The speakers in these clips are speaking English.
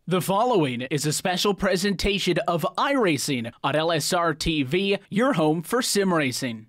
The following is a special presentation of iRacing on LSRTV, your home for sim racing.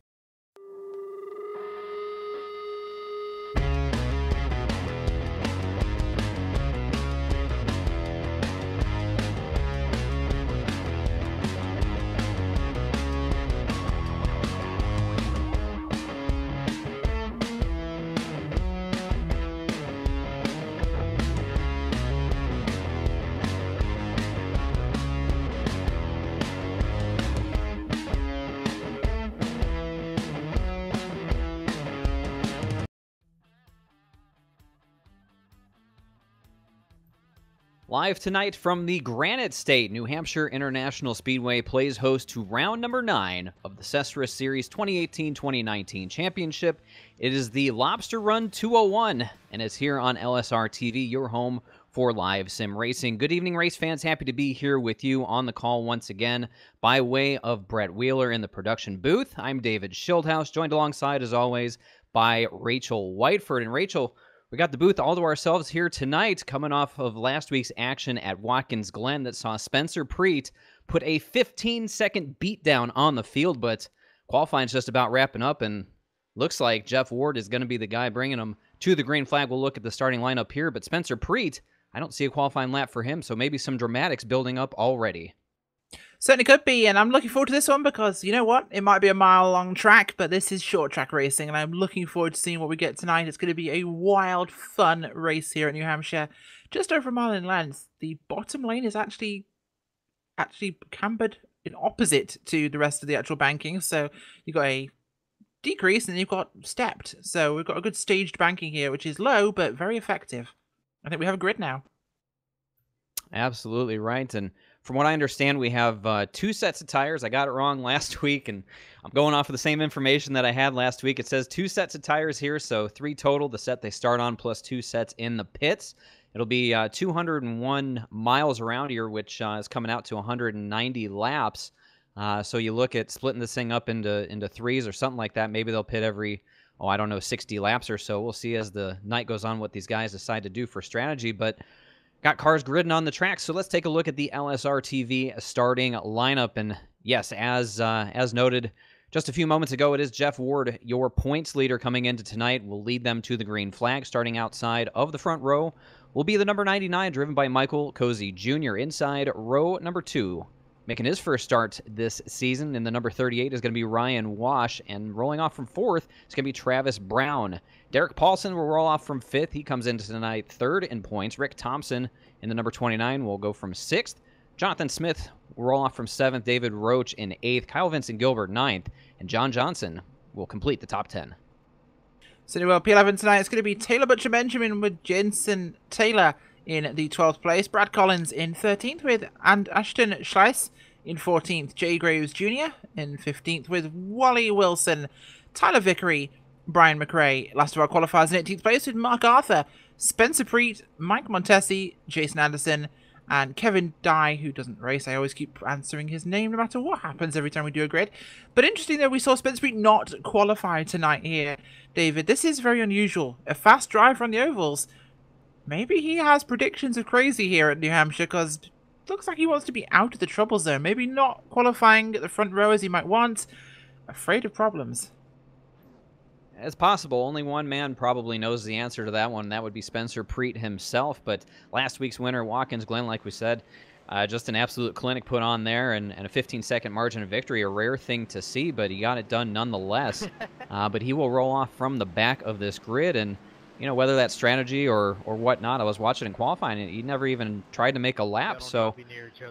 Live tonight from the Granite State, New Hampshire International Speedway plays host to round number 9 of the SESRA Series 2018-2019 Championship. It is the Lobster Run 201, and it's here on LSRTV, your home for live sim racing. Good evening, race fans. Happy to be here with you on the call once again by way of Brett Wheeler in the production booth. I'm David Schildhouse, joined alongside, as always, by Rachel Whiteford. And Rachel, we got the booth all to ourselves here tonight, coming off of last week's action at Watkins Glen that saw Spencer Preet put a 15-second beatdown on the field, but qualifying's just about wrapping up, and looks like Jeff Ward is going to be the guy bringing him to the green flag. We'll look at the starting lineup here, but Spencer Preet, I don't see a qualifying lap for him, so maybe some dramatics building up already. Certainly could be, and I'm looking forward to this one because, you know what, it might be a mile-long track, but this is short track racing, and I'm looking forward to seeing what we get tonight. It's going to be a wild, fun race here at New Hampshire, just over a mile in length. The bottom lane is actually cambered in opposite to the rest of the actual banking, so you've got a decrease, and then you've got stepped. So we've got a good staged banking here, which is low, but very effective. I think we have a grid now. Absolutely right, and from what I understand, we have 2 sets of tires. I got it wrong last week, and I'm going off of the same information that I had last week. It says 2 sets of tires here, so 3 total, the set they start on, plus 2 sets in the pits. It'll be 201 miles around here, which is coming out to 190 laps. So you look at splitting this thing up into threes or something like that. Maybe they'll pit every, 60 laps or so. We'll see as the night goes on what these guys decide to do for strategy, but got cars gridding on the track, so let's take a look at the LSRTV starting lineup. And yes, as noted just a few moments ago, it is Jeff Ward, your points leader, coming into tonight. Will lead them to the green flag. Starting outside of the front row will be the number 99, driven by Michael Cozy Jr. Inside row number 2, making his first start this season, and the number 38 is going to be Ryan Wash, and rolling off from 4th is going to be Travis Brown. Derek Paulson will roll off from 5th. He comes into tonight 3rd in points. Rick Thompson in the number 29 will go from 6th. Jonathan Smith will roll off from 7th. David Roach in 8th. Kyle Vincent Gilbert 9th. And John Johnson will complete the top 10. So well, P11 tonight, it's going to be Taylor Butcher Benjamin with Jensen Taylor in the 12th place. Brad Collins in 13th with Ashton Schleiss in 14th. Jay Graves Jr. in 15th with Wally Wilson. Tyler Vickery, Brian McRae, last of our qualifiers in 18th place with Mark Arthur, Spencer Preet, Mike Montesi, Jason Anderson, and Kevin Dye, who doesn't race. I always keep answering his name no matter what happens every time we do a grid. But interesting that we saw Spencer Preet not qualify tonight here, David. This is very unusual. A fast driver on the ovals. Maybe he has predictions of crazy here at New Hampshire, because it looks like he wants to be out of the trouble zone. Maybe not qualifying at the front row as he might want. Afraid of problems. It's possible. Only one man probably knows the answer to that one, and that would be Spencer Preet himself. But last week's winner, Watkins Glen, like we said, just an absolute clinic put on there, and a 15-second margin of victory, a rare thing to see, but he got it done nonetheless. But he will roll off from the back of this grid, and whether that's strategy or whatnot, I was watching in qualifying, and he never even tried to make a lap. So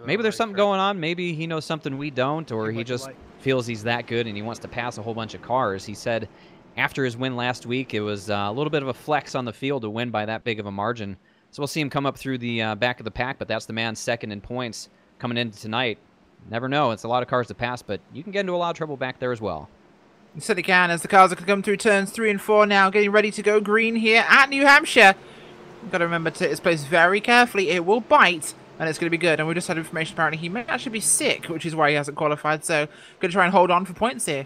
maybe there's something going on. Maybe he knows something we don't, or he just feels he's that good and he wants to pass a whole bunch of cars. He said after his win last week, it was a little bit of a flex on the field to win by that big of a margin. So we'll see him come up through the back of the pack, but that's the man 2nd in points coming into tonight. Never know. It's a lot of cars to pass, but you can get into a lot of trouble back there as well. You certainly can, as the cars are going to come through turns 3 and 4 now, getting ready to go green here at New Hampshire. You've got to remember to hit this place very carefully. It will bite, and it's going to be good. And we just had information, apparently he may actually be sick, which is why he hasn't qualified. So going to try and hold on for points here.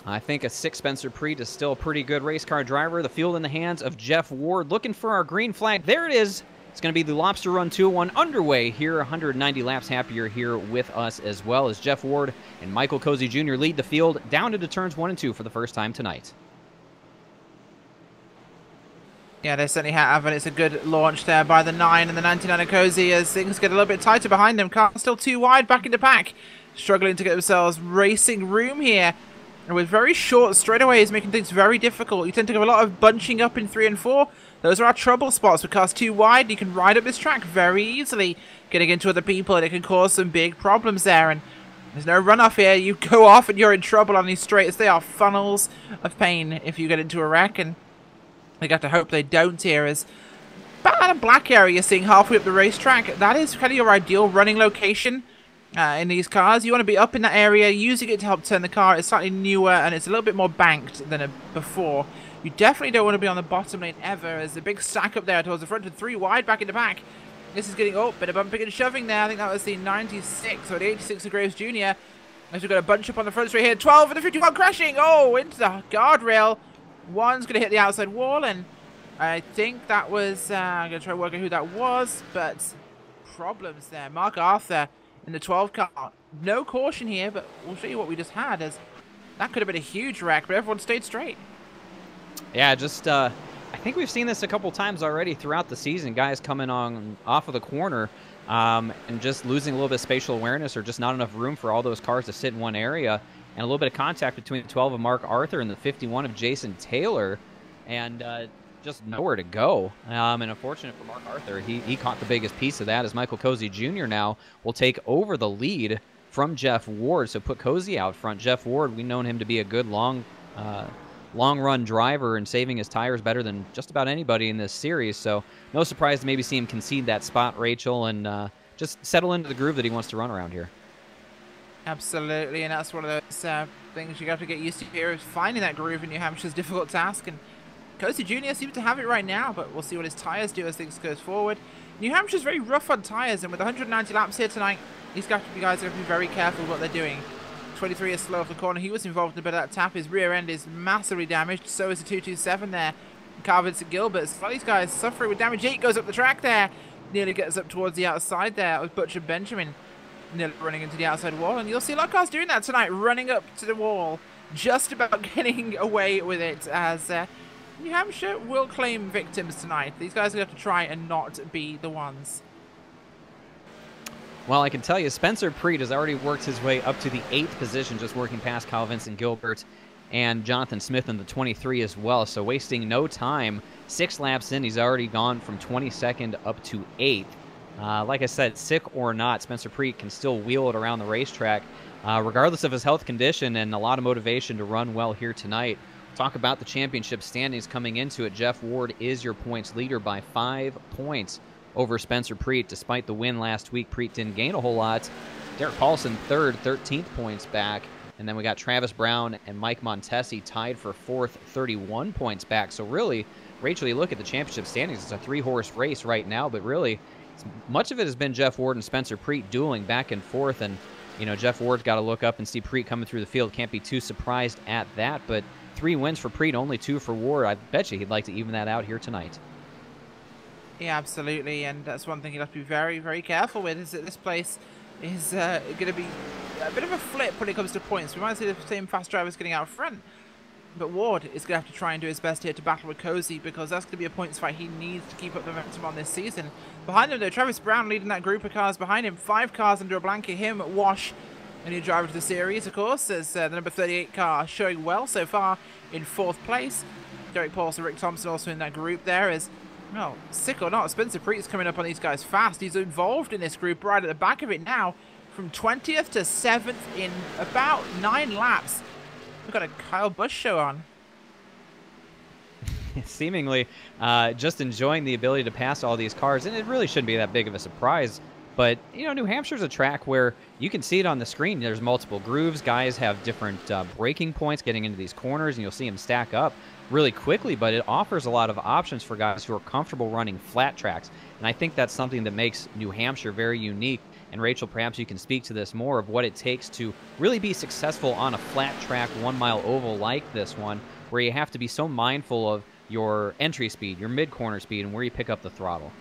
I think a 6 Spencer Preet is still a pretty good race car driver. The field in the hands of Jeff Ward, looking for our green flag. There it is. It's going to be the Lobster Run 201 underway here, 190 laps happier here with us as well as Jeff Ward and Michael Cozy Jr. lead the field down into turns 1 and 2 for the first time tonight. Yeah, they certainly have, and it's a good launch there by the 9 and the 99 of Cozy as things get a little bit tighter behind them. Car still too wide back in the pack, struggling to get themselves racing room here. And with very short straightaways making things very difficult. You tend to have a lot of bunching up in 3 and 4. Those are our trouble spots. With cars too wide, you can ride up this track very easily, getting into other people, and it can cause some big problems there. And there's no runoff here. You go off and you're in trouble on these straights. They are funnels of pain if you get into a wreck, and they got to hope they don't here. As about a black area you're seeing halfway up the racetrack, that is kind of your ideal running location. In these cars, you want to be up in that area, using it to help turn the car. It's slightly newer and it's a little bit more banked than before. You definitely don't want to be on the bottom lane ever. There's a big stack up there towards the front and 3 wide back in the back. This is getting, oh, bit of bumping and shoving there. I think that was the 96 or the 86 of Graves Jr. As we've got a bunch up on the front straight here. 12 and the 51 crashing. Oh, into the guardrail. One's going to hit the outside wall, and I think that was, I'm going to try and work out who that was, but problems there. Mark Arthur in the 12 car. No caution here, but we'll show you what we just had, as that could have been a huge wreck, but everyone stayed straight. Yeah, just, I think we've seen this a couple times already throughout the season. Guys coming on off of the corner and just losing a little bit of spatial awareness, or just not enough room for all those cars to sit in one area. And a little bit of contact between the 12 of Mark Arthur and the 51 of Jason Taylor, and just nowhere to go. And unfortunate for Mark Arthur, he caught the biggest piece of that, as Michael Cozy Jr. now will take over the lead from Jeff Ward. So put Cozy out front. Jeff Ward, we've known him to be a good long-run driver and saving his tires better than just about anybody in this series. So no surprise to maybe see him concede that spot, Rachel, and just settle into the groove that he wants to run around here. Absolutely, and that's one of those things you have to get used to here, is finding that groove in New Hampshire's difficult task. And Cozy Jr. seems to have it right now, but we'll see what his tyres do as things goes forward. New Hampshire's very rough on tyres, and with 190 laps here tonight, these guys have to be very careful what they're doing. 23 is slow off the corner. He was involved in a bit of that tap. His rear end is massively damaged. So is the 227 there. Carl Vincent Gilbert. A lot of these guys suffering with damage. 8 goes up the track there. Nearly gets up towards the outside there. That was Butcher Benjamin nearly running into the outside wall. And you'll see a lot of cars doing that tonight, running up to the wall, just about getting away with it, as New Hampshire will claim victims tonight. These guys are going to have to try and not be the ones. Well, I can tell you, Spencer Preet has already worked his way up to the 8th position, just working past Kyle Vincent Gilbert and Jonathan Smith in the 23 as well. So wasting no time. 6 laps in, he's already gone from 22nd up to 8th. Like I said, sick or not, Spencer Preet can still wheel it around the racetrack, regardless of his health condition, and a lot of motivation to run well here tonight. Talk about the championship standings coming into it. Jeff Ward is your points leader by 5 points over Spencer Preet. Despite the win last week, Preet didn't gain a whole lot. Derek Paulson third, 13 points back. And then we got Travis Brown and Mike Montesi tied for 4th, 31 points back. So really, Rachel, you look at the championship standings, it's a 3-horse race right now, but really, much of it has been Jeff Ward and Spencer Preet dueling back and forth. And, you know, Jeff Ward's got to look up and see Preet coming through the field. Can't be too surprised at that. But 3 wins for Preet, only 2 for Ward. I bet you he'd like to even that out here tonight. Yeah, absolutely, and that's one thing you'll have to be very, very careful with, is that this place is going to be a bit of a flip when it comes to points. We might see the same fast drivers getting out front, but Ward is going to have to try and do his best here to battle with Cozy, because that's going to be a points fight he needs to keep up the momentum on this season. Behind him, though, Travis Brown leading that group of cars behind him. 5 cars under a blanket. Him, Wash, a new driver to the series, of course, as the number 38 car showing well so far in 4th place. Derek Paulson, Rick Thompson also in that group there, as well, sick or not, Spencer Preet's coming up on these guys fast. He's involved in this group right at the back of it now, from 20th to 7th in about 9 laps. We've got a Kyle Busch show on. Seemingly just enjoying the ability to pass all these cars, and it really shouldn't be that big of a surprise. But, you know, New Hampshire's a track where you can see it on the screen. There's multiple grooves. Guys have different braking points getting into these corners, and you'll see them stack up really quickly, but it offers a lot of options for guys who are comfortable running flat tracks. And I think that's something that makes New Hampshire very unique. And Rachel, perhaps you can speak to this more, of what it takes to really be successful on a flat track 1-mile oval like this one, where you have to be so mindful of your entry speed, your mid-corner speed, and where you pick up the throttle.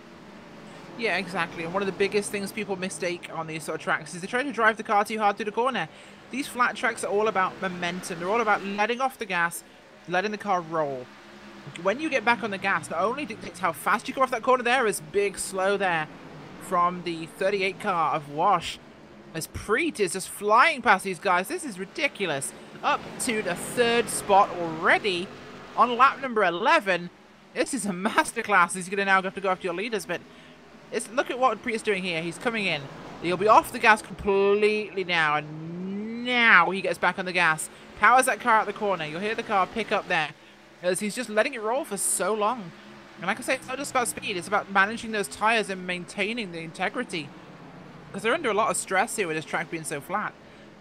Yeah, exactly. And one of the biggest things people mistake on these sort of tracks is they try to drive the car too hard through the corner. These flat tracks are all about momentum. They're all about letting off the gas, letting the car roll. When you get back on the gas, not only dictates how fast you come off that corner there, is big slow there from the 38 car of Wash, as Preet is just flying past these guys. This is ridiculous. Up to the 3rd spot already on lap number 11. This is a masterclass. He's going to now have to go after your leaders, but look at what Preet is doing here. He's coming in. He'll be off the gas completely now, and now he gets back on the gas. Powers that car out the corner. You'll hear the car pick up there, as he's just letting it roll for so long. And like I say, it's not just about speed, it's about managing those tires and maintaining the integrity. Because they're under a lot of stress here with this track being so flat.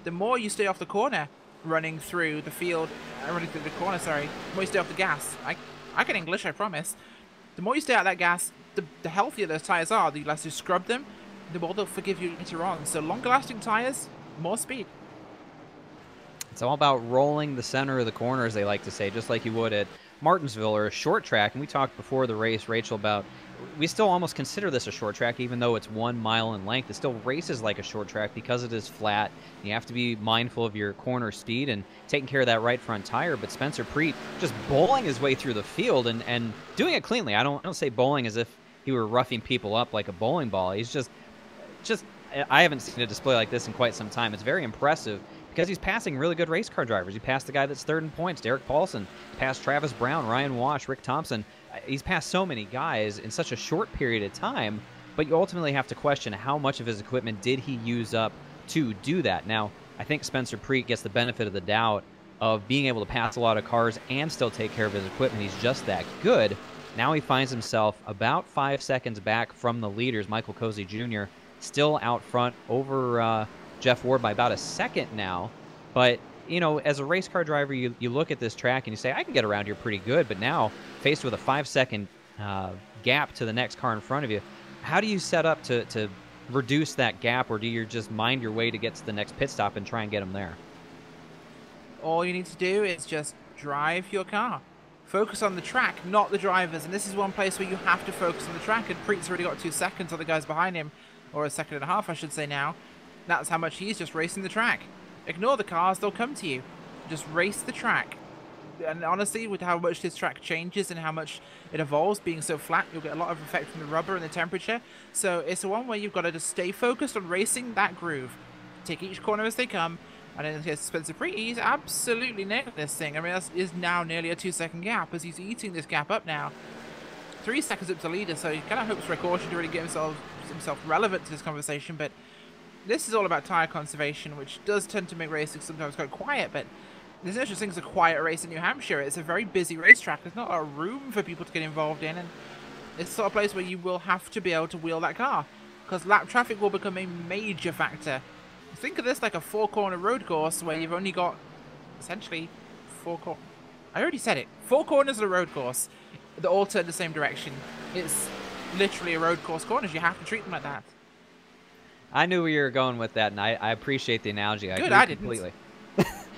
The more you stay off the corner, running through the field, running through the corner, sorry, the more you stay off the gas. I can English, I promise. The more you stay out that gas, the healthier those tires are, the less you scrub them, the more they'll forgive you later on. So longer lasting tires, more speed. It's all about rolling the center of the corner, as they like to say, just like you would at Martinsville or a short track. And we talked before the race, Rachel, about we still almost consider this a short track, even though it's 1 mile in length. It still races like a short track because it is flat. You have to be mindful of your corner speed and taking care of that right front tire. But Spencer Preet just bowling his way through the field and doing it cleanly. I don't say bowling as if he were roughing people up like a bowling ball. He's just I haven't seen a display like this in quite some time. It's very impressive because he's passing really good race car drivers. He passed the guy that's 3rd in points, Derek Paulson. Passed Travis Brown, Ryan Wash, Rick Thompson. He's passed so many guys in such a short period of time, but you ultimately have to question how much of his equipment did he use up to do that. Now, I think Spencer Preet gets the benefit of the doubt of being able to pass a lot of cars and still take care of his equipment. He's just that good. Now he finds himself about 5 seconds back from the leaders. Michael Cozy Jr. still out front over Jeff Ward by about a second now. But, you know, as a race car driver, you look at this track and you say, I can get around here pretty good. But now, faced with a 5-second gap to the next car in front of you, how do you set up to reduce that gap, or do you just mind your way to get to the next pit stop and try and get them there? All you need to do is just drive your car. Focus on the track, not the drivers. And this is one place where you have to focus on the track. And Preet's already got 2 seconds on the guys behind him, or a second and a half, I should say now. That's how much he's just racing the track. Ignore the cars, they'll come to you. Just race the track. And honestly, with how much this track changes and how much it evolves, being so flat, you'll get a lot of effect from the rubber and the temperature. So it's the one where you've got to just stay focused on racing that groove. Take each corner as they come. And in this case, Spencer Preet, he's absolutely nailed this thing. I mean, that is now nearly a 2-second gap as he's eating this gap up now. 3 seconds up to leader, so he kind of hopes for a caution to really get himself relevant to this conversation. But this is all about tyre conservation, which does tend to make racing sometimes quite quiet. But there's no such thing as a quiet race in New Hampshire. It's a very busy racetrack. There's not a lot of room for people to get involved in. And it's the sort of place where you will have to be able to wheel that car, because lap traffic will become a major factor. Think of this like a 4-corner road course where you've only got, essentially, 4 corners. I already said it. 4 corners of a road course that all turn the same direction. It's literally a road course corners. You have to treat them like that. I knew where you were going with that, and I appreciate the analogy. Good, I didn't. Completely.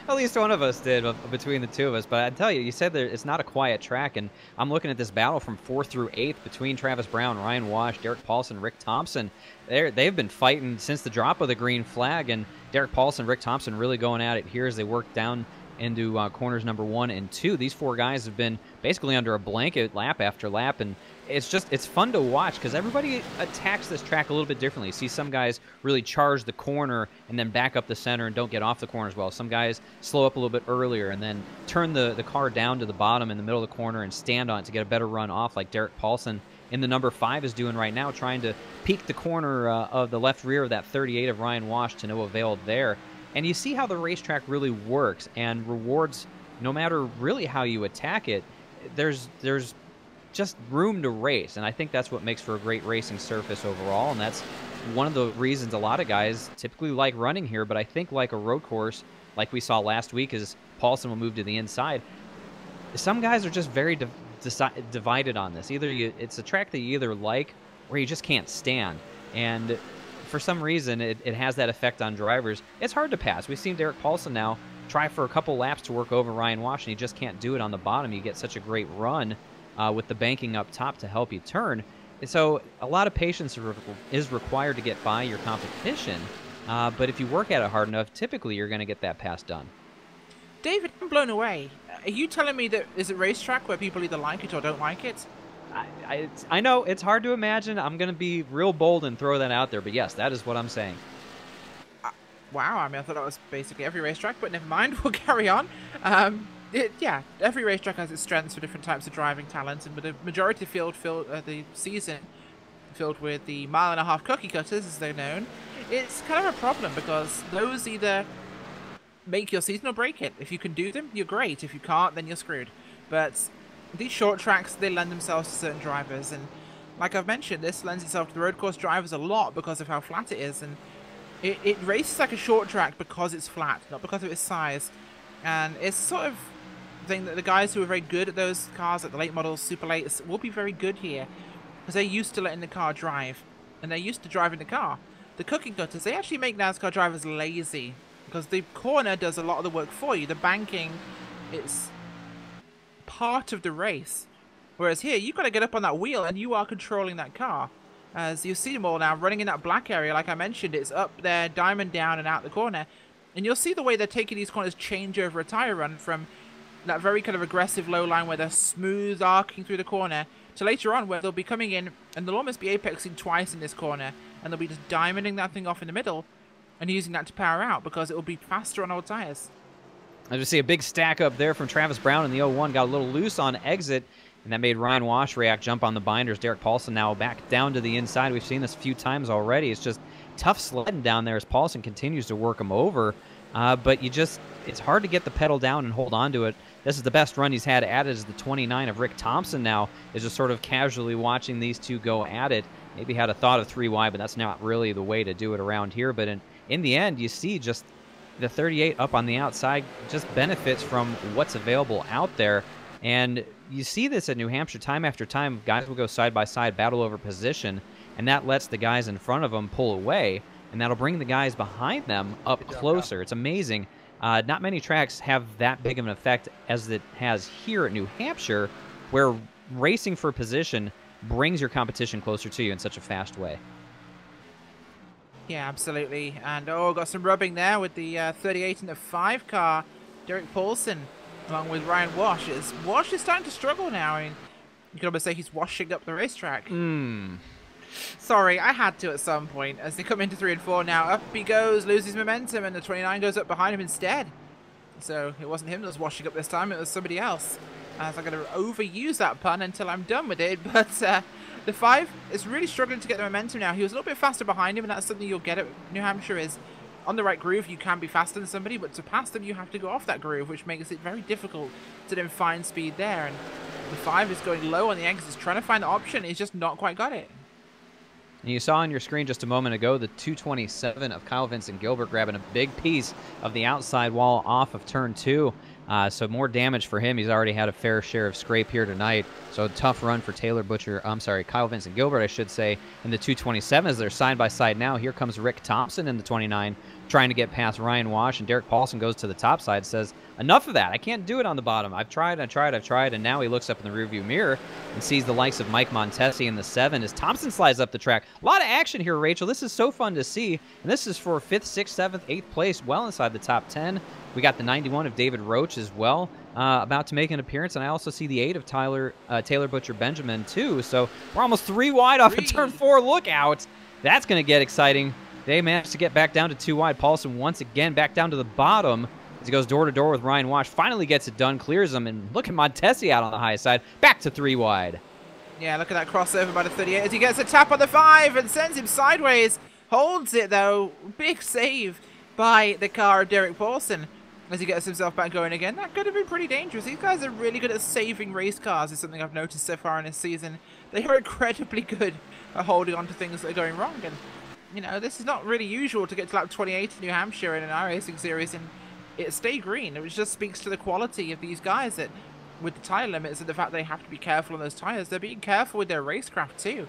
At least one of us did between the two of us. But I tell you, you said that it's not a quiet track, and I'm looking at this battle from 4th through 8th between Travis Brown, Ryan Wash, Derek Paulson, Rick Thompson. They've been fighting since the drop of the green flag, and Derek Paulson, Rick Thompson really going at it here as they work down into corners number 1 and 2. These 4 guys have been basically under a blanket lap after lap, and it's fun to watch because everybody attacks this track a little bit differently. You see some guys really charge the corner and then back up the center and don't get off the corner as well. Some guys slow up a little bit earlier and then turn the car down to the bottom in the middle of the corner and stand on it to get a better run off, like Derek Paulson in the number 5 is doing right now, trying to peek the corner of the left rear of that 38 of Ryan Wash to no avail there. And you see how the racetrack really works and rewards, no matter really how you attack it, there's just room to race. And I think that's what makes for a great racing surface overall. And that's one of the reasons a lot of guys typically like running here. But I think like a road course, like we saw last week, as Paulson will move to the inside, some guys are just very divided on this. Either it's a track that you either like or you just can't stand. And for some reason, it has that effect on drivers. It's hard to pass. We've seen Derek Paulson now try for a couple laps to work over Ryan Wash, and he just can't do it on the bottom. You get such a great run with the banking up top to help you turn. So a lot of patience is required to get by your competition, but if you work at it hard enough, typically you're going to get that pass done. David, I'm blown away. Are you telling me that is a racetrack where people either like it or don't like it? I know it's hard to imagine. I'm going to be real bold and throw that out there, but yes, that is what I'm saying. Wow, I mean, I thought that was basically every racetrack, but never mind, we'll carry on. Yeah, every racetrack has its strengths for different types of driving talent, and with the majority of the season filled with the 1.5 mile cookie cutters, as they're known, it's kind of a problem because those either make your season or break it. If you can do them, you're great. If you can't, then you're screwed. But these short tracks, they lend themselves to certain drivers, and like I've mentioned, this lends itself to the road course drivers a lot because of how flat it is, and it races like a short track because it's flat, not because of its size. And it's sort of thing that the guys who are very good at those cars, like the late models, super lates, will be very good here because they're used to letting the car drive, and they're used to driving the car. The cookie cutters, they actually make NASCAR drivers lazy because the corner does a lot of the work for you. The banking, it's part of the race. Whereas here, you've got to get up on that wheel and you are controlling that car. As you see them all now running in that black area, like I mentioned, it's up there, diamond down and out the corner. And you'll see the way they're taking these corners change over a tire run from that very kind of aggressive low line where they're smooth arcing through the corner to later on where they'll be coming in and they'll almost be apexing twice in this corner and they'll be just diamonding that thing off in the middle and using that to power out because it will be faster on old tires. I just see a big stack up there from Travis Brown in the 01. Got a little loose on exit, and that made Ryan Washriak jump on the binders. Derek Paulson now back down to the inside. We've seen this a few times already. It's just tough sledding down there as Paulson continues to work him over. But it's hard to get the pedal down and hold on to it. This is the best run he's had at it is the 29 of Rick Thompson now, is just sort of casually watching these two go at it. Maybe had a thought of 3 wide, but that's not really the way to do it around here. But in the end, you see just the 38 up on the outside just benefits from what's available out there. And you see this at New Hampshire time after time. Guys will go side by side, battle over position, and that lets the guys in front of them pull away, and that'll bring the guys behind them up closer. It's amazing. Not many tracks have that big of an effect as it has here at New Hampshire, where racing for position brings your competition closer to you in such a fast way. Yeah, absolutely. And got some rubbing there with the 38 in the 5 car, Derek Paulson, along with Ryan Wash. Wash is starting to struggle now. I mean, you could almost say he's washing up the racetrack. Sorry, I had to at some point. As they come into 3 and 4 now, up he goes, loses momentum, and the 29 goes up behind him instead. So it wasn't him that was washing up this time, it was somebody else. As I'm going to overuse that pun until I'm done with it, but the 5 is really struggling to get the momentum now. He was a little bit faster behind him, and that's something you'll get at New Hampshire is on the right groove, you can be faster than somebody, but to pass them, you have to go off that groove, which makes it very difficult to then find speed there. And the 5 is going low on the exits, trying to find the option. He's just not quite got it. And you saw on your screen just a moment ago the 227 of Kyle Vincent Gilbert grabbing a big piece of the outside wall off of turn 2. So more damage for him. He's already had a fair share of scrape here tonight. So a tough run for Kyle Vincent Gilbert, I should say, in the 227 as they're side by side now. Here comes Rick Thompson in the 29 trying to get past Ryan Wash, and Derek Paulson goes to the top side, says, enough of that. I can't do it on the bottom. I've tried, and now he looks up in the rearview mirror and sees the likes of Mike Montesi in the 7 as Thompson slides up the track. A lot of action here, Rachel. This is so fun to see, and this is for 5th, 6th, 7th, 8th place, well inside the top 10. We got the 91 of David Roach as well, about to make an appearance, and I also see the 8 of Taylor Butcher Benjamin too. So we're almost 3 wide off of turn 4. Look out. That's going to get exciting. They managed to get back down to 2 wide. Paulson once again back down to the bottom as he goes door to door with Ryan Wash. Finally gets it done, clears him, and look at Montesi out on the high side. Back to 3 wide. Yeah, look at that crossover by the 38 as he gets a tap on the 5 and sends him sideways. Holds it though. Big save by the car of Derek Paulson as he gets himself back going again. That could have been pretty dangerous. These guys are really good at saving race cars, is something I've noticed so far in this season. They are incredibly good at holding on to things that are going wrong. And you know, this is not really usual to get to lap 28 in New Hampshire in an iRacing series and it stay green. It just speaks to the quality of these guys that, with the tire limits and the fact they have to be careful on those tires, they're being careful with their racecraft too.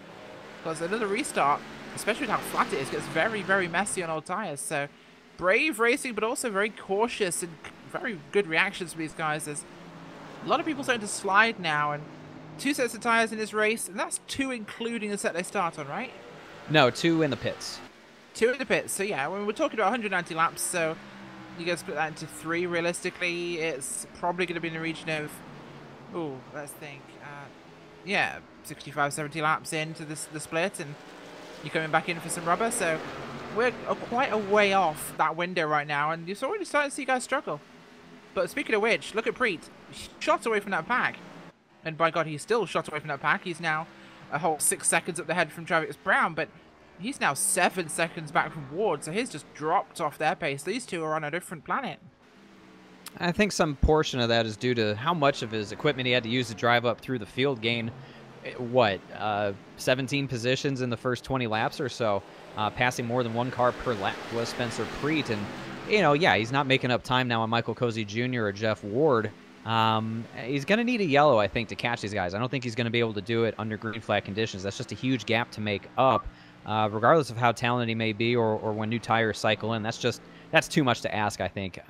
Because another restart, especially with how flat it is, gets very, very messy on old tires. So, brave racing, but also very cautious and very good reactions from these guys. There's a lot of people starting to slide now, and 2 sets of tyres in this race, and that's 2 including the set they start on, right? No, 2 in the pits. 2 in the pits. So yeah, when we're talking about 190 laps, so you gotta split that into 3 realistically. It's probably going to be in the region of, oh, let's think, yeah, 65, 70 laps into the split, and you're coming back in for some rubber. So we're quite a way off that window right now, and you're already starting to see guys struggle. But speaking of which, look at Preet. Shot away from that pack. And by God, he's still shot away from that pack. He's now a whole 6 seconds up the head from Travis Brown, but he's now 7 seconds back from Ward, so he's just dropped off their pace. These two are on a different planet. I think some portion of that is due to how much of his equipment he had to use to drive up through the field, gain, 17 positions in the first 20 laps or so, passing more than 1 car per lap was Spencer Preet. And, yeah, he's not making up time now on Michael Cozy Jr. or Jeff Ward. He's going to need a yellow, I think, to catch these guys. I don't think he's going to be able to do it under green flag conditions. That's just a huge gap to make up, regardless of how talented he may be or when new tires cycle in. That's too much to ask, I think.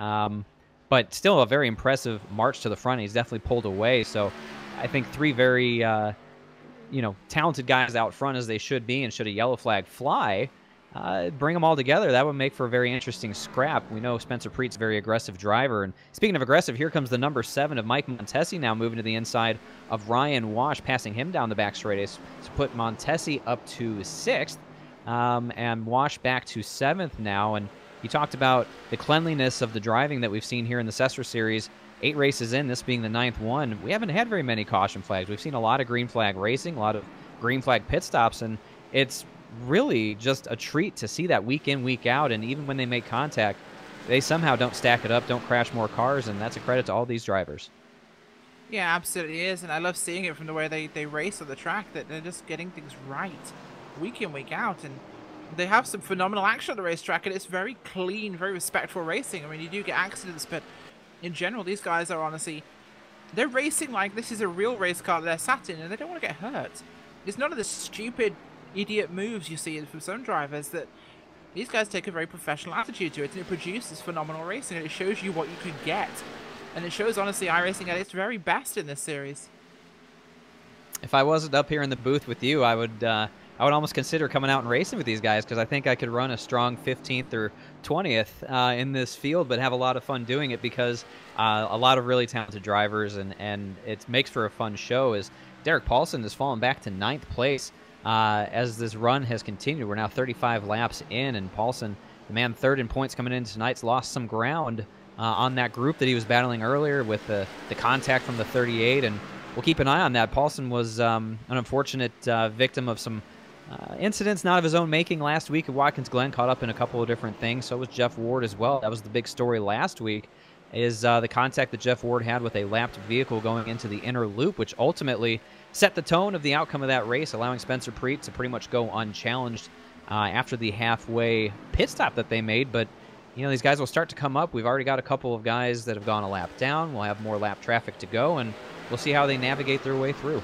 But still a very impressive march to the front. He's definitely pulled away. So I think 3 very, talented guys out front as they should be, and should a yellow flag fly, bring them all together, that would make for a very interesting scrap. We know Spencer Preet's a very aggressive driver. And speaking of aggressive, here comes the number 7 of Mike Montesi now moving to the inside of Ryan Wash, passing him down the back straight to put Montesi up to 6th, and Wash back to 7th now. And he talked about the cleanliness of the driving that we've seen here in the SESRA series. 8 races in, this being the 9th one. We haven't had very many caution flags. We've seen a lot of green flag racing, a lot of green flag pit stops, and it's really just a treat to see that week in, week out. And even when they make contact, they somehow don't stack it up, don't crash more cars, and that's a credit to all these drivers. Yeah, absolutely is, and I love seeing it from the way they race on the track, that they're just getting things right week in, week out. And they have some phenomenal action on the racetrack, and it's very clean, very respectful racing. I mean, you do get accidents, but in general, these guys are honestly, they're racing like this is a real race car that they're sat in, and they don't want to get hurt. It's none of the stupid, idiot moves you see from some drivers. That these guys take a very professional attitude to it, and it produces phenomenal racing, and it shows you what you can get. And it shows, honestly, iRacing at its very best in this series. If I wasn't up here in the booth with you, I would almost consider coming out and racing with these guys, because I think I could run a strong 15th or 20th in this field, but have a lot of fun doing it, because a lot of really talented drivers, and it makes for a fun show. As Derek Paulson has fallen back to 9th place as this run has continued. We're now 35 laps in, and Paulson, the man 3rd in points coming in tonight's lost some ground on that group that he was battling earlier with the contact from the 38, and we'll keep an eye on that. Paulson was an unfortunate victim of some incidents not of his own making last week at Watkins Glen, caught up in a couple of different things. So was Jeff Ward as well. That was the big story last week, is the contact that Jeff Ward had with a lapped vehicle going into the inner loop, which ultimately set the tone of the outcome of that race, allowing Spencer Preet to pretty much go unchallenged after the halfway pit stop that they made. But these guys will start to come up. We've already got a couple of guys that have gone a lap down. We'll have more lap traffic to go, and we'll see how they navigate their way through.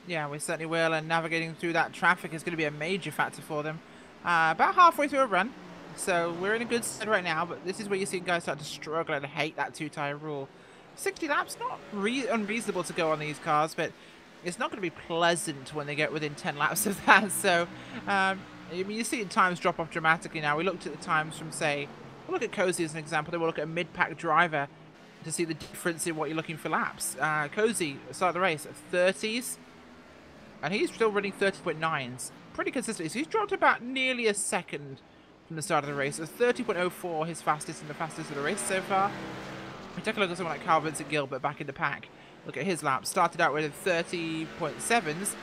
Yeah, we certainly will, and navigating through that traffic is going to be a major factor for them. About halfway through a run, so we're in a good stead right now, but this is where you see guys start to struggle and hate that 2-tire rule. 60 laps, not unreasonable to go on these cars, but it's not going to be pleasant when they get within 10 laps of that. So, I mean, you see times drop off dramatically now. We looked at the times from, say, we'll look at Cozy as an example. Then we'll look at a mid-pack driver to see the difference in what you're looking for laps. Cozy started the race at 30s, and he's still running 30.9s. Pretty consistently. So he's dropped about nearly a second from the start of the race. So 30.04, his fastest and the fastest of the race so far. We take a look at someone like Carl Vincent Gilbert back in the pack. Look at his laps. Started out with 30.7s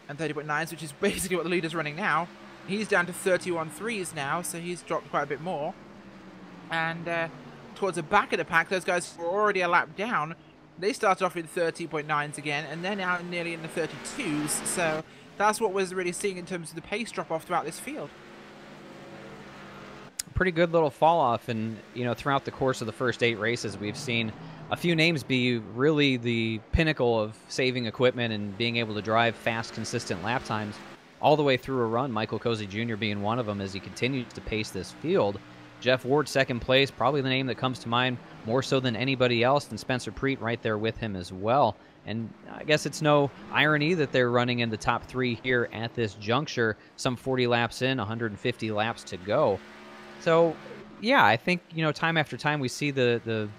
and 30.9s, which is basically what the leader's running now. He's down to 31.3s now, so he's dropped quite a bit more. And towards the back of the pack, those guys were already a lap down. They started off in 30.9s again, and they're now nearly in the 32s. So that's what we're really seeing in terms of the pace drop-off throughout this field. Pretty good little fall off, and throughout the course of the first 8 races, we've seen a few names be really the pinnacle of saving equipment and being able to drive fast, consistent lap times all the way through a run. Michael Cozy Jr. being one of them as he continues to pace this field. Jeff Ward, 2nd place, probably the name that comes to mind more so than anybody else, and Spencer Preet right there with him as well. And I guess it's no irony that they're running in the top 3 here at this juncture, some 40 laps in, 150 laps to go. So, yeah, I think, time after time we see the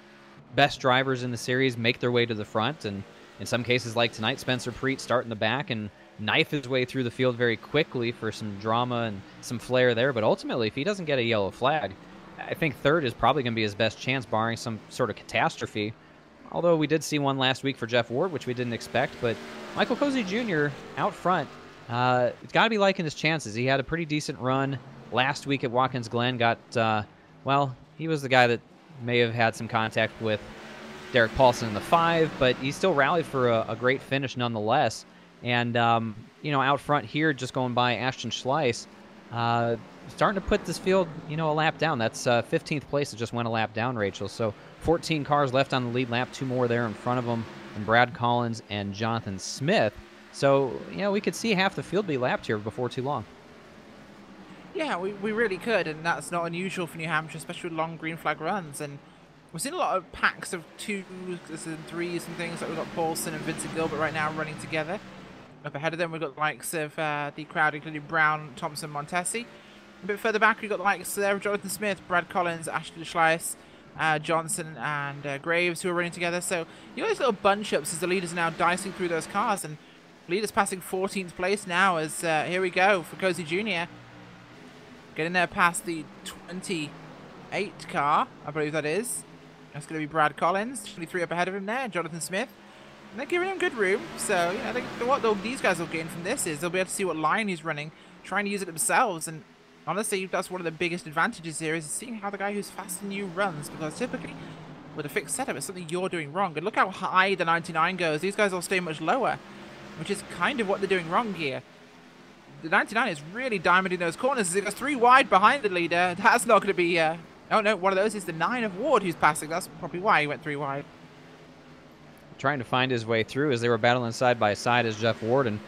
best drivers in the series make their way to the front, and in some cases, like tonight, Spencer Preet start in the back and knife his way through the field very quickly for some drama and some flair there. But ultimately, if he doesn't get a yellow flag, I think third is probably going to be his best chance, barring some sort of catastrophe. Although we did see one last week for Jeff Ward, which we didn't expect. But Michael Cozy Jr. out front, it's got to be liking his chances. He had a pretty decent run last week at Watkins Glen. He was the guy that may have had some contact with Derek Paulson in the 5, but he still rallied for a great finish nonetheless. And, out front here, just going by Ashton Schleiss, starting to put this field, a lap down. That's 15th place. It just went a lap down, Rachel. So 14 cars left on the lead lap, 2 more there in front of them, and Brad Collins and Jonathan Smith. So, we could see half the field be lapped here before too long. Yeah, we really could, and that's not unusual for New Hampshire, especially with long green flag runs. And we've seen a lot of packs of 2s and 3s and things. Like we've got Paulson and Vincent Gilbert right now running together. Up ahead of them, we've got the likes of the crowd, including Brown, Thompson, Montesi. A bit further back, we've got the likes of Jonathan Smith, Brad Collins, Ashton Schleiss, Johnson, and Graves, who are running together. So you got these little bunch-ups as the leaders are now dicing through those cars. And leaders passing 14th place now as, here we go, for Cozy Jr. Getting there past the 28 car, I believe that is. That's going to be Brad Collins, 23 up ahead of him there, Jonathan Smith. And they're giving him good room, so I think what these guys will gain from this is they'll be able to see what line he's running, trying to use it themselves. And honestly, that's one of the biggest advantages here, is seeing how the guy who's faster than you runs, because typically with a fixed setup, it's something you're doing wrong. And look how high the 99 goes. These guys will stay much lower, which is kind of what they're doing wrong here. The 99 is really diamonding those corners as it goes 3 wide behind the leader. That's not going to be... oh no, one of those is the 9 of Ward who's passing. That's probably why he went 3 wide. Trying to find his way through as they were battling side by side as Jeff Ward, and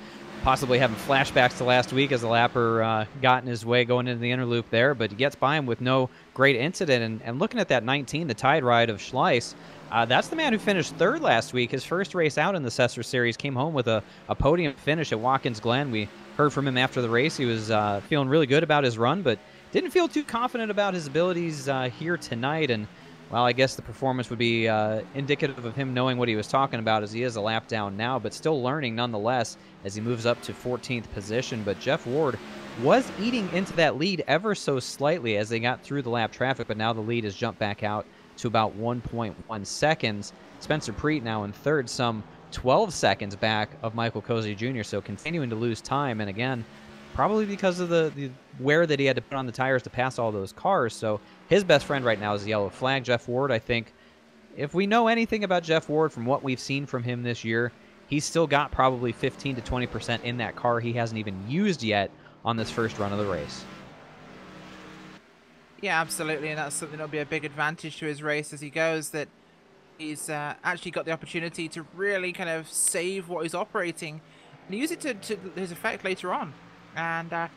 possibly having flashbacks to last week as the lapper got in his way going into the inner loop there, but he gets by him with no great incident. And looking at that 19, the tide ride of Schleiss, that's the man who finished 3rd last week. His first race out in the SESRA Series, came home with a podium finish at Watkins Glen. We heard from him after the race. He was feeling really good about his run, but didn't feel too confident about his abilities here tonight. And, well, I guess the performance would be indicative of him knowing what he was talking about, as he is a lap down now, but still learning nonetheless as he moves up to 14th position. But Jeff Ward was eating into that lead ever so slightly as they got through the lap traffic, but now the lead has jumped back out to about 1.1 seconds. Spencer Preet now in 3rd, some 12 seconds back of Michael Cozy Jr., so continuing to lose time. And again, probably because of the wear that he had to put on the tires to pass all those cars. So his best friend right now is the yellow flag. Jeff Ward, I think, if we know anything about Jeff Ward from what we've seen from him this year, he's still got probably 15 to 20% in that car he hasn't even used yet on this first run of the race. Yeah, absolutely, and that's something that'll be a big advantage to his race as he goes, that he's actually got the opportunity to really kind of save what he's operating and use it to his effect later on. And I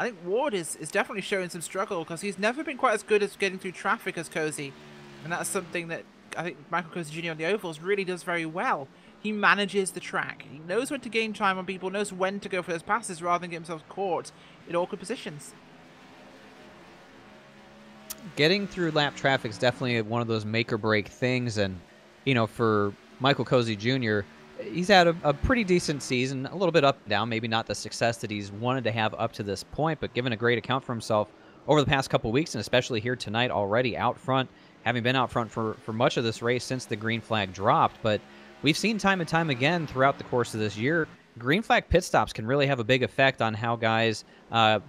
think Ward is definitely showing some struggle, because he's never been quite as good as getting through traffic as Cozy, and that's something that I think Michael Cozy Jr. on the ovals really does very well. He manages the track. He knows when to gain time on people, knows when to go for those passes rather than get himself caught in awkward positions. Getting through lap traffic is definitely one of those make-or-break things, and, for Michael Cozy Jr., he's had a pretty decent season, a little bit up and down, maybe not the success that he's wanted to have up to this point, but given a great account for himself over the past couple weeks, and especially here tonight already out front, having been out front for much of this race since the green flag dropped. But we've seen time and time again throughout the course of this year, green flag pit stops can really have a big effect on how guys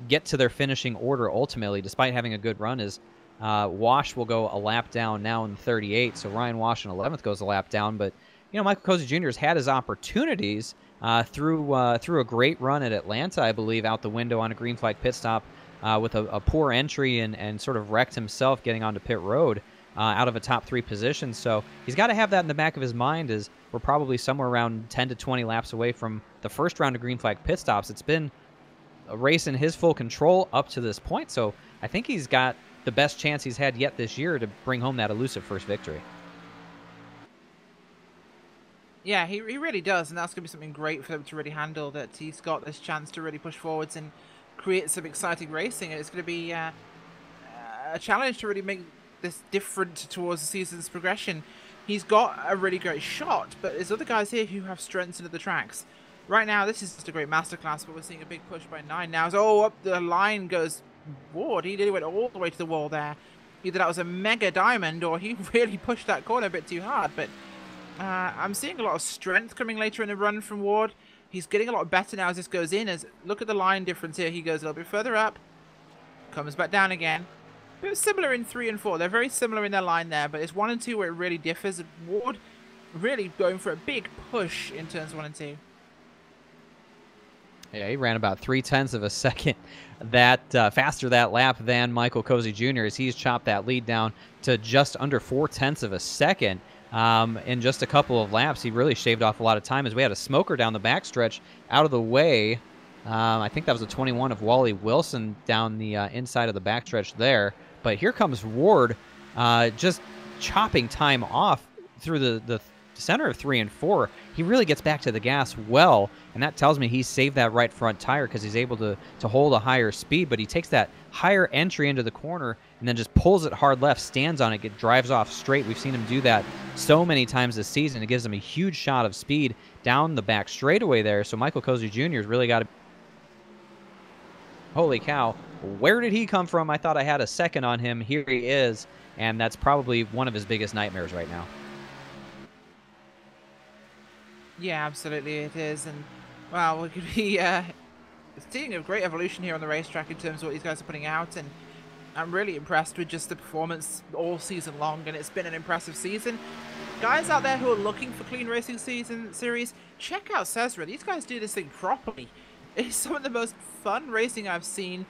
get to their finishing order ultimately, despite having a good run. As Wash will go a lap down now in 38, so Ryan Wash in 11th goes a lap down. But Michael Cozy Jr. has had his opportunities through a great run at Atlanta, I believe, out the window on a green flag pit stop with a poor entry and sort of wrecked himself getting onto pit road out of a top 3 position. So he's got to have that in the back of his mind, as we're probably somewhere around 10 to 20 laps away from the first round of green flag pit stops. It's been a race in his full control up to this point, so I think he's got the best chance he's had yet this year to bring home that elusive first victory. Yeah, he really does, and that's going to be something great for them to really handle, that he's got this chance to really push forwards and create some exciting racing. And it's going to be a challenge to really make this different towards the season's progression. He's got a really great shot, but there's other guys here who have strengths into the tracks. Right now, this is just a great masterclass, but we're seeing a big push by 9 now. So, up the line goes Ward. He went all the way to the wall there. Either that was a mega diamond, or he really pushed that corner a bit too hard, but I'm seeing a lot of strength coming later in the run from Ward. He's getting a lot better now as this goes in. Look at the line difference here. He goes a little bit further up, comes back down again. It was similar in 3 and 4. They're very similar in their line there, but it's 1 and 2 where it really differs. Ward really going for a big push in turns 1 and 2. Yeah, he ran about 0.3 of a second faster that lap than Michael Cozy Jr. as he's chopped that lead down to just under 0.4 of a second. In just a couple of laps, he really shaved off a lot of time as we had a smoker down the backstretch out of the way. I think that was a 21 of Wally Wilson down the inside of the backstretch there. But here comes Ward just chopping time off through the center of 3 and 4. He really gets back to the gas well, and that tells me he saved that right front tire because he's able to hold a higher speed, but he takes that higher entry into the corner and then just pulls it hard left, stands on it, drives off straight. We've seen him do that so many times this season. It gives him a huge shot of speed down the back straightaway there, so Michael Cozy Jr. has really got to... Holy cow, where did he come from? I thought I had a second on him. Here he is, and that's probably one of his biggest nightmares right now. Yeah, absolutely it is, and well, we could be seeing a great evolution here on the racetrack in terms of what these guys are putting out, and I'm really impressed with just the performance all season long, and it's been an impressive season. Guys out there who are looking for clean racing series, check out SESRA. These guys do this thing properly. It's some of the most fun racing I've seen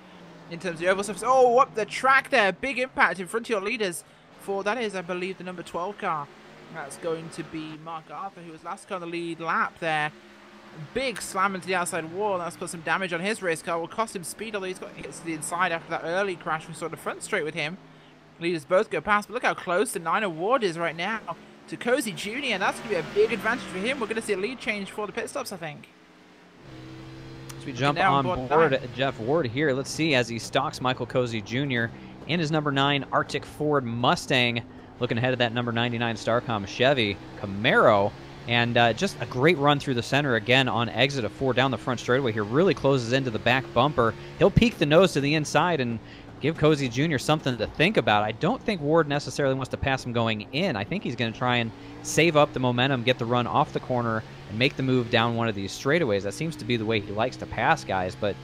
in terms of the oval surface. Oh, up the track there, big impact in front of your leaders for, that is, I believe, the number 12 car. That's going to be Mark Arthur, who was last car on the lead lap there. Big slam into the outside wall. That's put some damage on his race car. Will cost him speed, although he's got hits to the inside after that early crash. We saw the front straight with him. Leaders both go past, but look how close the 9 Award is right now to Cozy Jr., and that's going to be a big advantage for him. We're going to see a lead change for the pit stops, I think. As we jump on board Jeff Ward here, let's see as he stalks Michael Cozy Jr. in his number 9 Arctic Ford Mustang. Looking ahead at that number 99 Starcom Chevy Camaro. And just a great run through the center again on exit of 4 down the front straightaway here. Really closes into the back bumper. He'll peek the nose to the inside and give Cozy Jr. something to think about. I don't think Ward necessarily wants to pass him going in. I think he's going to try and save up the momentum, get the run off the corner, and make the move down one of these straightaways. That seems to be the way he likes to pass guys. But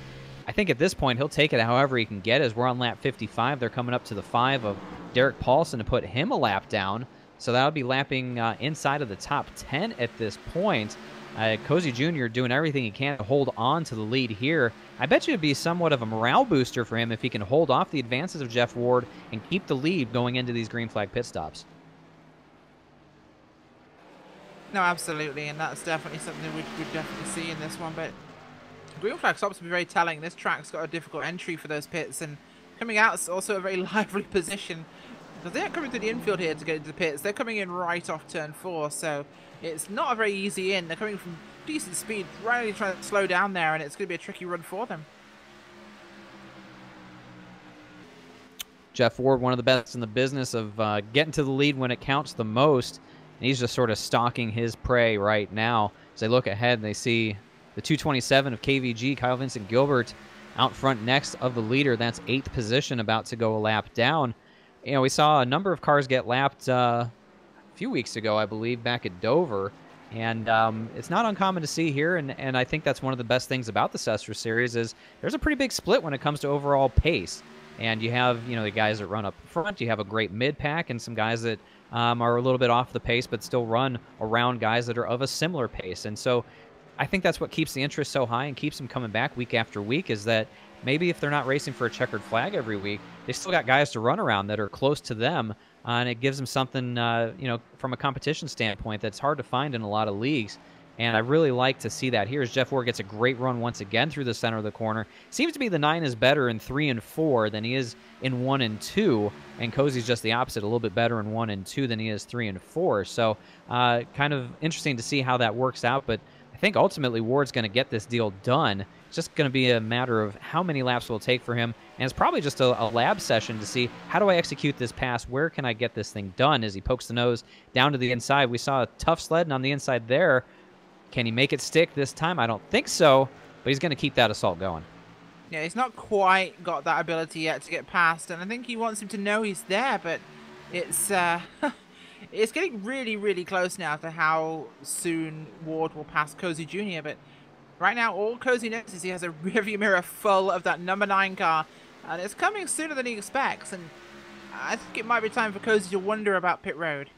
I think at this point he'll take it however he can get. As we're on lap 55, they're coming up to the 5 of Derek Paulson to put him a lap down. So that'll be lapping inside of the top 10 at this point. Cozy Jr. doing everything he can to hold on to the lead here. I bet you it'd be somewhat of a morale booster for him if he can hold off the advances of Jeff Ward and keep the lead going into these green flag pit stops. No, absolutely, and that's definitely something we'd definitely see in this one. But green flag stops will be very telling. This track's got a difficult entry for those pits, and coming out is also a very lively position. Because they aren't coming through the infield here to get into the pits. They're coming in right off turn 4, so it's not a very easy in. They're coming from decent speed, really trying to slow down there, and it's going to be a tricky run for them. Jeff Ward, one of the best in the business of getting to the lead when it counts the most. And he's just sort of stalking his prey right now. As they look ahead, they see the 227 of KVG, Kyle Vincent Gilbert, out front next of the leader. That's 8th position, about to go a lap down. You know, we saw a number of cars get lapped a few weeks ago, I believe, back at Dover. And it's not uncommon to see here, and I think that's one of the best things about the SESRA series is there's a pretty big split when it comes to overall pace. And you have, you know, the guys that run up front, you have a great mid-pack, and some guys that are a little bit off the pace but still run around guys that are of a similar pace. And so I think that's what keeps the interest so high and keeps them coming back week after week, is that maybe if they're not racing for a checkered flag every week, they still got guys to run around that are close to them, and it gives them something, you know, from a competition standpoint that's hard to find in a lot of leagues. And I really like to see that here as Jeff Ward gets a great run once again through the center of the corner. Seems to be the 9 is better in 3 and 4 than he is in 1 and 2. And Cozy's just the opposite, a little bit better in 1 and 2 than he is 3 and 4. So kind of interesting to see how that works out. But I think ultimately Ward's going to get this deal done. It's just going to be a matter of how many laps will it take for him. And it's probably just a lab session to see, how do I execute this pass? Where can I get this thing done? As he pokes the nose down to the inside. We saw a tough sledding on the inside there. Can he make it stick this time? I don't think so, but he's going to keep that assault going. Yeah, he's not quite got that ability yet to get past, and I think he wants him to know he's there, but it's it's getting really, really close now to how soon Ward will pass Cozy Jr., but right now all Cozy knows is he has a rearview mirror full of that number 9 car, and it's coming sooner than he expects, and I think it might be time for Cozy to wonder about pit road.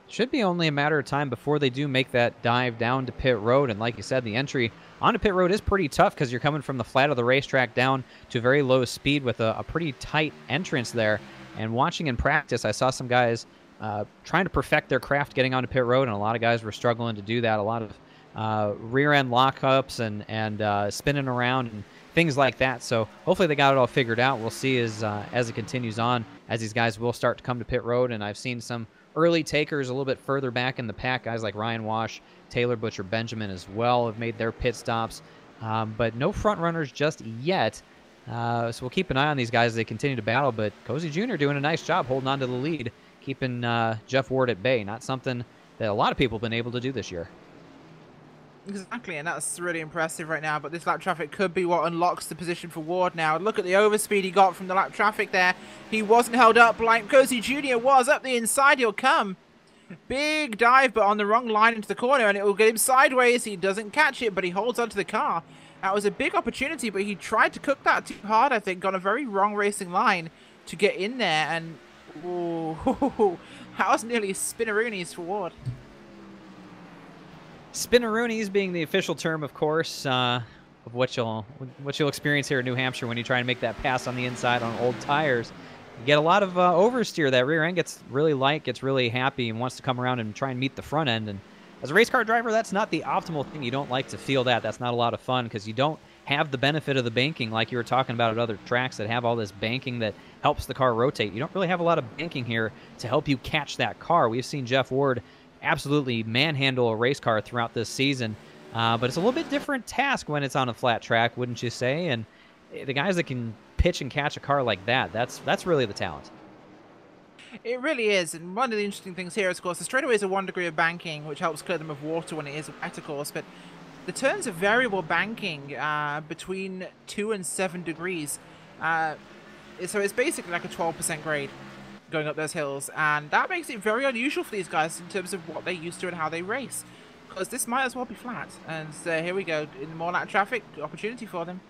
Should be only a matter of time before they do make that dive down to pit road. And like you said, the entry onto pit road is pretty tough because you're coming from the flat of the racetrack down to a very low speed with a pretty tight entrance there. And watching in practice, I saw some guys trying to perfect their craft getting onto pit road, and a lot of guys were struggling to do that. A lot of rear-end lockups and spinning around and things like that. So hopefully they got it all figured out. We'll see as it continues on, as these guys will start to come to pit road. And I've seen some early takers a little bit further back in the pack. Guys like Ryan Wash, Taylor Butcher Benjamin as well have made their pit stops. But no front runners just yet. So we'll keep an eye on these guys as they continue to battle. But Cozy Jr. doing a nice job holding on to the lead, keeping Jeff Ward at bay. Not something that a lot of people have been able to do this year. Exactly, and that's really impressive right now, but this lap traffic could be what unlocks the position for Ward now. Look at the overspeed he got from the lap traffic there. He wasn't held up like Cozy Jr. was. Up the inside he'll come. Big dive, but on the wrong line into the corner, and it will get him sideways. He doesn't catch it, but he holds onto the car. That was a big opportunity, but he tried to cook that too hard, I think, on a very wrong racing line to get in there, and ooh, that was nearly spinneroonies for Ward. Spinneroonies being the official term, of course, of what you'll experience here in New Hampshire when you try and make that pass on the inside on old tires. You get a lot of oversteer. That rear end gets really light, gets really happy, and wants to come around and try and meet the front end. And as a race car driver, that's not the optimal thing. You don't like to feel that. That's not a lot of fun because you don't have the benefit of the banking like you were talking about at other tracks that have all this banking that helps the car rotate. You don't really have a lot of banking here to help you catch that car. We've seen Jeff Ward absolutely manhandle a race car throughout this season, but it's a little bit different task when it's on a flat track, wouldn't you say? And the guys that can pitch and catch a car like that, that's really the talent. It really is, and one of the interesting things here is, of course, the straightaways are 1 degree of banking, which helps clear them of water when it is a wet, of course, but the turns are variable banking between 2 and 7 degrees. So it's basically like a 12% grade going up those hills, and that makes it very unusual for these guys in terms of what they're used to and how they race, because this might as well be flat. And here we go, in more lap traffic, opportunity for them.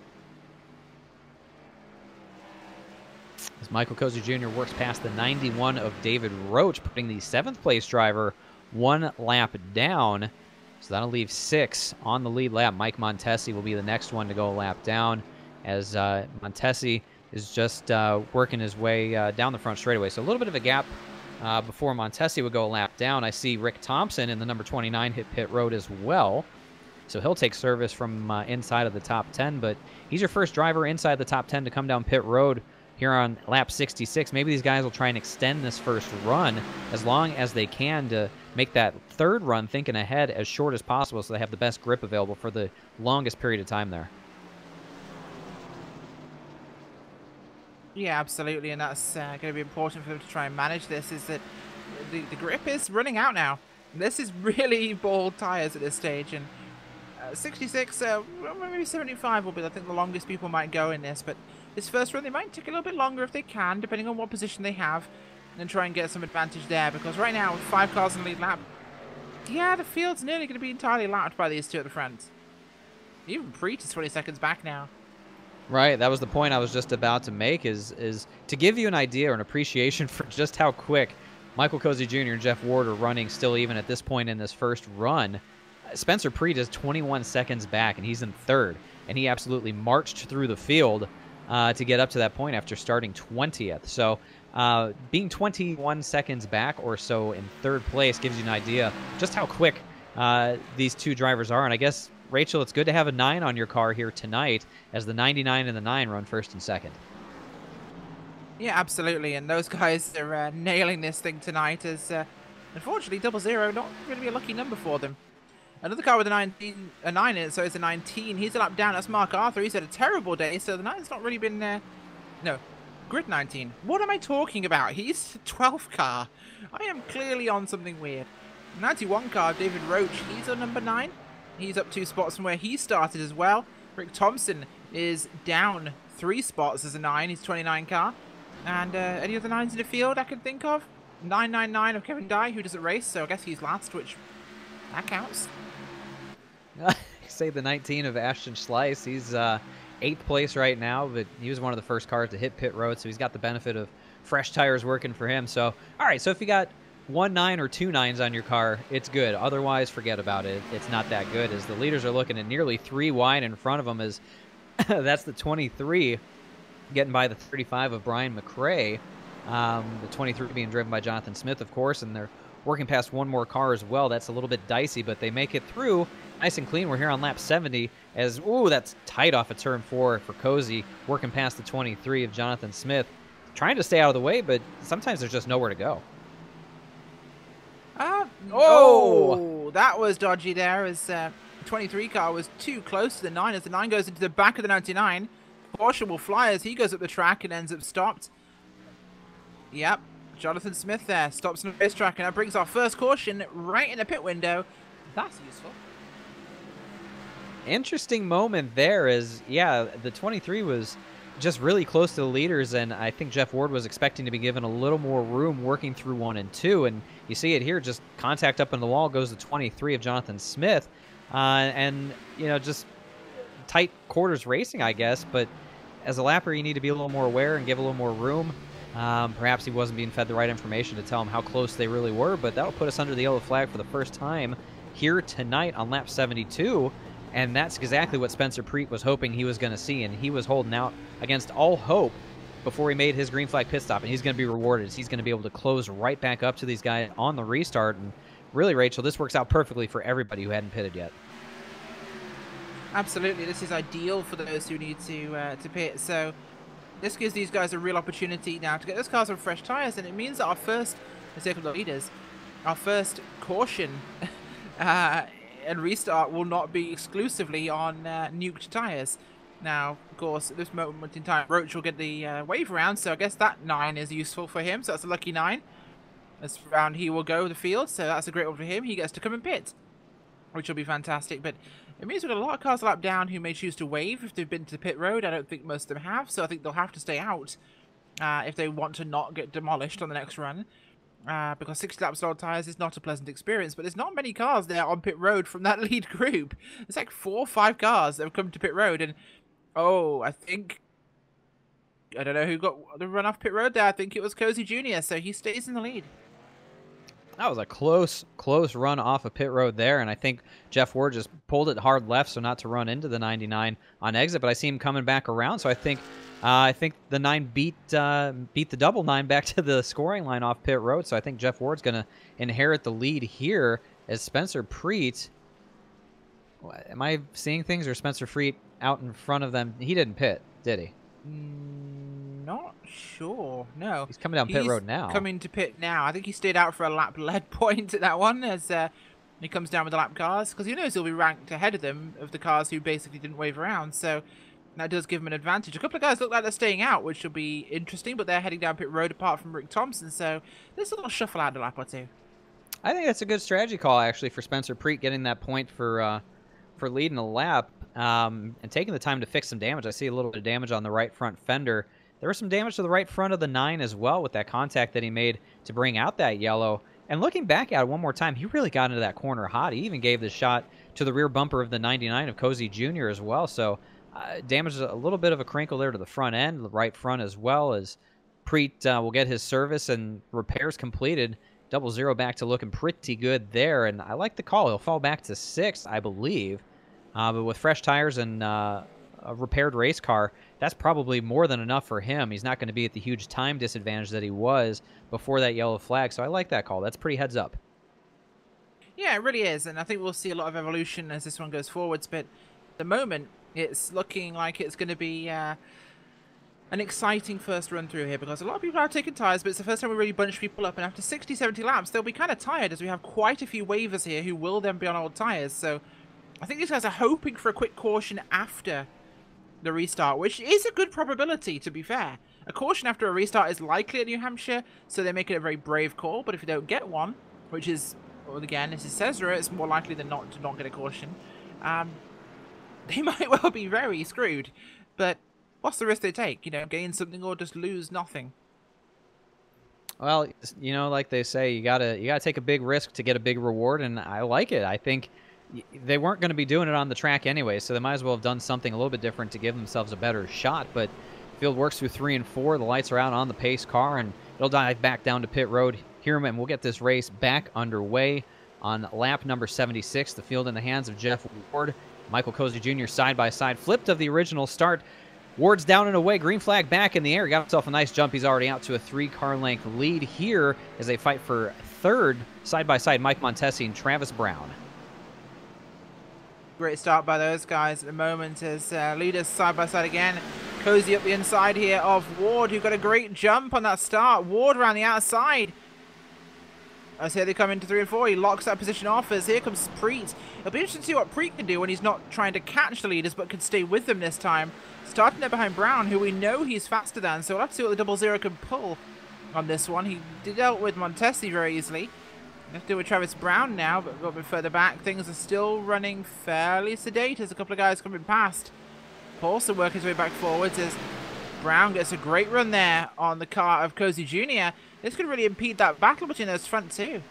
As Michael Cozy Jr. works past the 91 of David Roach, putting the 7th place driver 1 lap down, so that'll leave 6 on the lead lap. Mike Montesi will be the next one to go a lap down, as Montesi is just working his way down the front straightaway. So a little bit of a gap before Montesi would go a lap down. I see Rick Thompson in the number 29 hit pit road as well. So he'll take service from inside of the top 10, but he's your first driver inside the top 10 to come down pit road here on lap 66. Maybe these guys will try and extend this first run as long as they can to make that 3rd run thinking ahead as short as possible so they have the best grip available for the longest period of time there. Yeah, absolutely, and that's going to be important for them to try and manage this, is that the grip is running out now. This is really bald tires at this stage, and 66, maybe 75 will be, I think, the longest people might go in this, but this first run they might take a little bit longer if they can, depending on what position they have, and try and get some advantage there, because right now, with 5 cars in the lead lap, yeah, the field's nearly going to be entirely lapped by these 2 at the front. Even Preet is 20 seconds back now. Right, that was the point I was just about to make, is to give you an idea or an appreciation for just how quick Michael Cozy Jr. and Jeff Ward are running still even at this point in this first run. Spencer Preet is 21 seconds back, and he's in 3rd, and he absolutely marched through the field to get up to that point after starting 20th. So Being 21 seconds back or so in third place gives you an idea just how quick these two drivers are. And I guess, Rachel, it's good to have a 9 on your car here tonight as the 99 and the 9 run first and second. Yeah, absolutely. And those guys are nailing this thing tonight as, unfortunately, 00 not going to be a lucky number for them. Another car with a 9 in it, so it's a 19. He's a lap down. That's Mark Arthur. He's had a terrible day, so the 9's not really been... no, grid 19. What am I talking about? He's the 12th car. I am clearly on something weird. 91 car, David Roach. He's on number 9. He's up 2 spots from where he started as well. Rick Thompson is down 3 spots as a 9. He's 29 car. And any other 9s in the field I can think of? 999 of Kevin Dye, who doesn't race, so I guess he's last, which that counts. Say the 19 of Ashton Schleiss. He's 8th place right now, but he was one of the first cars to hit pit road, so he's got the benefit of fresh tires working for him. So, all right, so if you got 1 9 or 2 9s on your car, it's good. Otherwise, forget about it. It's not that good, as the leaders are looking at nearly 3 wide in front of them, as that's the 23 getting by the 35 of Brian McRae. The 23 being driven by Jonathan Smith, of course, and they're working past one more car as well. That's a little bit dicey, but they make it through nice and clean. We're here on lap 70 as, ooh, that's tight off of turn 4 for Cozy, working past the 23 of Jonathan Smith. Trying to stay out of the way, but sometimes there's just nowhere to go. Oh, that was dodgy there, as the 23 car was too close to the 9 as the 9 goes into the back of the 99. Porsche will fly as he goes up the track and ends up stopped. Yep, Jonathan Smith there stops on the racetrack, and that brings our first caution right in the pit window. That's useful. Interesting moment there is, yeah, the 23 was just really close to the leaders, and I think Jeff Ward was expecting to be given a little more room working through 1 and 2, and you see it here, just contact up in the wall goes the 23 of Jonathan Smith, and, you know, just tight quarters racing, I guess, but as a lapper, you need to be a little more aware and give a little more room. Perhaps he wasn't being fed the right information to tell him how close they really were, but that'll put us under the yellow flag for the first time here tonight on lap 72, and that's exactly what Spencer Preet was hoping he was going to see, and he was holding out against all hope before he made his green flag pit stop, and he's going to be rewarded. He's going to be able to close right back up to these guys on the restart, and really, Rachel, this works out perfectly for everybody who hadn't pitted yet. Absolutely, this is ideal for those who need to pit. So this gives these guys a real opportunity now to get those cars on fresh tires, and it means that our first, let's take a look at leaders, our first caution and restart will not be exclusively on nuked tires. Now, of course, at this moment in time, Roach will get the wave around, so I guess that 9 is useful for him. So that's a lucky 9. This round he will go the field, so that's a great one for him. He gets to come and pit, which will be fantastic. But it means we've got a lot of cars a lap down who may choose to wave if they've been to the pit road. I don't think most of them have, so I think they'll have to stay out if they want to not get demolished on the next run. Because 60 laps on tyres is not a pleasant experience, but there's not many cars there on pit road from that lead group. There's like 4 or 5 cars that have come to pit road, and oh, I don't know who got the run off pit road there. I think it was Cozy Jr., so he stays in the lead. That was a close run off of pit road there, and I think Jeff Ward just pulled it hard left so not to run into the 99 on exit, but I see him coming back around, so I think the 9 beat the double 9 back to the scoring line off pit road, so I think Jeff Ward's going to inherit the lead here as Spencer Preet. Am I seeing things, or Spencer Preet out in front of them? He didn't pit, did he? Not sure. No. He's coming down pit road now. Coming to pit now. I think he stayed out for a lap lead point at that one as he comes down with the lap cars, because he knows he'll be ranked ahead of them, of the cars who basically didn't wave around. So that does give him an advantage. A couple of guys look like they're staying out, which will be interesting, but they're heading down pit road apart from Rick Thompson. So there's a little shuffle out a lap or two. I think that's a good strategy call, actually, for Spencer Preet getting that point for leading a lap and taking the time to fix some damage. I see a little bit of damage on the right front fender. There was some damage to the right front of the 9 as well with that contact that he made to bring out that yellow. And looking back at it one more time, he really got into that corner hot. He even gave the shot to the rear bumper of the 99 of Cozy Jr. as well. So damage a little bit of a crinkle there to the front end, the right front as well, as Preet will get his service and repairs completed. 00 back to looking pretty good there. And I like the call. He'll fall back to 6th, I believe. But with fresh tires and a a repaired race car, that's probably more than enough for him. He's not going to be at the huge time disadvantage that he was before that yellow flag. So I like that call. That's pretty heads up. Yeah, it really is, and I think we'll see a lot of evolution as this one goes forwards, but at the moment, it's looking like it's going to be an exciting first run through here, because a lot of people are taking tyres, but it's the first time we really bunch people up, and after 60, 70 laps, they'll be kind of tired, as we have quite a few waivers here who will then be on old tyres, so I think these guys are hoping for a quick caution after the restart, which is a good probability, to be fair. A caution after a restart is likely at New Hampshire, so they make it a very brave call, but if you don't get one, which is... well, again, this is SESRA, it's more likely than not to not get a caution. They might well be very screwed, but what's the risk they take? You know, gain something or just lose nothing. Well, you know, like they say, you gotta take a big risk to get a big reward, and I like it. I think they weren't going to be doing it on the track anyway, so they might as well have done something a little bit different to give themselves a better shot. But field works through 3 and 4. The lights are out on the pace car, and it'll dive back down to pit road here, and we'll get this race back underway on lap number 76. The field in the hands of Jeff Ward. Michael Cozy Jr. side by side, flipped of the original start. Ward's down and away, green flag back in the air. Got himself a nice jump. He's already out to a 3-car length lead here as they fight for third, side by side, Mike Montesi and Travis Brown. Great start by those guys at the moment as leaders side by side again. Cozy up the inside here of Ward, who got a great jump on that start. Ward around the outside. As here they come into 3 and 4, he locks that position off as here comes Preet. It'll be interesting to see what Preet can do when he's not trying to catch the leaders but can stay with them this time. Starting there behind Brown, who we know he's faster than, so we'll have to see what the 00 can pull on this one. He dealt with Montesi very easily. Let's do with Travis Brown now, but a little bit further back. Things are still running fairly sedate as a couple of guys coming past. Paulson working his way back forwards as Brown gets a great run there on the car of Cozy Jr. This could really impede that battle between those front two.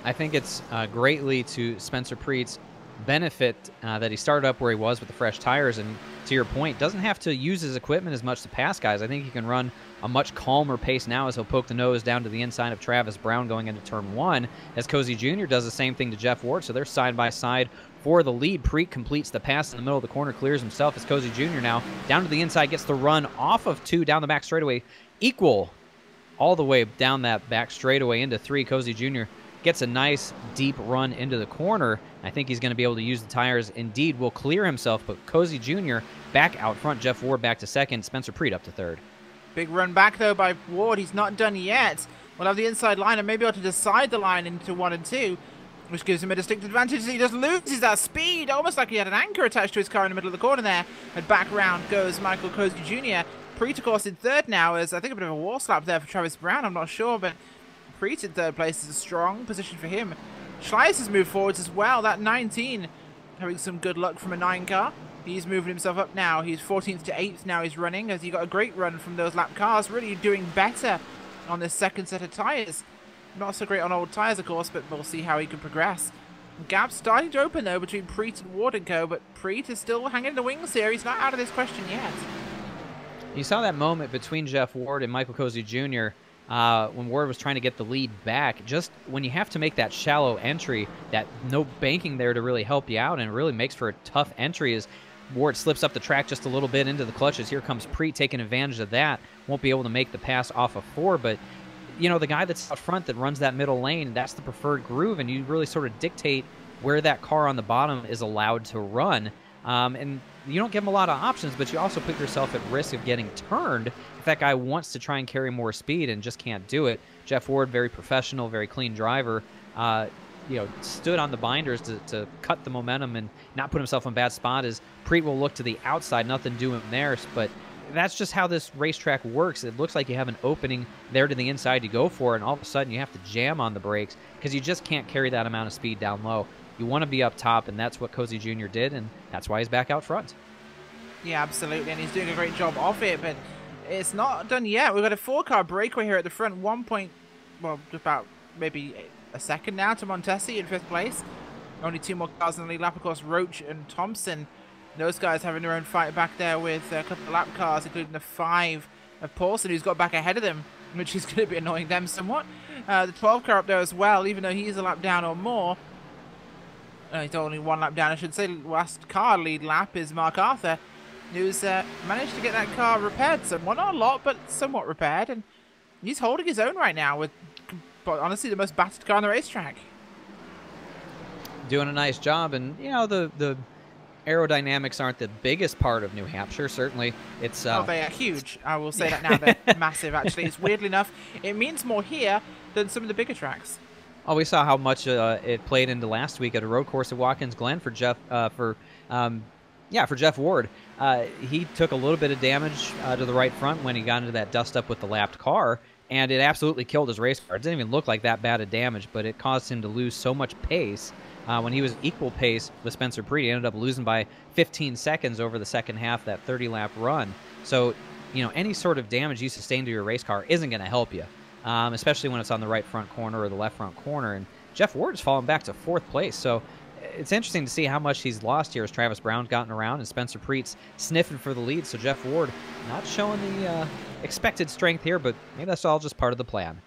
I think it's greatly to Spencer Preet's benefit that he started up where he was with the fresh tires, and to your point, doesn't have to use his equipment as much to pass guys. I think he can run a much calmer pace now as he'll poke the nose down to the inside of Travis Brown going into turn 1, as Cozy Jr. does the same thing to Jeff Ward, so they're side by side for the lead. Preet completes the pass in the middle of the corner, clears himself as Cozy Jr. now down to the inside, gets the run off of 2 down the back straightaway, equal all the way down that back straightaway into 3. Cozy Jr. gets a nice deep run into the corner. I think he's going to be able to use the tires. Indeed, will clear himself, but Cozy Jr. back out front. Jeff Ward back to second. Spencer Preet up to third. Big run back, though, by Ward. He's not done yet. We'll have the inside line and maybe able to decide the line into 1 and 2, which gives him a distinct advantage. He just loses that speed, almost like he had an anchor attached to his car in the middle of the corner there. And back round goes Michael Cozy Jr. Preet, of course, in third now is, I think, a bit of a war slap there for Travis Brown. I'm not sure, but Preet in third place is a strong position for him. Schleiss has moved forwards as well. That 19 having some good luck from a 9 car. He's moving himself up now. He's 14th to 8th now he's running, as he got a great run from those lap cars. Really doing better on this second set of tyres. Not so great on old tyres, of course, but we'll see how he can progress. Gap starting to open, though, between Preet and Ward and co, but Preet is still hanging in the wings here. He's not out of this question yet. You saw that moment between Jeff Ward and Michael Cozy Jr. When Ward was trying to get the lead back. Just when you have to make that shallow entry, that no banking there to really help you out, and it really makes for a tough entry as Ward slips up the track just a little bit into the clutches. Here comes Preet taking advantage of that. Won't be able to make the pass off of 4, but you know, the guy that's out front that runs that middle lane, that's the preferred groove, and you really sort of dictate where that car on the bottom is allowed to run. And you don't give him a lot of options, but you also put yourself at risk of getting turned if that guy wants to try and carry more speed and just can't do it. Jeff Ward, very professional, very clean driver, you know, stood on the binders to cut the momentum and not put himself in a bad spot, as Preet will look to the outside, nothing doing there, but that's just how this racetrack works. It looks like you have an opening there to the inside to go for, and all of a sudden you have to jam on the brakes because you just can't carry that amount of speed down low. You want to be up top, and that's what Cozy Jr. did, and that's why he's back out front. Yeah, absolutely, and he's doing a great job of it, but it's not done yet. We've got a 4-car breakaway here at the front. About maybe a second now to Montesi in 5th place. Only 2 more cars in the lead lap, of course, Roach and Thompson. Those guys having their own fight back there with a couple of lap cars, including the 5 of Paulson, who's got back ahead of them, which is going to be annoying them somewhat. The 12 car up there as well, even though he's a lap down or more. He's only 1 lap down, I should say. Last car lead lap is Mark Arthur, who's managed to get that car repaired somewhat. Not a lot, but somewhat repaired. And he's holding his own right now with, honestly, the most battered car on the racetrack. Doing a nice job. And, you know, the aerodynamics aren't the biggest part of New Hampshire. Certainly, it's... Oh, they are huge. I will say that now. They're massive, actually. It's weirdly enough, it means more here than some of the bigger tracks. Oh, we saw how much it played into last week at a road course at Watkins Glen for Jeff for Jeff Ward. He took a little bit of damage to the right front when he got into that dust up with the lapped car, and it absolutely killed his race car. It didn't even look like that bad of damage, but it caused him to lose so much pace. When he was equal pace with Spencer Preet, he ended up losing by 15 seconds over the second half, that 30-lap run. So, you know, any sort of damage you sustain to your race car isn't going to help you. Especially when it's on the right front corner or the left front corner. And Jeff Ward's fallen back to 4th place. So it's interesting to see how much he's lost here as Travis Brown's gotten around and Spencer Preet's sniffing for the lead. So Jeff Ward not showing the expected strength here, but maybe that's all just part of the plan.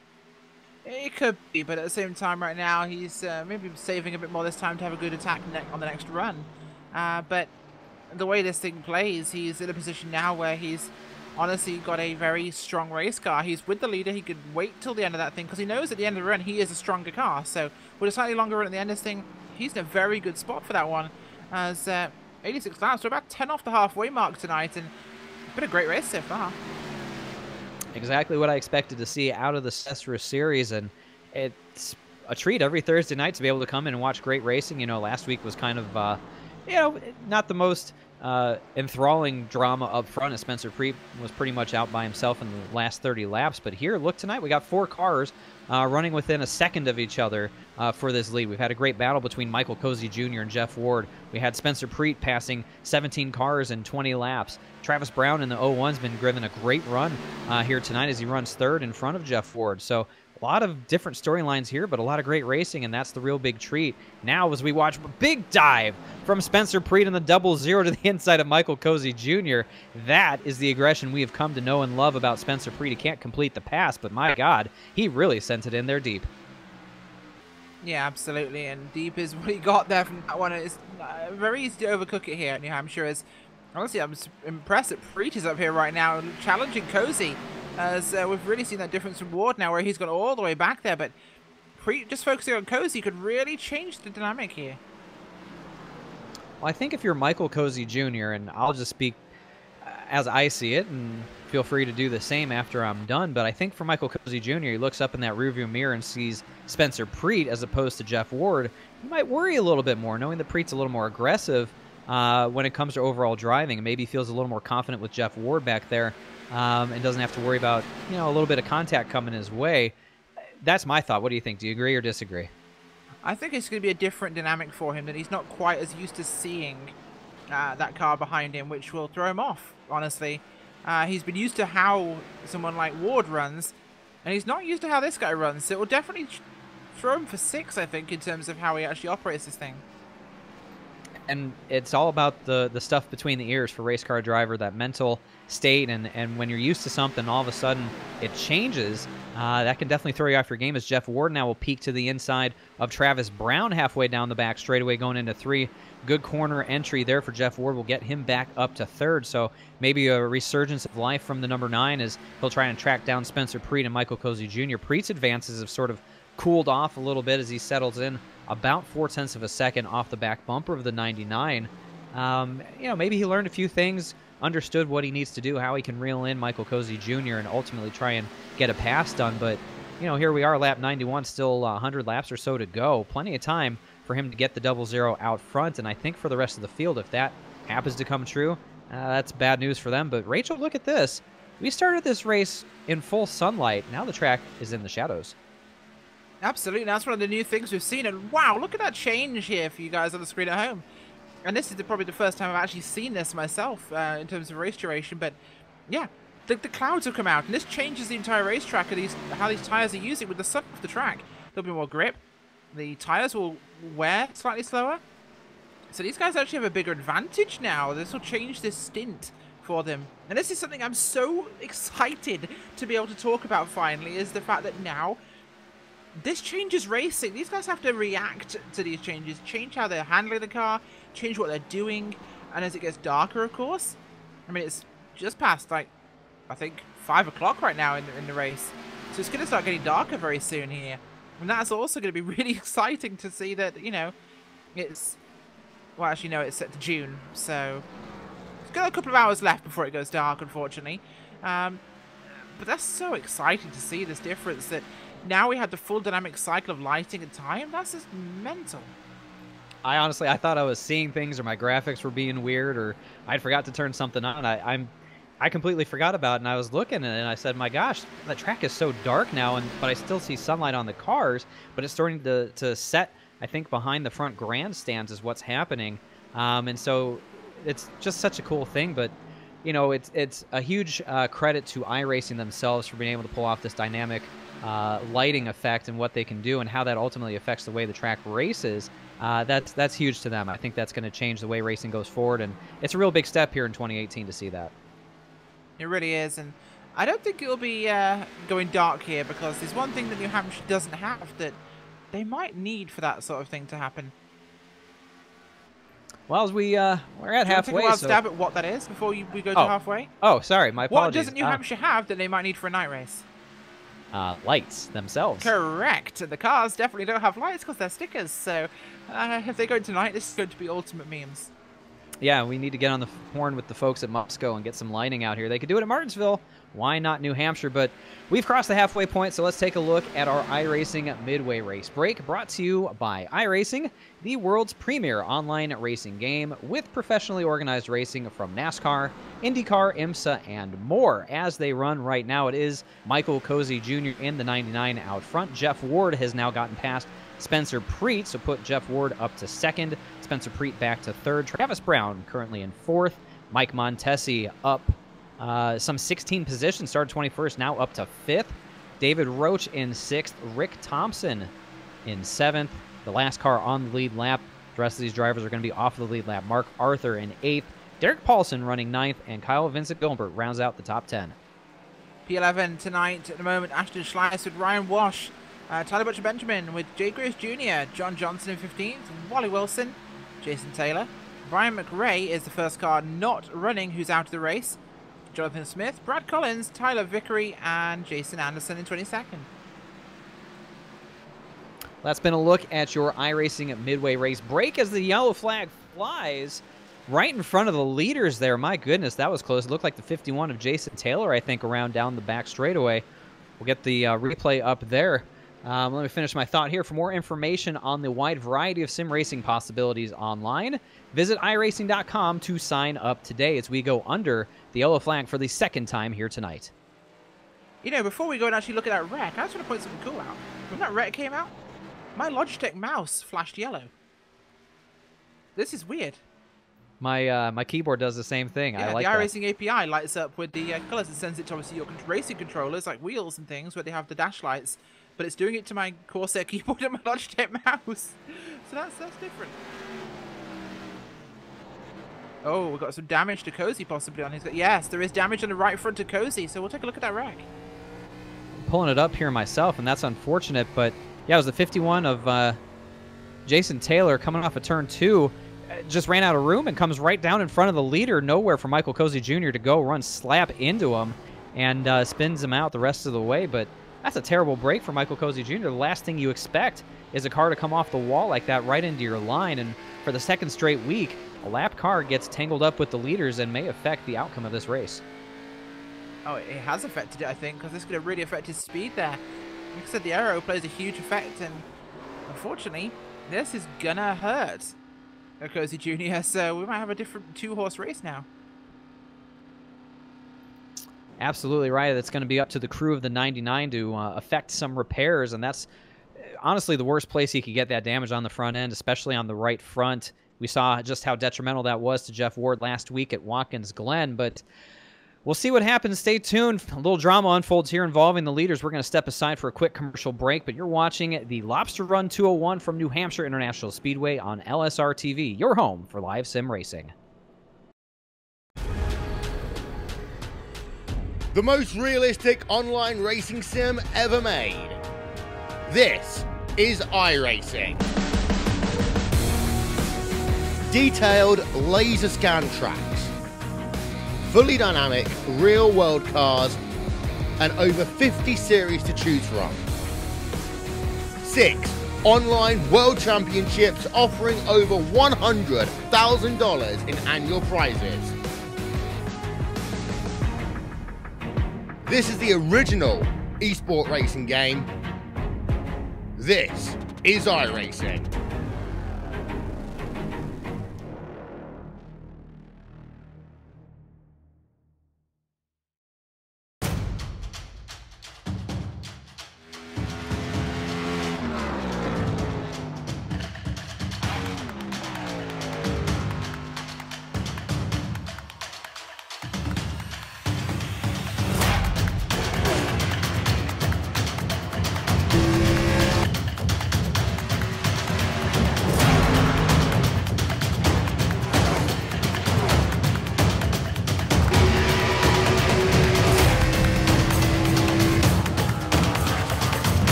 It could be, but at the same time right now he's maybe saving a bit more this time to have a good attack on the next run. But the way this thing plays, he's in a position now where he's honestly got a very strong race car. He's with the leader. He could wait till the end of that thing because he knows at the end of the run he is a stronger car. So with a slightly longer run at the end of this thing, he's in a very good spot for that one. As 86 laps, we're about 10 off the halfway mark tonight, and it's been a great race so far. Exactly what I expected to see out of the SESRA series, and it's a treat every Thursday night to be able to come in and watch great racing. You know, last week was kind of, you know, not the most enthralling drama up front, as Spencer Preet was pretty much out by himself in the last 30 laps. But here, look, tonight we got 4 cars running within a second of each other for this lead. We've had a great battle between Michael Cozy Jr. and Jeff Ward. We had Spencer Preet passing 17 cars in 20 laps. Travis Brown in the 01's been given a great run here tonight as he runs 3rd in front of Jeff Ward. So a lot of different storylines here, but a lot of great racing, and that's the real big treat. Now, as we watch a big dive from Spencer Preet in the 00 to the inside of Michael Cozy Jr., that is the aggression we have come to know and love about Spencer Preet. He can't complete the pass, but my God, he really sent it in there deep. Yeah, absolutely, and deep is what he got there from that one. It's very easy to overcook it here at New Hampshire. Honestly, I'm impressed that Preet is up here right now challenging Cozy. As we've really seen that difference from Ward now, where he's gone all the way back there, but Preet just focusing on Cozy could really change the dynamic here. Well, I think if you're Michael Cozy Jr., and I'll just speak as I see it, and feel free to do the same after I'm done, but I think for Michael Cozy Jr., he looks up in that rearview mirror and sees Spencer Preet as opposed to Jeff Ward. He might worry a little bit more, knowing that Preet's a little more aggressive when it comes to overall driving, and maybe feels a little more confident with Jeff Ward back there. And doesn't have to worry about, you know, a little bit of contact coming his way. That's my thought. What do you think? Do you agree or disagree? I think it's going to be a different dynamic for him, that he's not quite as used to seeing that car behind him, which will throw him off, honestly. He's been used to how someone like Ward runs, and he's not used to how this guy runs, so it will definitely throw him for 6, I think, in terms of how he actually operates this thing. And it's all about the stuff between the ears for race car driver, that mental state, and when you're used to something, all of a sudden it changes. That can definitely throw you off your game, as Jeff Ward now will peek to the inside of Travis Brown halfway down the back straightaway going into 3. Good corner entry there for Jeff Ward will get him back up to 3rd, so maybe a resurgence of life from the number 9 as he'll try and track down Spencer Preet and Michael Cozy Jr. Preet's advances have sort of cooled off a little bit as he settles in about 0.4 of a second off the back bumper of the 99. You know, maybe he learned a few things, understood what he needs to do, how he can reel in Michael Cozy Jr. and ultimately try and get a pass done. But, you know, here we are, lap 91, still 100 laps or so to go. Plenty of time for him to get the 00 out front. And I think for the rest of the field, if that happens to come true, that's bad news for them. But, Rachel, look at this. We started this race in full sunlight. Now the track is in the shadows. Absolutely, that's one of the new things we've seen, and wow, look at that change here for you guys on the screen at home. And this is probably the first time I've actually seen this myself in terms of race duration, but yeah, the clouds have come out, and this changes the entire racetrack and how these tyres are using with the sun off the track. There'll be more grip, the tyres will wear slightly slower, so these guys actually have a bigger advantage now. This will change this stint for them, and this is something I'm so excited to be able to talk about finally, is the fact that now this changes racing. These guys have to react to these changes, change how they're handling the car, change what they're doing, and as it gets darker, of course. I mean, it's just past, like, I think 5 o'clock right now in the race. So it's going to start getting darker very soon here. And that's also going to be really exciting to see that, you know, it's... Well, actually, no, it's set to June, so... It's got a couple of hours left before it goes dark, unfortunately. But that's so exciting to see this difference, that now we have the full dynamic cycle of lighting and time. That's just mental. I thought I was seeing things, or my graphics were being weird, or I'd forgot to turn something on. I completely forgot about it, and I was looking, and I said, my gosh, the track is so dark now, but I still see sunlight on the cars, but it's starting to set, I think, behind the front grandstands is what's happening. And so it's just such a cool thing, but, you know, it's a huge credit to iRacing themselves for being able to pull off this dynamic lighting effect and what they can do and how that ultimately affects the way the track races. That's huge to them. I think that's going to change the way racing goes forward, and it's a real big step here in 2018 to see that. It really is, and I don't think it'll be going dark here, because there's one thing that New Hampshire doesn't have that they might need for that sort of thing to happen. Well, as we're at halfway, take a stab at what that is before we go to halfway? Oh, sorry, my apologies. What doesn't New Hampshire have that they might need for a night race? Lights themselves. Correct. The cars definitely don't have lights because they're stickers, so if they go tonight, this is going to be ultimate memes. Yeah, we need to get on the horn with the folks at Moscow and get some lighting out here. They could do it at Martinsville. Why not New Hampshire? But we've crossed the halfway point, so let's take a look at our iRacing Midway Race Break, brought to you by iRacing, the world's premier online racing game with professionally organized racing from NASCAR, IndyCar, IMSA, and more. As they run right now, it is Michael Cozy Jr. in the 99 out front. Jeff Ward has now gotten past Spencer Preet, so put Jeff Ward up to second. Spencer Preet back to third. Travis Brown currently in fourth. Mike Montesi up some 16 positions, started 21st, now up to fifth. David Roach in sixth. Rick Thompson in seventh. The last car on the lead lap. The rest of these drivers are going to be off of the lead lap. Mark Arthur in eighth. Derek Paulson running ninth, and Kyle Vincent Gilbert rounds out the top 10. P11 tonight at the moment. Ashton Schleiss with Ryan Wash. Tyler Butcher Benjamin with Jay Grace Jr., John Johnson in 15th, Wally Wilson, Jason Taylor. Brian McRae is the first car not running who's out of the race. Jonathan Smith, Brad Collins, Tyler Vickery, and Jason Anderson in 22nd. That's been a look at your iRacing Midway Race Break as the yellow flag flies right in front of the leaders there. My goodness, that was close. It looked like the 51 of Jason Taylor, I think, around down the back straightaway. We'll get the replay up there. Let me finish my thought here. For more information on the wide variety of sim racing possibilities online, visit iRacing.com to sign up today as we go under the yellow flag for the second time here tonight. You know, before we go and actually look at that wreck, I just want to point something cool out. When that wreck came out, my Logitech mouse flashed yellow. This is weird. My keyboard does the same thing. Yeah, I like the that. iRacing API lights up with the colors and sends it to obviously your racing controllers, like wheels and things, where they have the dash lights. But it's doing it to my Corsair keyboard and my Logitech mouse. So that's different. Oh, we've got some damage to Cozy possibly on his... Yes, there is damage on the right front of Cozy, so we'll take a look at that wreck. I'm pulling it up here myself, and that's unfortunate, but yeah, it was the 51 of Jason Taylor coming off of turn 2. Just ran out of room and comes right down in front of the leader. Nowhere for Michael Cozy Jr. to go. Run slap into him and spins him out the rest of the way, but... That's a terrible break for Michael Cozy Jr. The last thing you expect is a car to come off the wall like that right into your line. And for the second straight week, a lap car gets tangled up with the leaders and may affect the outcome of this race. Oh, it has affected it, I think, because this could have really affected speed there. Like I said, the aero plays a huge effect, and unfortunately, this is gonna hurt Cozy Jr., so we might have a different two-horse race now. Absolutely right. That's going to be up to the crew of the 99 to affect some repairs, and that's honestly the worst place he could get that damage on the front end, especially on the right front. We saw just how detrimental that was to Jeff Ward last week at Watkins Glen, but we'll see what happens. Stay tuned. A little drama unfolds here involving the leaders. We're going to step aside for a quick commercial break, but you're watching the Lobster Run 201 from New Hampshire International Speedway on LSRTV, your home for live sim racing. The most realistic online racing sim ever made. This is iRacing. Detailed laser scan tracks, fully dynamic real world cars, and over 50 series to choose from. 6 online world championships offering over $100,000 in annual prizes. This is the original esport racing game. This is iRacing.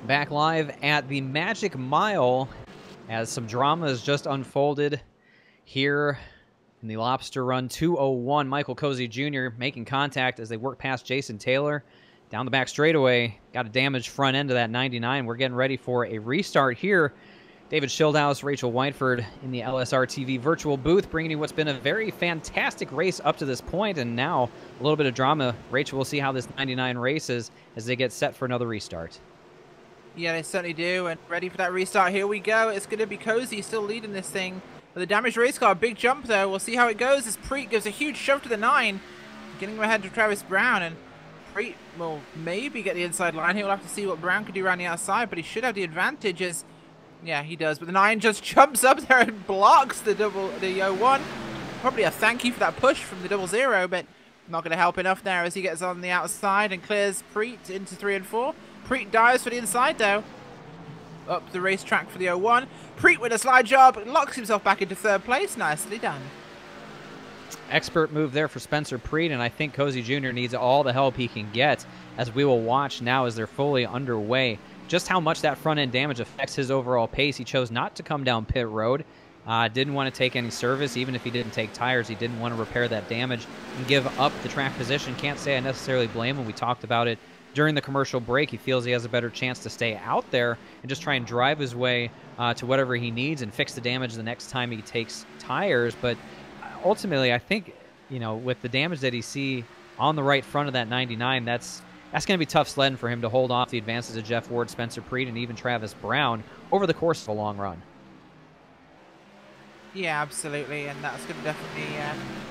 Back live at the Magic Mile as some drama has just unfolded here in the Lobster Run 201. Michael Cozy Jr. making contact as they work past Jason Taylor down the back straightaway. Got a damaged front end of that 99. We're getting ready for a restart here. David Schildhaus, Rachel Whiteford in the LSRTV virtual booth, bringing you what's been a very fantastic race up to this point, and now a little bit of drama. Rachel will see how this 99 races as they get set for another restart. Yeah, they certainly do, and ready for that restart. Here we go. It's going to be Cozy still leading this thing. With the damaged race car, big jump though. We'll see how it goes as Preet gives a huge shove to the 9, getting ahead to Travis Brown, and Preet will maybe get the inside line. He'll have to see what Brown can do around the outside, but he should have the advantage as, yeah, he does. But the 9 just jumps up there and blocks the 01. Probably a thank you for that push from the 00, but not going to help enough there as he gets on the outside and clears Preet into 3 and 4. Preet dives for the inside though. Up the racetrack for the 01. Preet with a slide job, locks himself back into 3rd place. Nicely done. Expert move there for Spencer Preet, and I think Cozy Jr. needs all the help he can get as we will watch now as they're fully underway just how much that front end damage affects his overall pace. He chose not to come down pit road. Didn't want to take any service. Even if he didn't take tires, he didn't want to repair that damage and give up the track position. Can't say I necessarily blame him. We talked about it during the commercial break. He feels he has a better chance to stay out there and just try and drive his way to whatever he needs and fix the damage the next time he takes tires. But ultimately, I think, you know, with the damage that he see on the right front of that 99, that's going to be tough sledding for him to hold off the advances of Jeff Ward, Spencer Preet, and even Travis Brown over the course of a long run. Yeah, absolutely, and that's going to definitely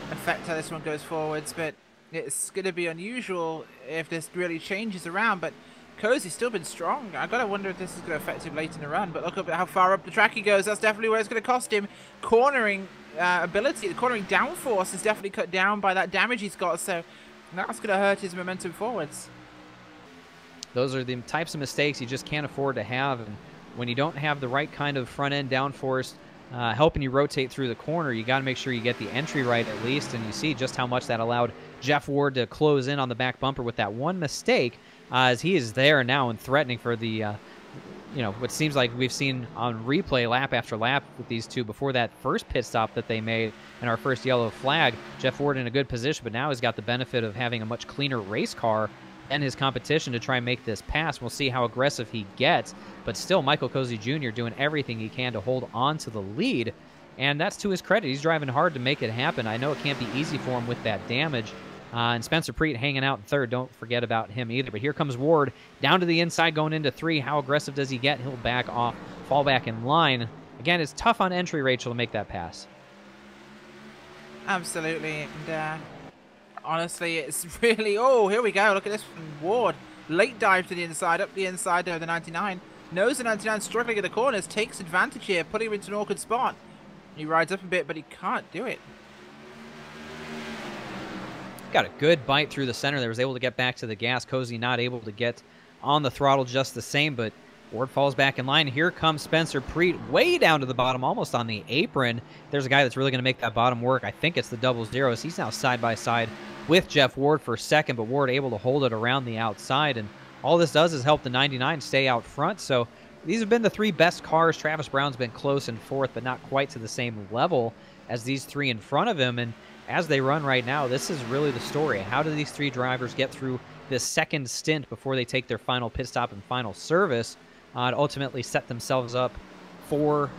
affect how this one goes forwards, but it's going to be unusual if this really changes around, but Cozy's still been strong. I got to wonder if this is going to affect him late in the run, but look at how far up the track he goes. That's definitely where it's going to cost him. Cornering ability, the cornering downforce is definitely cut down by that damage he's got, so that's going to hurt his momentum forwards. Those are the types of mistakes you just can't afford to have, and when you don't have the right kind of front-end downforce helping you rotate through the corner, you got to make sure you get the entry right at least, and you see just how much that allowed Jeff Ward to close in on the back bumper with that one mistake as he is there now and threatening for the, you know, what seems like we've seen on replay lap after lap with these two before that first pit stop that they made and our first yellow flag. Jeff Ward in a good position, but now he's got the benefit of having a much cleaner race car and his competition to try and make this pass. We'll see how aggressive he gets, but still Michael Cozy Jr. doing everything he can to hold on to the lead, and that's to his credit. He's driving hard to make it happen. I know it can't be easy for him with that damage, and Spencer Preet hanging out in 3rd. Don't forget about him either, but here comes Ward down to the inside going into 3. How aggressive does he get? He'll back off, fall back in line. Again, it's tough on entry, Rachel, to make that pass. Absolutely, and honestly, it's really... Oh, here we go. Look at this from Ward. Late dive to the inside, up the inside of the 99. knows the 99 struggling in the corners, takes advantage here, putting him into an awkward spot. He rides up a bit, but he can't do it. Got a good bite through the center there, was able to get back to the gas. Cozy not able to get on the throttle just the same, but Ward falls back in line. Here comes Spencer Preet way down to the bottom, almost on the apron. There's a guy that's really going to make that bottom work. I think it's the double zeros. He's now side by side with Jeff Ward for second, but Ward able to hold it around the outside, and all this does is help the 99 stay out front. So these have been the three best cars. Travis Brown's been close in fourth, but not quite to the same level as these three in front of him. And as they run right now, this is really the story. How do these three drivers get through this second stint before they take their final pit stop and final service to ultimately set themselves up for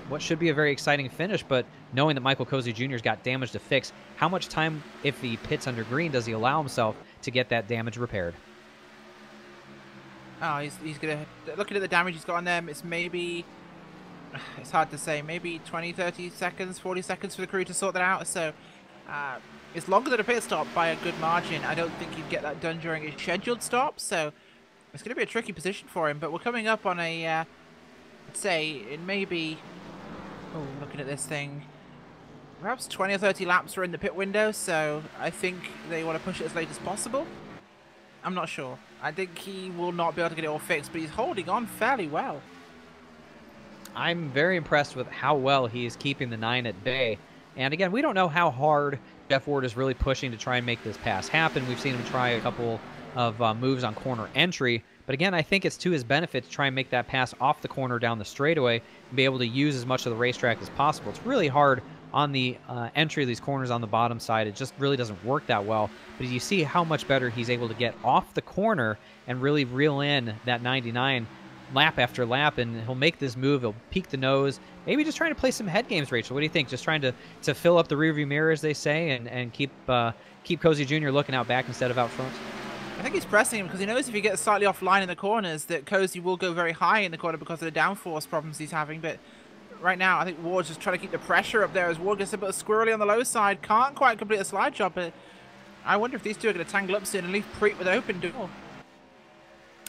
what should be a very exciting finish? But knowing that Michael Cozy Jr.'s got damage to fix, how much time, if he pits under green, does he allow himself to get that damage repaired? Oh, he's gonna, looking at the damage he's got on them, it's maybe, it's hard to say, maybe 20, 30 seconds, 40 seconds for the crew to sort that out. So it's longer than a pit stop by a good margin. I don't think he'd get that done during a scheduled stop, so it's going to be a tricky position for him. But we're coming up on a, let's say, it may be, oh, looking at this thing, perhaps 20 or 30 laps are in the pit window, so I think they want to push it as late as possible. I'm not sure. I think he will not be able to get it all fixed, but he's holding on fairly well. I'm very impressed with how well he is keeping the 9 at bay. And again, we don't know how hard Jeff Ward is really pushing to try and make this pass happen. We've seen him try a couple of moves on corner entry. But again, I think it's to his benefit to try and make that pass off the corner down the straightaway and be able to use as much of the racetrack as possible. It's really hard on the entry of these corners on the bottom side. It just really doesn't work that well. But you see how much better he's able to get off the corner and really reel in that 99 lap after lap, and he'll make this move. He'll peek the nose, maybe just trying to play some head games. Rachel, what do you think? Just trying to fill up the rearview mirror, as they say, and keep Cozy Jr. looking out back instead of out front. I think he's pressing him because he knows if he gets slightly offline in the corners that Cozy will go very high in the corner because of the downforce problems he's having. But right now, I think Ward's just trying to keep the pressure up there as Ward gets a bit squirrely on the low side. Can't quite complete a slide job, but I wonder if these two are going to tangle up soon and leave Preet with an open door.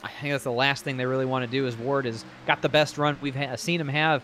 I think that's the last thing they really want to do. Is Ward has got the best run we've seen him have,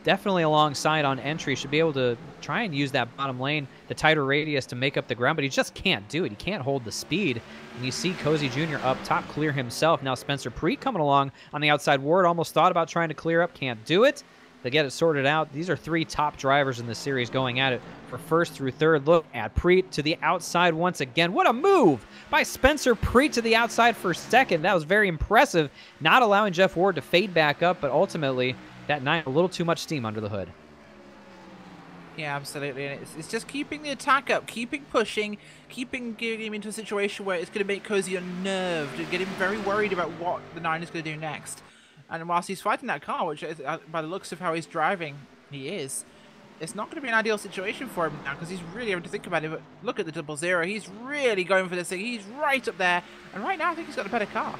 definitely alongside on entry. Should be able to try and use that bottom lane, the tighter radius, to make up the ground, but he just can't do it. He can't hold the speed. And you see Cozy Jr. up top clear himself. Now Spencer Preet coming along on the outside. Ward almost thought about trying to clear up, can't do it. They get it sorted out. These are three top drivers in the series going at it for first through third. Look at Preet to the outside once again. What a move by Spencer Preet to the outside for second. That was very impressive, not allowing Jeff Ward to fade back up, but ultimately that 9 a little too much steam under the hood. Yeah, absolutely. And it's just keeping the attack up, keeping pushing, getting him into a situation where it's going to make Cozy unnerved and get him very worried about what the 9 is going to do next. And whilst he's fighting that car, which is, by the looks of how he's driving, he is, it's not going to be an ideal situation for him now because he's really having to think about it. But look at the double zero. He's really going for this thing. He's right up there. And right now, I think he's got a better car.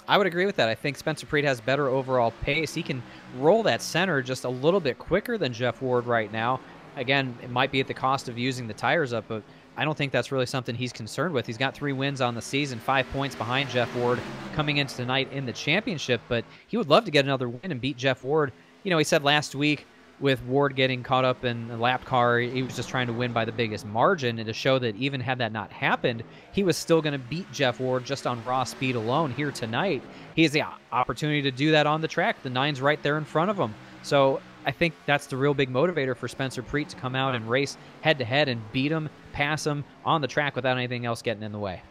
I would agree with that. I think Spencer Preet has better overall pace. He can roll that center just a little bit quicker than Jeff Ward right now. Again, it might be at the cost of using the tires up, but I don't think that's really something he's concerned with. He's got 3 wins on the season, 5 points behind Jeff Ward coming into tonight in the championship, but he would love to get another win and beat Jeff Ward. You know, he said last week with Ward getting caught up in a lap car, he was just trying to win by the biggest margin, and to show that even had that not happened, he was still going to beat Jeff Ward just on raw speed alone here tonight. He has the opportunity to do that on the track. The 9's right there in front of him. So I think that's the real big motivator for Spencer Preet to come out and race head-to-head and beat him, pass him on the track without anything else getting in the way.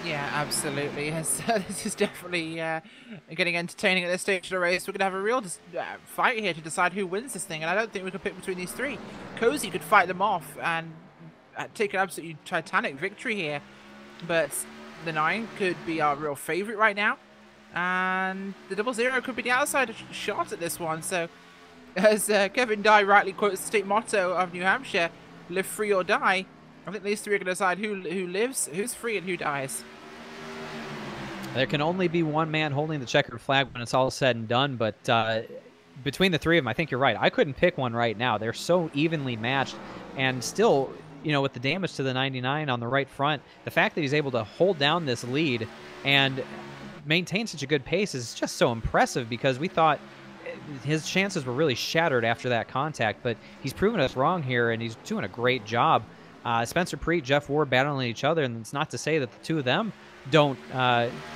Yeah, absolutely. Yes, this is definitely getting entertaining at this stage of the race. We're going to have a real fight here to decide who wins this thing, and I don't think we can pick between these three. Cozy could fight them off and take an absolutely titanic victory here, but the 9 could be our real favourite right now, and the double zero could be the outside shot at this one. So, as Kevin Dye rightly quotes the state motto of New Hampshire, live free or die, I think these three are going to decide who lives, who's free, and who dies. There can only be one man holding the checkered flag when it's all said and done, but between the three of them, I think you're right. I couldn't pick one right now. They're so evenly matched, and still, you know, with the damage to the 99 on the right front, the fact that he's able to hold down this lead and maintain such a good pace is just so impressive, because we thought his chances were really shattered after that contact, but he's proven us wrong here, and he's doing a great job. Spencer Preet, Jeff Ward battling each other, and it's not to say that the two of them don't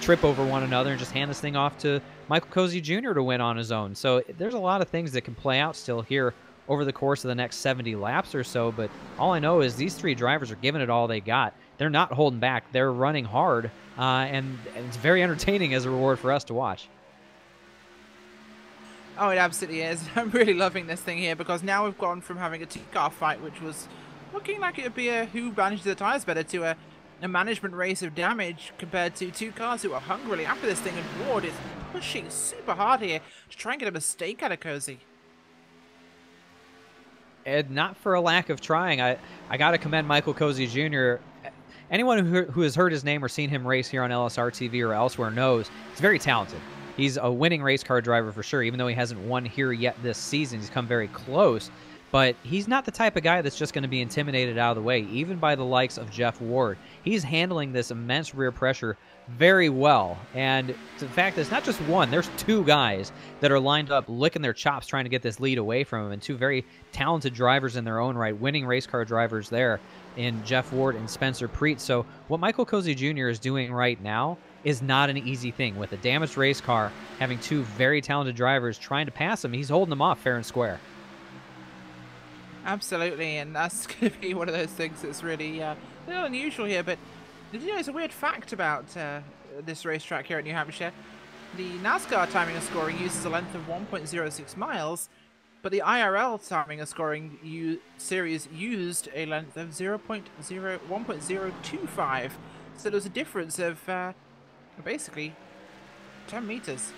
trip over one another and just hand this thing off to Michael Cozy Jr. to win on his own. So there's a lot of things that can play out still here over the course of the next 70 laps or so, but all I know is these three drivers are giving it all they got. They're not holding back. They're running hard, and it's very entertaining as a reward for us to watch. Oh, it absolutely is. I'm really loving this thing here, because now we've gone from having a two-car fight, which was looking like it would be a who manages the tyres better, to a management race of damage compared to two cars who are hungrily after this thing, and Ward is pushing super hard here to try and get a mistake out of Cozy. And not for a lack of trying. I got to commend Michael Cozy Jr. Anyone who has heard his name or seen him race here on LSRTV or elsewhere knows he's very talented. He's a winning race car driver for sure, even though he hasn't won here yet this season. He's come very close, but he's not the type of guy that's just going to be intimidated out of the way, even by the likes of Jeff Ward. He's handling this immense rear pressure very well, and the fact is, not just one, there's two guys that are lined up licking their chops trying to get this lead away from him, and two very talented drivers in their own right, winning race car drivers there in Jeff Ward and Spencer Preet. So what Michael Cozy Jr. is doing right now is not an easy thing. With a damaged race car, having two very talented drivers trying to pass him, he's holding them off fair and square. Absolutely, and that's going to be one of those things that's really a little unusual here. But did you know, there's a weird fact about this racetrack here at New Hampshire. The NASCAR timing and scoring uses a length of 1.06 miles, but the IRL timing and scoring series used a length of 1.025. So there's a difference of basically 10 meters.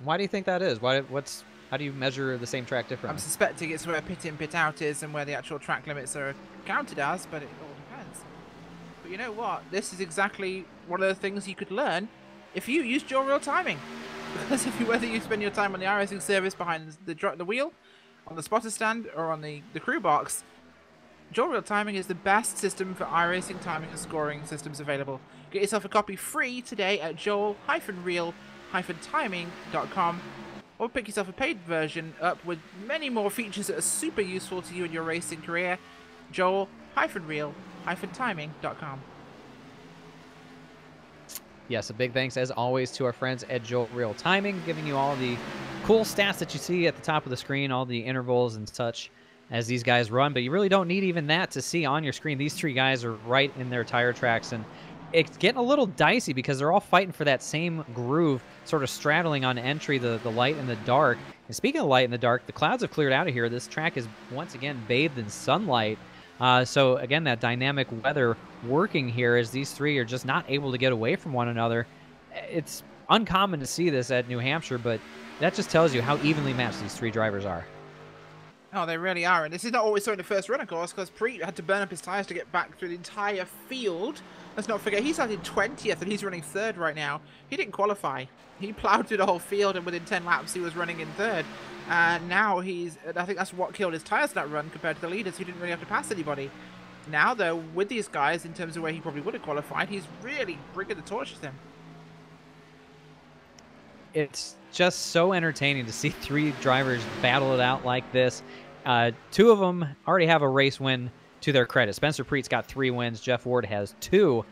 Why do you think that is? How do you measure the same track differently? I'm suspecting it's where pit in, pit out is and where the actual track limits are counted as, but it all depends. But you know what? This is exactly one of the things you could learn if you use dual reel timing. Because whether you spend your time on the iRacing service behind the wheel, on the spotter stand, or on the crew box, dual reel timing is the best system for iRacing timing and scoring systems available. Get yourself a copy free today at joel-reel-timing.com, or pick yourself a paid version up with many more features that are super useful to you in your racing career. joel-reel-timing.com. Yes, a big thanks, as always, to our friends at Joel Real Timing, giving you all the cool stats that you see at the top of the screen, all the intervals and such as these guys run. But you really don't need even that to see on your screen. These three guys are right in their tire tracks, and it's getting a little dicey because they're all fighting for that same groove, sort of straddling on entry, the light and the dark. And speaking of light and the dark, the clouds have cleared out of here. This track is once again bathed in sunlight. So again, that dynamic weather working here as these three are just not able to get away from one another. It's uncommon to see this at New Hampshire, but that just tells you how evenly matched these three drivers are. Oh, they really are. And this is not always so in the first run, of course, because Preet had to burn up his tyres to get back through the entire field. Let's not forget, he started 20th and he's running third right now. He didn't qualify. He plowed through the whole field, and within 10 laps he was running in third. And now I think that's what killed his tyres that run compared to the leaders who didn't really have to pass anybody. Now, though, with these guys, in terms of where he probably would have qualified, he's really bringing the torch to them. It's just so entertaining to see three drivers battle it out like this. Two of them already have a race win to their credit. Spencer Preet's got 3 wins. Jeff Ward has 2.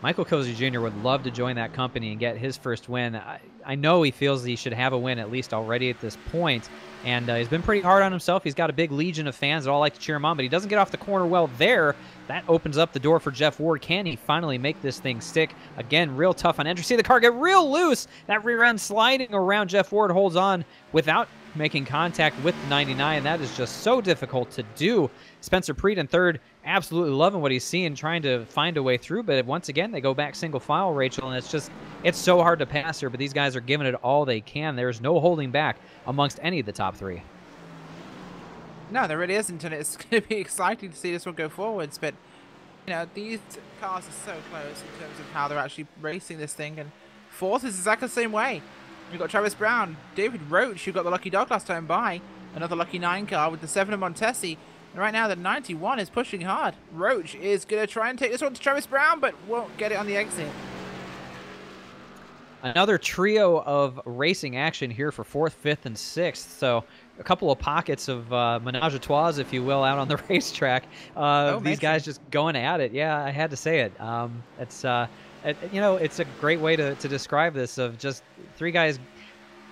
Michael Cozy Jr. would love to join that company and get his first win. I know he feels he should have a win at least already at this point, and he's been pretty hard on himself. He's got a big legion of fans that all like to cheer him on, but he doesn't get off the corner well there. That opens up the door for Jeff Ward. Can he finally make this thing stick? Again, real tough on entry. See the car get real loose. That rear end sliding around. Jeff Ward holds on without making contact with the 99. That is just so difficult to do. Spencer Preet in third, absolutely loving what he's seeing, trying to find a way through. But once again, they go back single file, Rachel, and it's so hard to pass her. But these guys are giving it all they can. There's no holding back amongst any of the top 3. No, there really isn't, and it's going to be exciting to see this one go forwards. But you know, these cars are so close in terms of how they're actually racing this thing. And fourth is exactly the same way. You've got Travis Brown, David Roach, who got the lucky dog last time by, another lucky 9 car with the 7 of Montesi. And right now the 91 is pushing hard. Roach is going to try and take this one to Travis Brown, but won't get it on the exit. another trio of racing action here for 4th, 5th, and 6th. So a couple of pockets of menage a trois, if you will, out on the racetrack. These guys just going at it. Yeah, I had to say it. It's it's a great way to describe this, of just 3 guys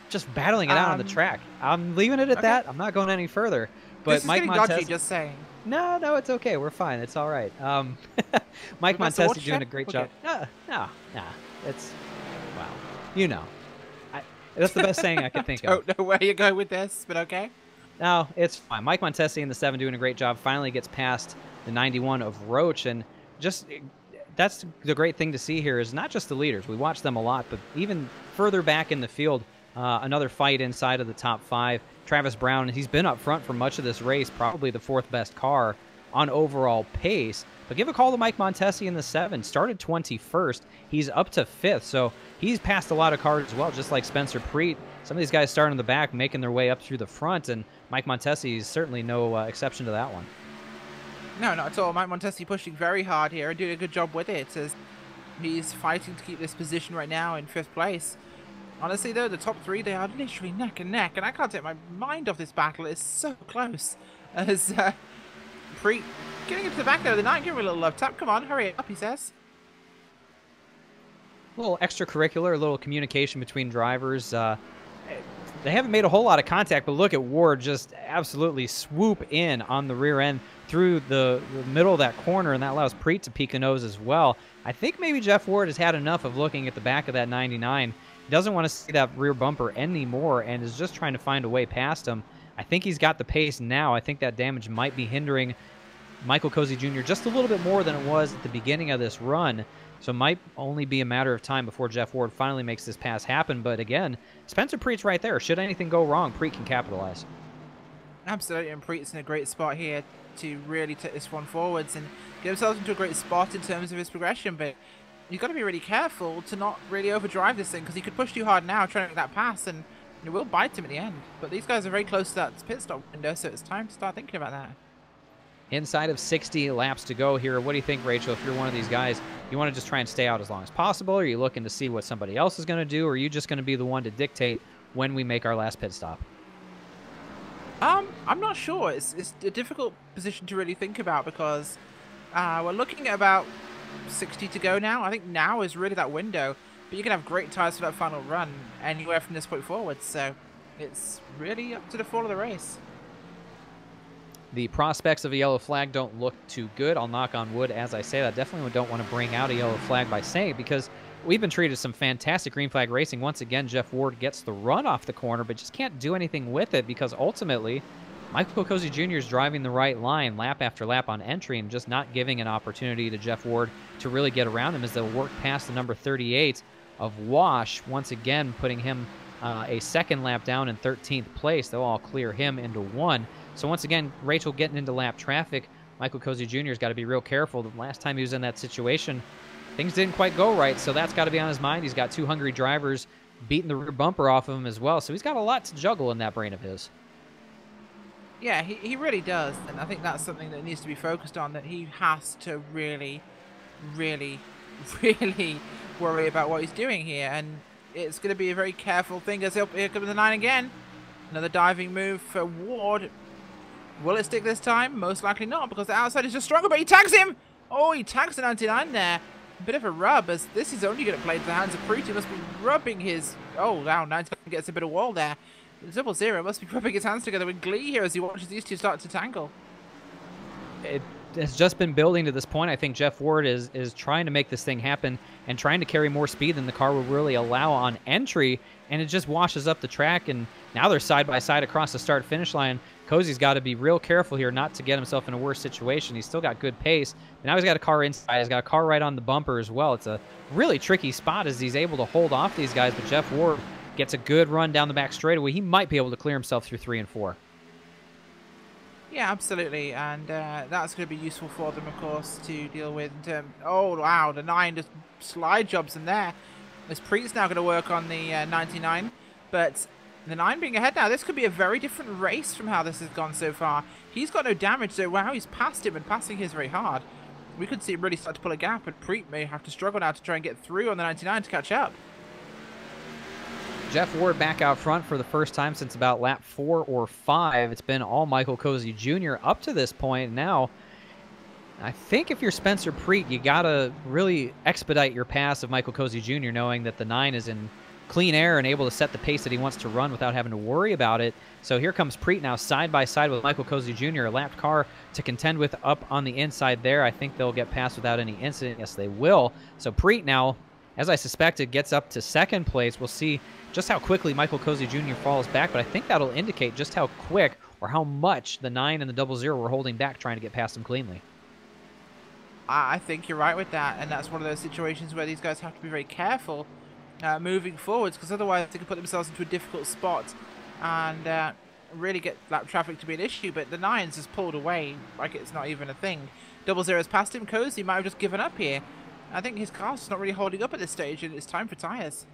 just battling it out on the track. I'm leaving it at that. I'm not going any further. But this Mike is Montesi, dodgy, just saying. No, it's okay. We're fine. It's all right. Mike Montesi doing a great job. No. It's, wow. You know. That's the best saying I could think of. I don't know where you're going with this, but okay. No, it's fine. Mike Montesi in the 7 doing a great job. Finally gets past the 91 of Roach. And just, that's the great thing to see here, is not just the leaders. We watch them a lot, but even further back in the field, another fight inside of the top 5. Travis Brown, he's been up front for much of this race, probably the 4th best car on overall pace. But give a call to Mike Montesi in the 7. Started 21st. He's up to 5th, so he's passed a lot of cars as well, just like Spencer Preet. Some of these guys starting in the back, making their way up through the front, and Mike Montesi is certainly no exception to that one. No, not at all. Mike Montesi pushing very hard here and doing a good job with it, as he's fighting to keep this position right now in 5th place. Honestly, though, the top 3, they are literally neck and neck, and I can't take my mind off this battle. It's so close. As Preet getting into the back there of the 9, give him a little love tap. Come on, hurry up, he says. A little extracurricular, a little communication between drivers. They haven't made a whole lot of contact, but look at Ward just absolutely swoop in on the rear end through the middle of that corner, and that allows Preet to peek a nose as well. I think maybe Jeff Ward has had enough of looking at the back of that 99. He doesn't want to see that rear bumper anymore and is just trying to find a way past him. I think he's got the pace now. I think that damage might be hindering Michael Cozy Jr. just a little bit more than it was at the beginning of this run. So it might only be a matter of time before Jeff Ward finally makes this pass happen. But again, Spencer Preet's right there. Should anything go wrong, Preet can capitalize. Absolutely, and Preet's in a great spot here to really take this one forwards and get himself into a great spot in terms of his progression. But you've got to be really careful to not really overdrive this thing, because he could push too hard now trying to make that pass, and it will bite him at the end. But these guys are very close to that pit stop window, so it's time to start thinking about that. Inside of 60 laps to go here. What do you think, Rachel, if you're one of these guys? You want to just try and stay out as long as possible? Or are you looking to see what somebody else is going to do? Or are you just going to be the one to dictate when we make our last pit stop? I'm not sure. It's a difficult position to really think about, because we're looking at about 60 to go now. I think now is really that window, but you can have great tires for that final run anywhere from this point forward. So it's really up to the fall of the race. The prospects of a yellow flag don't look too good. I'll knock on wood as I say that. Definitely don't want to bring out a yellow flag by saying it, because we've been treated some fantastic green flag racing. Once again, Jeff Ward gets the run off the corner, but just can't do anything with it, because ultimately Michael Cozy Jr. is driving the right line lap after lap on entry and just not giving an opportunity to Jeff Ward to really get around him, as they'll work past the number 38 of Wash, once again putting him a 2nd lap down in 13th place. They'll all clear him into 1. So once again, Rachel getting into lap traffic. Michael Cozy Jr. has got to be real careful. The last time he was in that situation, things didn't quite go right, so that's got to be on his mind. He's got 2 hungry drivers beating the rear bumper off of him as well, so he's got a lot to juggle in that brain of his. Yeah, he really does, and I think that's something that needs to be focused on, that he has to really worry about what he's doing here, and it's going to be a very careful thing. As here comes the 9 again. Another diving move for Ward. Will it stick this time? Most likely not, because the outside is just stronger, but he tags him! Oh, he tags the 99 there. A bit of a rub, as this is only going to play to the hands of Preet. He must be rubbing his... Oh, wow, 99 gets a bit of wall there. The 00 must be rubbing his hands together with glee here as he watches these two start to tangle. It has just been building to this point. I think Jeff Ward is trying to make this thing happen and trying to carry more speed than the car will really allow on entry, and it just washes up the track, and now they're side by side across the start-finish line. Cozy's got to be real careful here not to get himself in a worse situation. He's still got good pace, but now he's got a car inside. He's got a car right on the bumper as well. It's a really tricky spot as he's able to hold off these guys, but Jeff Ward gets a good run down the back straightaway. He might be able to clear himself through 3 and 4. Yeah, absolutely, and that's going to be useful for them, of course, to deal with. Oh, wow, the 9 just slide jobs in there. As Preet's now going to work on the 99, but the 9 being ahead now, this could be a very different race from how this has gone so far. He's got no damage, so wow, he's passed him, and passing his very hard. We could see him really start to pull a gap, and Preet may have to struggle now to try and get through on the 99 to catch up. Jeff Ward back out front for the first time since about lap 4 or 5. It's been all Michael Cozy Jr. up to this point. Now, I think if you're Spencer Preet, you got to really expedite your pass of Michael Cozy Jr., knowing that the 9 is in clean air and able to set the pace that he wants to run without having to worry about it. So here comes Preet now side by side with Michael Cozy Jr., a lapped car to contend with up on the inside there. I think they'll get past without any incident. Yes, they will. So Preet now, as I suspected, gets up to second place. We'll see just how quickly Michael Cozy Jr. falls back, but I think that'll indicate just how quick or how much the 9 and the 00 were holding back trying to get past him cleanly. I think you're right with that, and that's one of those situations where these guys have to be very careful moving forwards, because otherwise they could put themselves into a difficult spot and really get lap traffic to be an issue. But the 9's just pulled away like it's not even a thing. 00's passed him. Cozy might have just given up here. I think his car's just not really holding up at this stage, and it's time for tyres.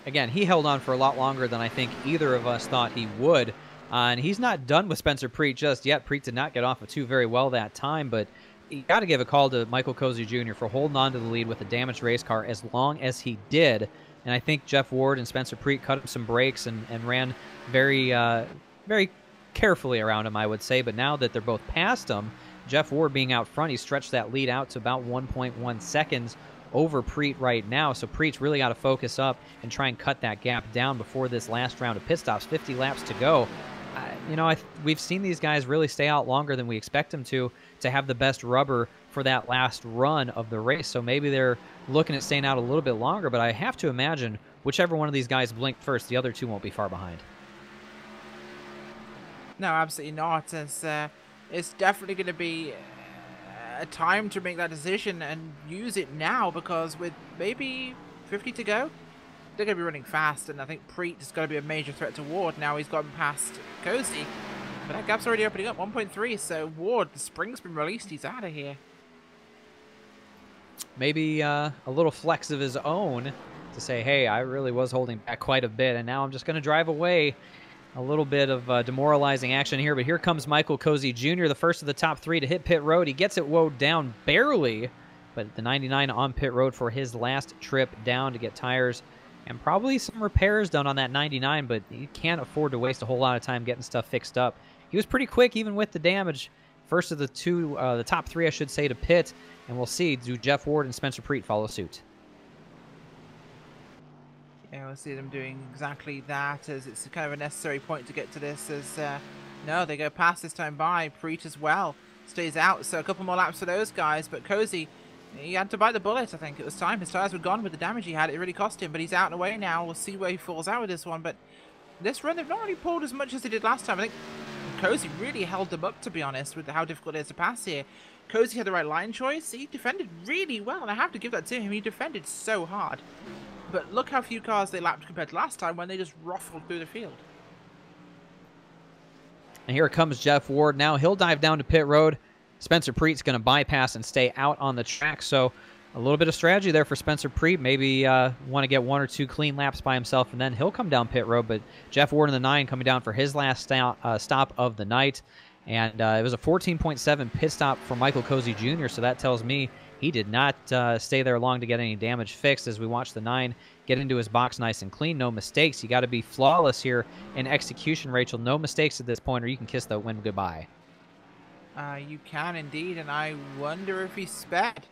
Again, he held on for a lot longer than I think either of us thought he would. And he's not done with Spencer Preet just yet. Preet did not get off of 2 very well that time, but you got to give a call to Michael Cozy Jr. for holding on to the lead with a damaged race car as long as he did. And I think Jeff Ward and Spencer Preet cut him some brakes and ran very, very carefully around him, I would say. But now that they're both past him, Jeff Ward being out front, he stretched that lead out to about 1.1 seconds over Preet right now. So Preet's really got to focus up and try and cut that gap down before this last round of pit stops. 50 laps to go. You know, we've seen these guys really stay out longer than we expect them to have the best rubber for that last run of the race. So maybe they're looking at staying out a little bit longer, but I have to imagine whichever one of these guys blinked first, the other 2 won't be far behind. No, absolutely not. It's definitely going to be a time to make that decision and use it now, because with maybe 50 to go, they're going to be running fast, and I think Preet is going to be a major threat to Ward. Now he's gotten past Cozy, but that gap's already opening up, 1.3, so Ward, the spring's been released, he's out of here. Maybe a little flex of his own to say, hey, I really was holding back quite a bit, and now I'm just going to drive away. A little bit of demoralizing action here, but here comes Michael Cozy Jr., the first of the top 3 to hit pit road. He gets it woed down barely, but the 99 on pit road for his last trip down to get tires and probably some repairs done on that 99, but he can't afford to waste a whole lot of time getting stuff fixed up. He was pretty quick even with the damage. First of the top 3, I should say, to pit, and we'll see, do Jeff Ward and Spencer Preet follow suit? Yeah, we'll see them doing exactly that, as it's kind of a necessary point to get to this, as no, they go past this time by. Preet as well stays out, so a couple more laps for those guys, but Cozy, he had to bite the bullet. I think it was time. His tires were gone with the damage he had. It really cost him, but he's out and away now. We'll see where he falls out with this one, but this run, they've not really pulled as much as they did last time. I think Cozy really held them up, to be honest, with how difficult it is to pass here. Cozy had the right line choice. He defended really well, and I have to give that to him. He defended so hard. But look how few cars they lapped compared to last time when they just ruffled through the field. And here comes Jeff Ward. Now he'll dive down to pit road. Spencer Preet's going to bypass and stay out on the track. So a little bit of strategy there for Spencer Preet. Maybe want to get 1 or 2 clean laps by himself, and then he'll come down pit road. But Jeff Ward in the 9 coming down for his last stop of the night. And it was a 14.7 pit stop for Michael Cozy Jr., so that tells me he did not stay there long to get any damage fixed as we watch the 9 get into his box nice and clean. No mistakes. You got to be flawless here in execution, Rachel. No mistakes at this point, or you can kiss the win goodbye. You can indeed, and I wonder if he sped.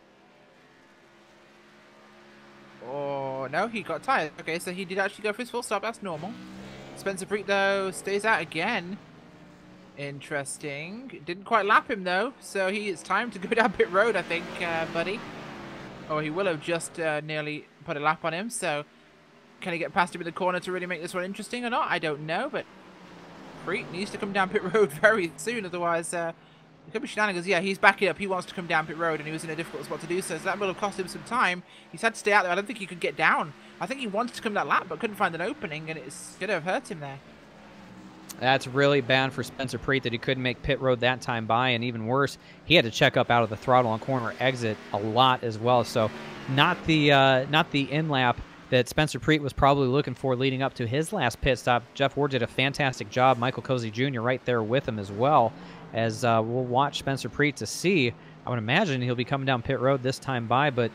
Oh, no, he got tired. Okay, so he did actually go for his full stop. That's normal. Spencer Preet, though, stays out again. Interesting. Didn't quite lap him, though, so it's time to go down pit road, I think, buddy. Oh, he will have just nearly put a lap on him, so can he get past him in the corner to really make this one interesting or not? I don't know, but Preet needs to come down pit road very soon, otherwise it could be shenanigans. Yeah, he's backing up. He wants to come down pit road, and he was in a difficult spot to do so, so that will have cost him some time. He's had to stay out there. I don't think he could get down. I think he wanted to come that lap, but couldn't find an opening, and it's going to have hurt him there. That's really bad for Spencer Preet that he couldn't make pit road that time by, and even worse, he had to check up out of the throttle on corner exit a lot as well. So not the in-lap that Spencer Preet was probably looking for leading up to his last pit stop. Jeff Ward did a fantastic job. Michael Cozy Jr. right there with him as well, as we'll watch Spencer Preet to see. I would imagine he'll be coming down pit road this time by, but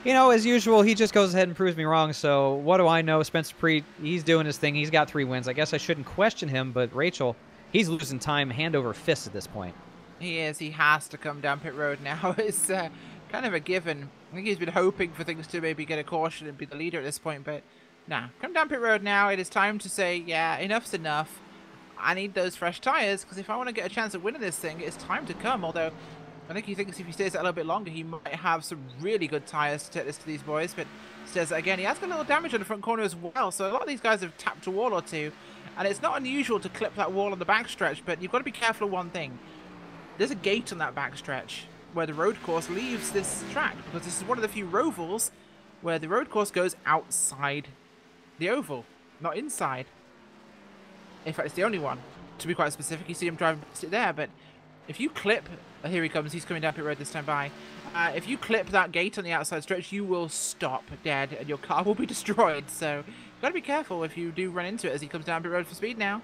You know, as usual, he just goes ahead and proves me wrong. So what do I know? Spencer Preet, he's doing his thing. He's got 3 wins. I guess I shouldn't question him, but Rachel, he's losing time hand over fist at this point. He is. He has to come down pit road now. It's kind of a given. I think he's been hoping for things to maybe get a caution and be the leader at this point, but nah. Come down pit road now. It is time to say, yeah, enough's enough. I need those fresh tyres, because if I want to get a chance of winning this thing, it's time to come. Although, I think he thinks if he stays that a little bit longer, he might have some really good tyres to take this to these boys, but says that again, he has got a little damage on the front corner as well, so a lot of these guys have tapped a wall or two, and it's not unusual to clip that wall on the backstretch, but you've got to be careful of one thing. There's a gate on that backstretch where the road course leaves this track, because this is one of the few rovals where the road course goes outside the oval, not inside. In fact, it's the only one. To be quite specific, you see him driving past it there, but if you clip... here he comes, he's coming down pit road this time by. If you clip that gate on the outside stretch, you will stop dead, and your car will be destroyed, so you've got to be careful if you do run into it as he comes down pit road for speed now.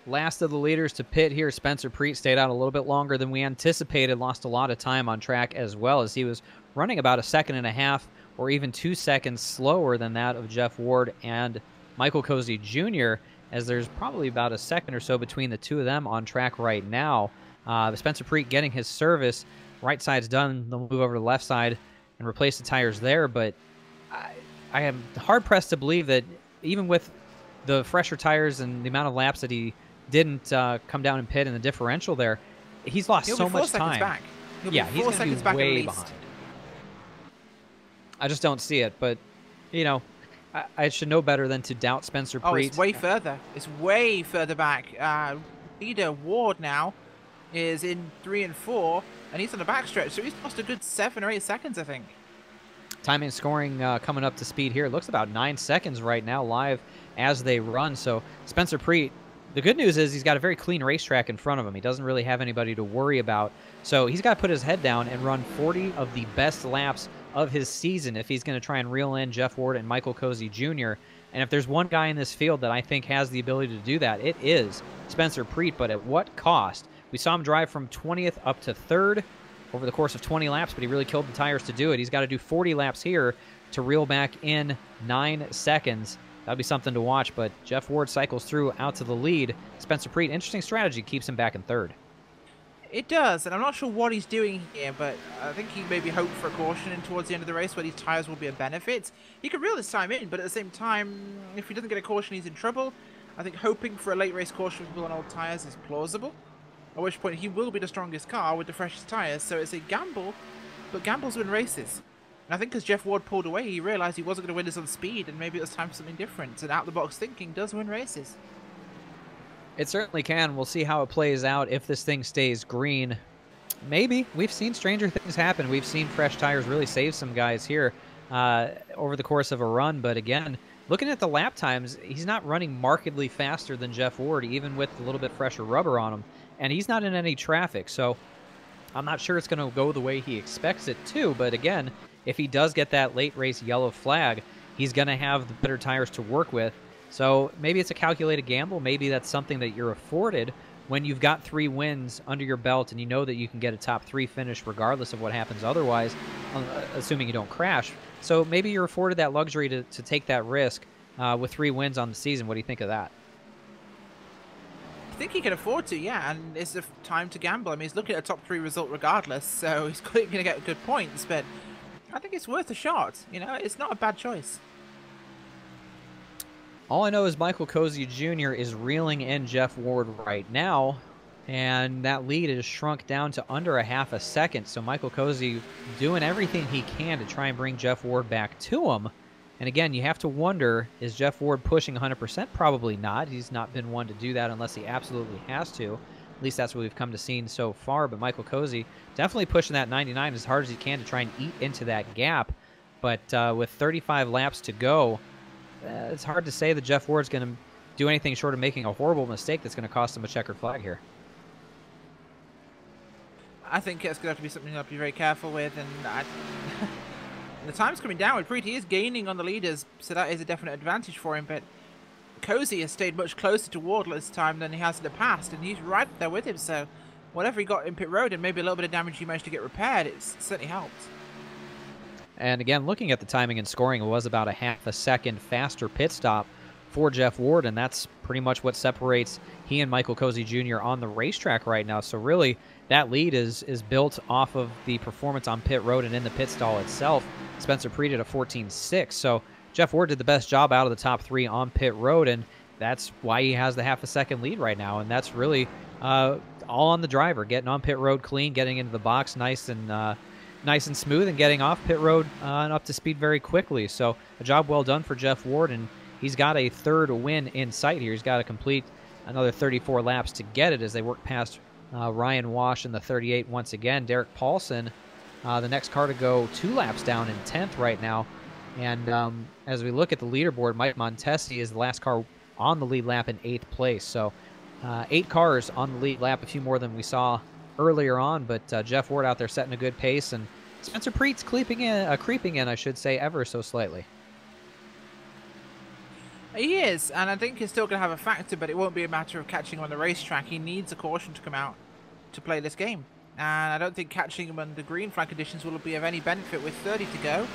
Last of the leaders to pit here, Spencer Preet stayed out a little bit longer than we anticipated, lost a lot of time on track as well, as he was running about 1.5 seconds or even 2 seconds slower than that of Jeff Ward and Michael Cozy Jr., as there's probably about 1 second or so between the two of them on track right now. Spencer Preet getting his service. Right side's done. They'll move over to the left side and replace the tires there, but I am hard-pressed to believe that even with the fresher tires and the amount of laps that he didn't come down and pit in the differential there, he's lost so much time. Back. Yeah, he's going to be way behind. I just don't see it, but, you know, I should know better than to doubt Spencer Preet. Oh, it's way further. It's way further back. Leader Ward now is in 3 and 4, and he's on the backstretch, so he's lost a good 7 or 8 seconds, I think. Timing and scoring coming up to speed here. It looks about 9 seconds right now live as they run. So Spencer Preet, the good news is he's got a very clean racetrack in front of him. He doesn't really have anybody to worry about. So he's got to put his head down and run 40 of the best laps of his season if he's going to try and reel in Jeff Ward and Michael Cozy Jr. And if there's one guy in this field that I think has the ability to do that, it is Spencer Preet. But at what cost? We saw him drive from 20th up to 3rd over the course of 20 laps, but he really killed the tires to do it. He's got to do 40 laps here to reel back in 9 seconds. That'll be something to watch, but Jeff Ward cycles through out to the lead. Spencer Preet, interesting strategy, keeps him back in 3rd. It does, and I'm not sure what he's doing here, but I think he maybe hoped for a caution in towards the end of the race where these tyres will be a benefit. He could reel this time in, but at the same time, if he doesn't get a caution, he's in trouble. I think hoping for a late race caution with on old tyres is plausible, at which point he will be the strongest car with the freshest tyres, so it's a gamble, but gambles win races. And I think because Jeff Ward pulled away, he realised he wasn't going to win this on speed, and maybe it was time for something different, and out-the-box thinking does win races. It certainly can. We'll see how it plays out if this thing stays green. Maybe. We've seen stranger things happen. We've seen fresh tires really save some guys here over the course of a run. But again, looking at the lap times, he's not running markedly faster than Jeff Ward, even with a little bit fresher rubber on him. And he's not in any traffic, so I'm not sure it's going to go the way he expects it to. But again, if he does get that late race yellow flag, he's going to have the better tires to work with. So maybe it's a calculated gamble. Maybe that's something that you're afforded when you've got 3 wins under your belt and you know that you can get a top 3 finish regardless of what happens otherwise, assuming you don't crash. So maybe you're afforded that luxury to take that risk with 3 wins on the season. What do you think of that? I think he can afford to, yeah, and it's a time to gamble. I mean, he's looking at a top 3 result regardless, so he's going to get good points, but I think it's worth a shot. You know, it's not a bad choice. All I know is Michael Cozy Jr. is reeling in Jeff Ward right now, and that lead is shrunk down to under 0.5 seconds. So Michael Cozy doing everything he can to try and bring Jeff Ward back to him. And again, you have to wonder, is Jeff Ward pushing 100%? Probably not. He's not been one to do that unless he absolutely has to. At least that's what we've come to see so far. But Michael Cozy definitely pushing that 99 as hard as he can to try and eat into that gap. But with 35 laps to go, it's hard to say that Jeff Ward's going to do anything short of making a horrible mistake that's going to cost him a checkered flag here. I think it's going to have to be something you have to be very careful with, and the time's coming down with Preet. He is gaining on the leaders, so that is a definite advantage for him, but Cozy has stayed much closer to Ward this time than he has in the past, and he's right there with him, so whatever he got in pit road and maybe a little bit of damage he managed to get repaired, it's certainly helped. And again, looking at the timing and scoring, it was about a half a second faster pit stop for Jeff Ward, and that's pretty much what separates he and Michael Cozy Jr. on the racetrack right now. So really, that lead is built off of the performance on pit road and in the pit stall itself. Spencer Preet at a 14.6. So Jeff Ward did the best job out of the top 3 on pit road, and that's why he has the half a second lead right now. And that's really all on the driver, getting on pit road clean, getting into the box nice and smooth, and getting off pit road and up to speed very quickly. So a job well done for Jeff Ward, and he's got a 3rd win in sight here. He's got to complete another 34 laps to get it as they work past Ryan Wash in the 38 once again. Derek Paulson, the next car to go 2 laps down in 10th right now. And as we look at the leaderboard, Mike Montesi is the last car on the lead lap in 8th place. So 8 cars on the lead lap, a few more than we saw earlier on. But Jeff Ward out there setting a good pace, and Spencer Preet's creeping in, I should say, ever so slightly. He is, and I think he's still going to have a factor, but it won't be a matter of catching him on the racetrack. He needs a caution to come out to play this game. And I don't think catching him under green flag conditions will be of any benefit with 30 to go.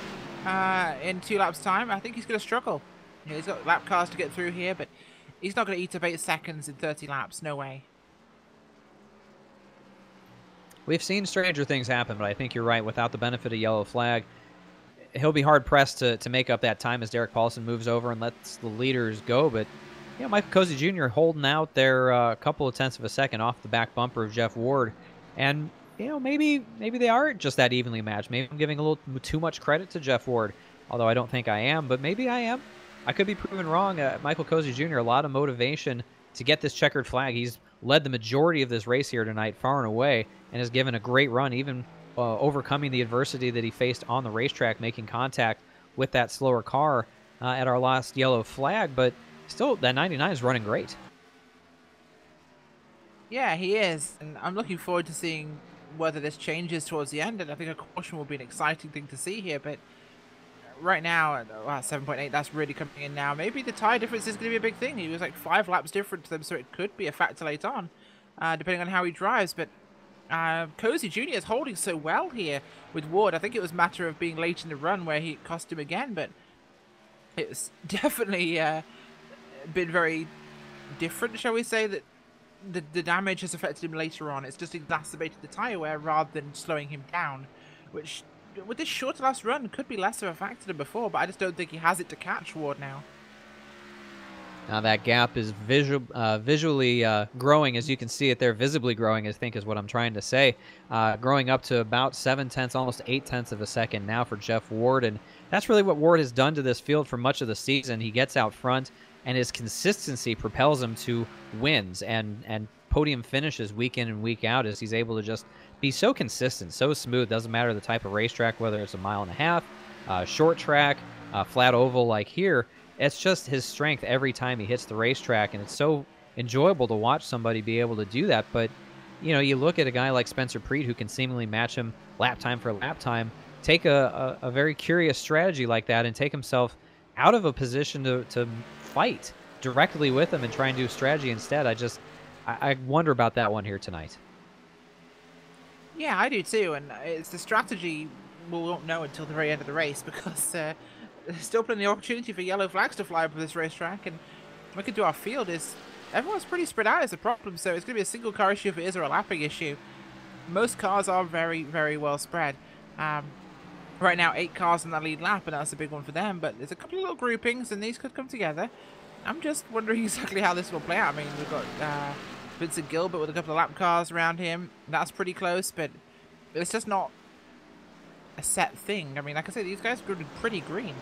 In 2 laps' time, I think he's going to struggle. You know, he's got lap cars to get through here, but he's not going to eat up 8 seconds in 30 laps. No way. We've seen stranger things happen, but I think you're right. Without the benefit of yellow flag, he'll be hard-pressed to make up that time as Derek Paulson moves over and lets the leaders go. But, you know, Michael Cozy Jr. holding out there a couple of tenths of a second off the back bumper of Jeff Ward. And, you know, maybe they are just that evenly matched. Maybe I'm giving a little too much credit to Jeff Ward, although I don't think I am, but maybe I am. I could be proven wrong. Michael Cozy Jr., a lot of motivation to get this checkered flag. He's led the majority of this race here tonight, far and away, and has given a great run, even overcoming the adversity that he faced on the racetrack, making contact with that slower car at our last yellow flag. But still, that 99 is running great. Yeah, he is, and I'm looking forward to seeing whether this changes towards the end, and I think a caution will be an exciting thing to see here. But right now, at 7.8, that's really coming in now. Maybe the tyre difference is going to be a big thing. He was like 5 laps different to them, so it could be a factor later on, depending on how he drives. But Cozy Jr. is holding so well here with Ward. I think it was a matter of being late in the run where he cost him again, but it's definitely been very different, shall we say, that the damage has affected him later on. It's just exacerbated the tyre wear rather than slowing him down, which with this shorter last run could be less of a factor than before, but I just don't think he has it to catch Ward now. Now that gap is visually growing, as you can see it there, visibly growing, I think is what I'm trying to say. Growing up to about 7 tenths, almost 8 tenths of a second now for Jeff Ward, and that's really what Ward has done to this field for much of the season. He gets out front, and his consistency propels him to wins and podium finishes week in and week out, as he's able to just be so consistent, so smooth. Doesn't matter the type of racetrack, whether it's a 1.5 miles, short track, flat oval like here. It's just his strength every time he hits the racetrack, and it's so enjoyable to watch somebody be able to do that. But, you know, you look at a guy like Spencer Preet, who can seemingly match him lap time for lap time, take a very curious strategy like that and take himself out of a position to fight directly with him and try and do strategy instead. I wonder about that one here tonight. Yeah, I do too, and it's the strategy we won't know until the very end of the race, because there's still plenty of opportunity for yellow flags to fly over this racetrack, and looking to our field is everyone's pretty spread out is the problem, so it's going to be a single car issue if it is, or a lapping issue. Most cars are very, very well spread. Right now, 8 cars in that lead lap, and that's a big one for them, but there's a couple of little groupings, and these could come together. I'm just wondering exactly how this will play out. I mean, we've got Vincent Gilbert with a couple of lap cars around him. That's pretty close, but it's just not a set thing. I mean, like I said, these guys are pretty green.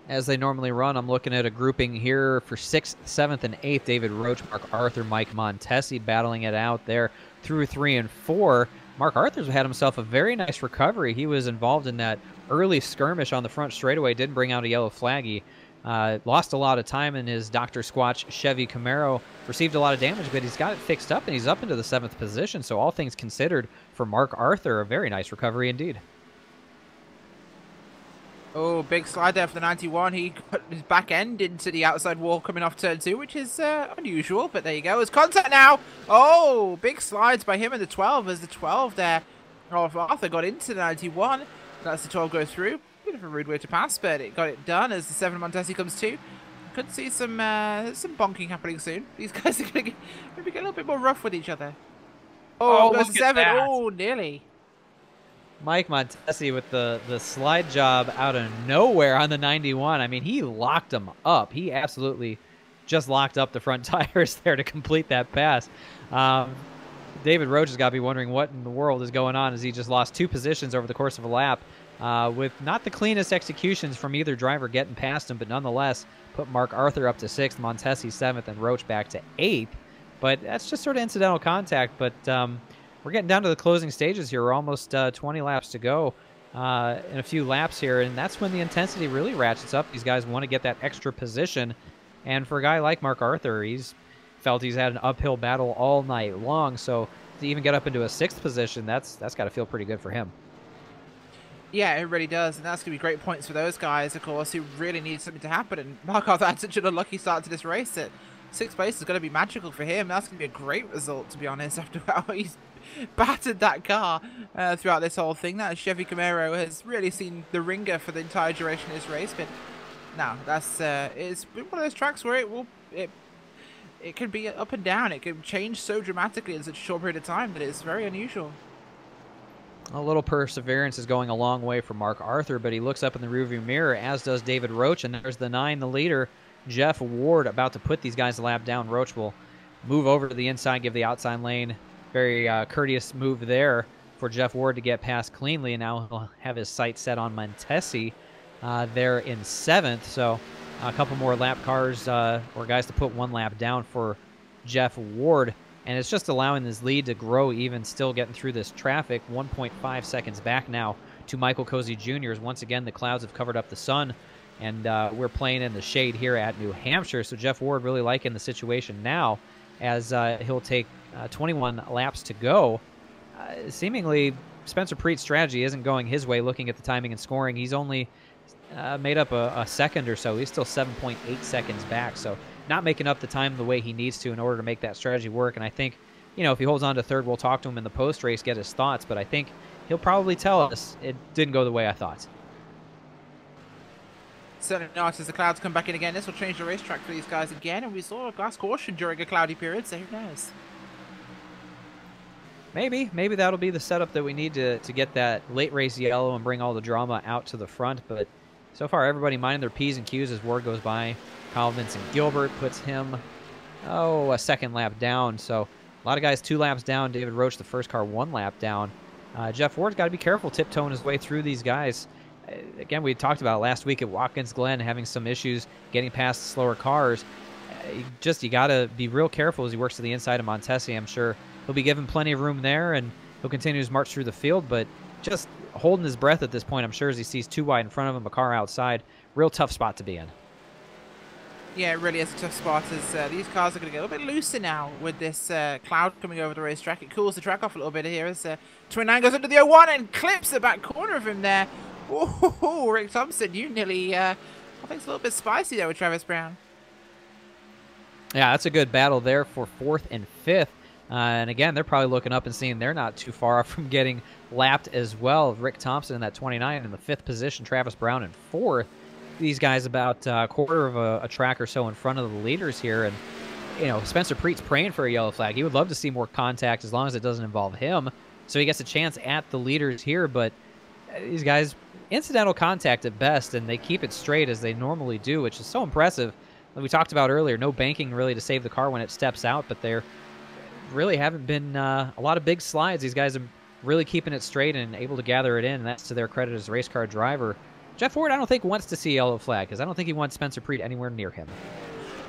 As they normally run, I'm looking at a grouping here for 6th, 7th, and 8th. David Roach, Mark Arthur, Mike Montesi battling it out there through 3 and 4. Mark Arthur's had himself a very nice recovery. He was involved in that early skirmish on the front straightaway, didn't bring out a yellow flag. He lost a lot of time in his Dr. Squatch Chevy Camaro, received a lot of damage, but he's got it fixed up, and he's up into the 7th position. So all things considered, for Mark Arthur, a very nice recovery indeed. Oh, big slide there for the 91. He got his back end into the outside wall coming off turn 2, which is unusual, but there you go. There's contact now. Oh, big slides by him in the 12 as the 12 there of Arthur got into the 91. That's the 12 go through. Bit of a rude way to pass, but it got it done as the 7 Montesi comes to. Could see some bonking happening soon. These guys are going to maybe get a little bit more rough with each other. Oh, goes look to at 7. that. Oh, nearly. Mike Montesi with the slide job out of nowhere on the 91. I mean, he locked him up. He absolutely just locked up the front tires there to complete that pass. David Roach has got to be wondering what in the world is going on as he just lost 2 positions over the course of a lap with not the cleanest executions from either driver getting past him, but nonetheless put Mark Arthur up to 6th, Montesi 7th, and Roach back to 8th. But that's just sort of incidental contact. But we're getting down to the closing stages here. We're almost 20 laps to go in a few laps here, and that's when the intensity really ratchets up. These guys want to get that extra position. And for a guy like Mark Arthur, he's felt he's had an uphill battle all night long. So to even get up into a 6th position, that's got to feel pretty good for him. Yeah, it really does, and that's going to be great points for those guys, of course, who really need something to happen. And Mark Arthur had such an unlucky start to this race that 6th place is going to be magical for him. That's going to be a great result, to be honest, after how he's battered that car throughout this whole thing. That Chevy Camaro has really seen the ringer for the entire duration of this race. But no, that's it's one of those tracks where it can be up and down. It can change so dramatically in such a short period of time that it's very unusual. A little perseverance is going a long way for Mark Arthur, but he looks up in the rearview mirror, as does David Roach, and there's the 9, the leader, Jeff Ward, about to put these guys a lap down. Roach will move over to the inside, give the outside lane. Very courteous move there for Jeff Ward to get past cleanly, and now he'll have his sights set on Montesi there in 7th. So a couple more lap cars or guys to put 1 lap down for Jeff Ward. And it's just allowing this lead to grow, even still getting through this traffic. 1.5 seconds back now to Michael Cozy Jr. Once again, the clouds have covered up the sun, and we're playing in the shade here at New Hampshire. So Jeff Ward really liking the situation now as he'll take 21 laps to go. Seemingly, Spencer Preet's strategy isn't going his way, looking at the timing and scoring. He's only made up a second or so. He's still 7.8 seconds back, so not making up the time the way he needs to in order to make that strategy work. And I think, you know, if he holds on to 3rd, we'll talk to him in the post-race, get his thoughts, but I think he'll probably tell us it didn't go the way I thought. Certainly not, as the clouds come back in again. This will change the racetrack for these guys again, and we saw a glass caution during a cloudy period, so who knows? Maybe that'll be the setup that we need to get that late race yellow and bring all the drama out to the front. But so far, everybody minding their P's and Q's as Ward goes by. Kyle Vincent Gilbert puts him, a 2nd lap down. So a lot of guys 2 laps down. David Roach, the first car, 1 lap down. Jeff Ward's got to be careful tiptoeing his way through these guys. Again, we talked about it last week at Watkins Glen, having some issues getting past the slower cars. You got to be real careful as he works to the inside of Montesi. I'm sure he'll be given plenty of room there, and he'll continue his march through the field, but just holding his breath at this point, I'm sure, as he sees 2 wide in front of him, a car outside. Real tough spot to be in. Yeah, it really is a tough spot, as these cars are going to get a little bit looser now with this cloud coming over the racetrack. It cools the track off a little bit here as 29 goes into the 01 and clips the back corner of him there. Oh, Rick Thompson, you nearly, I think it's a little bit spicy there with Travis Brown. Yeah, that's a good battle there for 4th and 5th. And again, they're probably looking up and seeing they're not too far off from getting lapped as well. Rick Thompson in that 29 in the 5th position, Travis Brown in 4th. These guys about a quarter of a track or so in front of the leaders here. And, you know, Spencer Preet's praying for a yellow flag. He would love to see more contact as long as it doesn't involve him. So he gets a chance at the leaders here. But these guys, incidental contact at best, and they keep it straight as they normally do, which is so impressive. Like we talked about earlier, no banking really to save the car when it steps out, but there really haven't been a lot of big slides. These guys are really keeping it straight and able to gather it in, and that's to their credit as a race car driver. Jeff Ward, I don't think, wants to see a yellow flag, because I don't think he wants Spencer Preet anywhere near him.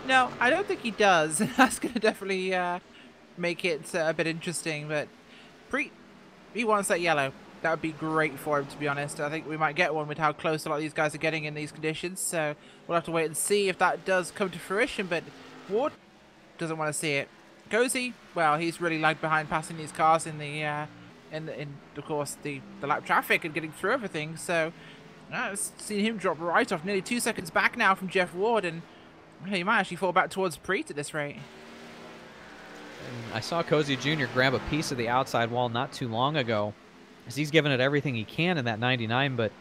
No, I don't think he does. That's going to definitely make it a bit interesting, but Preet, he wants that yellow. That would be great for him, to be honest. I think we might get one with how close a lot of these guys are getting in these conditions, so we'll have to wait and see if that does come to fruition, but Ward doesn't want to see it. Cozy, well, he's really lagged behind passing these cars in the, of course, the lap traffic and getting through everything, so I've seen him drop right off, nearly 2 seconds back now from Jeff Ward, and he might actually fall back towards Preet at this rate. And I saw Cozy Jr. grab a piece of the outside wall not too long ago. as he's given it everything he can in that 99, but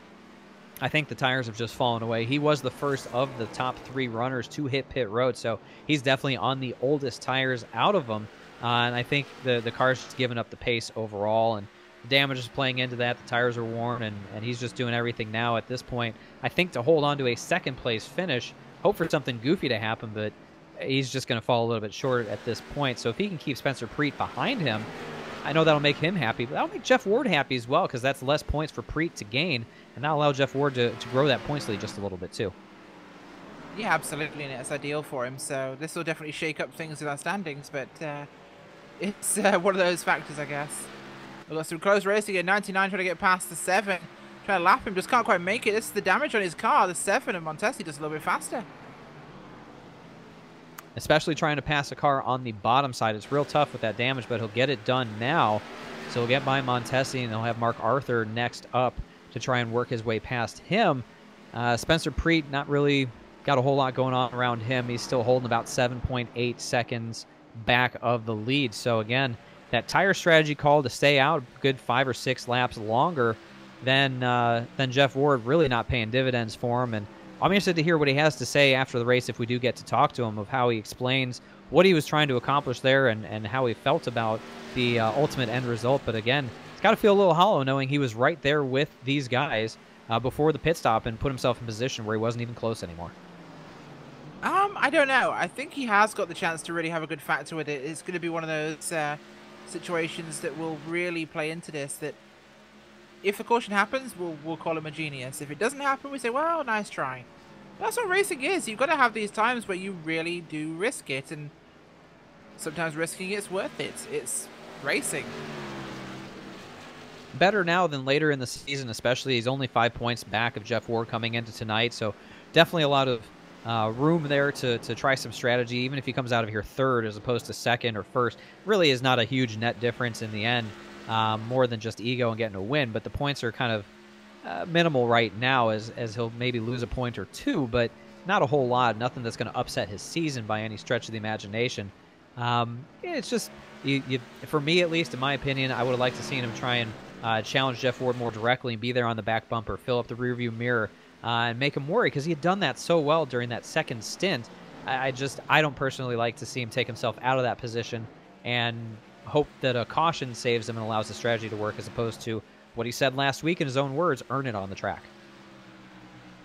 I think the tires have just fallen away. He was the first of the top 3 runners to hit pit road, so he's definitely on the oldest tires out of them. And I think the car's just given up the pace overall, and the damage is playing into that. The tires are worn, and he's just doing everything now at this point, I think, to hold on to a second-place finish. Hope for something goofy to happen, but he's just going to fall a little bit short at this point. So if he can keep Spencer Preet behind him, I know that'll make him happy, but that'll make Jeff Ward happy as well, because that's less points for Preet to gain, and that'll allow Jeff Ward to grow that points lead just a little bit too. Yeah, absolutely, and it's ideal for him. So this will definitely shake up things with our standings, but it's one of those factors, I guess. We've got some close racing at 99 trying to get past the 7. Trying to lap him, just can't quite make it. This is the damage on his car. The 7 and Montesi just a little bit faster. Especially trying to pass a car on the bottom side. It's real tough with that damage, but he'll get it done now. So he'll get by Montesi, and he'll have Mark Arthur next up to try and work his way past him. Spencer Preet, not really got a whole lot going on around him. He's still holding about 7.8 seconds back of the lead. So again, that tire strategy call to stay out a good 5 or 6 laps longer than Jeff Ward, really not paying dividends for him. And I'm interested to hear what he has to say after the race, if we do get to talk to him, of how he explains what he was trying to accomplish there and how he felt about the ultimate end result. But again, it's got to feel a little hollow knowing he was right there with these guys before the pit stop and put himself in a position where he wasn't even close anymore. I don't know. I think he has got the chance to really have a good factor with it. It's going to be one of those situations that will really play into this, that if a caution happens, we'll call him a genius. If it doesn't happen, we say, well, nice try. That's what racing is. You've got to have these times where you really do risk it, and sometimes risking it's worth it. It's racing. Better now than later in the season, especially. He's only 5 points back of Jeff Ward coming into tonight, so definitely a lot of room there to try some strategy. Even if he comes out of here third as opposed to second or first, really is not a huge net difference in the end. More than just ego and getting a win, but the points are kind of minimal right now, as he'll maybe lose a point or two, but not a whole lot. Nothing that's going to upset his season by any stretch of the imagination. It's just, for me at least, in my opinion, I would have liked to seen him try and challenge Jeff Ward more directly and be there on the back bumper, fill up the rearview mirror, and make him worry, because he had done that so well during that second stint. I don't personally like to see him take himself out of that position and hope that a caution saves him and allows the strategy to work, as opposed to what he said last week in his own words, earn it on the track.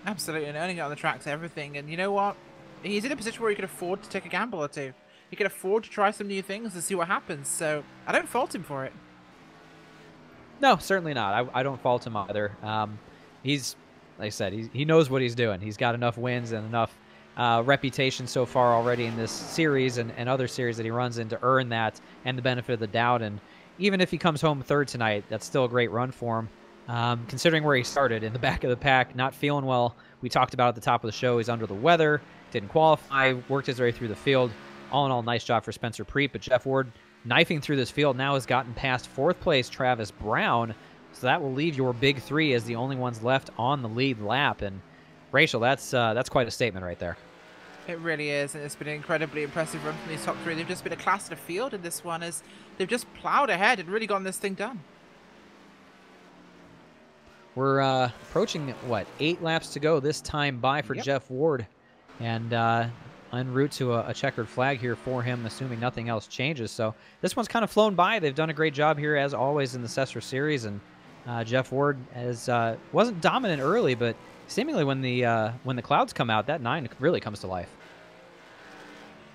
Absolutely, and earning it on the track's everything. And you know what? He's in a position where he could afford to take a gamble or two. He can afford to try some new things and see what happens, so I don't fault him for it. No, certainly not. I don't fault him either. He's, like I said, he knows what he's doing. He's got enough wins and enough reputation so far already in this series and other series that he runs in to earn that and the benefit of the doubt. And even if he comes home third tonight, that's still a great run for him, considering where he started in the back of the pack, not feeling well. We talked about at the top of the show, he's under the weather, didn't qualify, worked his way through the field. All in all, nice job for Spencer Preet, but Jeff Ward knifing through this field now has gotten past fourth place Travis Brown, so that will leave your big three as the only ones left on the lead lap. And Rachel, that's quite a statement right there. It really is, and it's been an incredibly impressive run from these top three. They've just been a class of the field in this one, as they've just plowed ahead and really gotten this thing done. We're approaching, what, 8 laps to go this time by for Jeff Ward, and en route to a checkered flag here for him, assuming nothing else changes. So this one's kind of flown by. They've done a great job here, as always, in the SESRA series, and Jeff Ward wasn't dominant early, but seemingly when the clouds come out, that 9 really comes to life.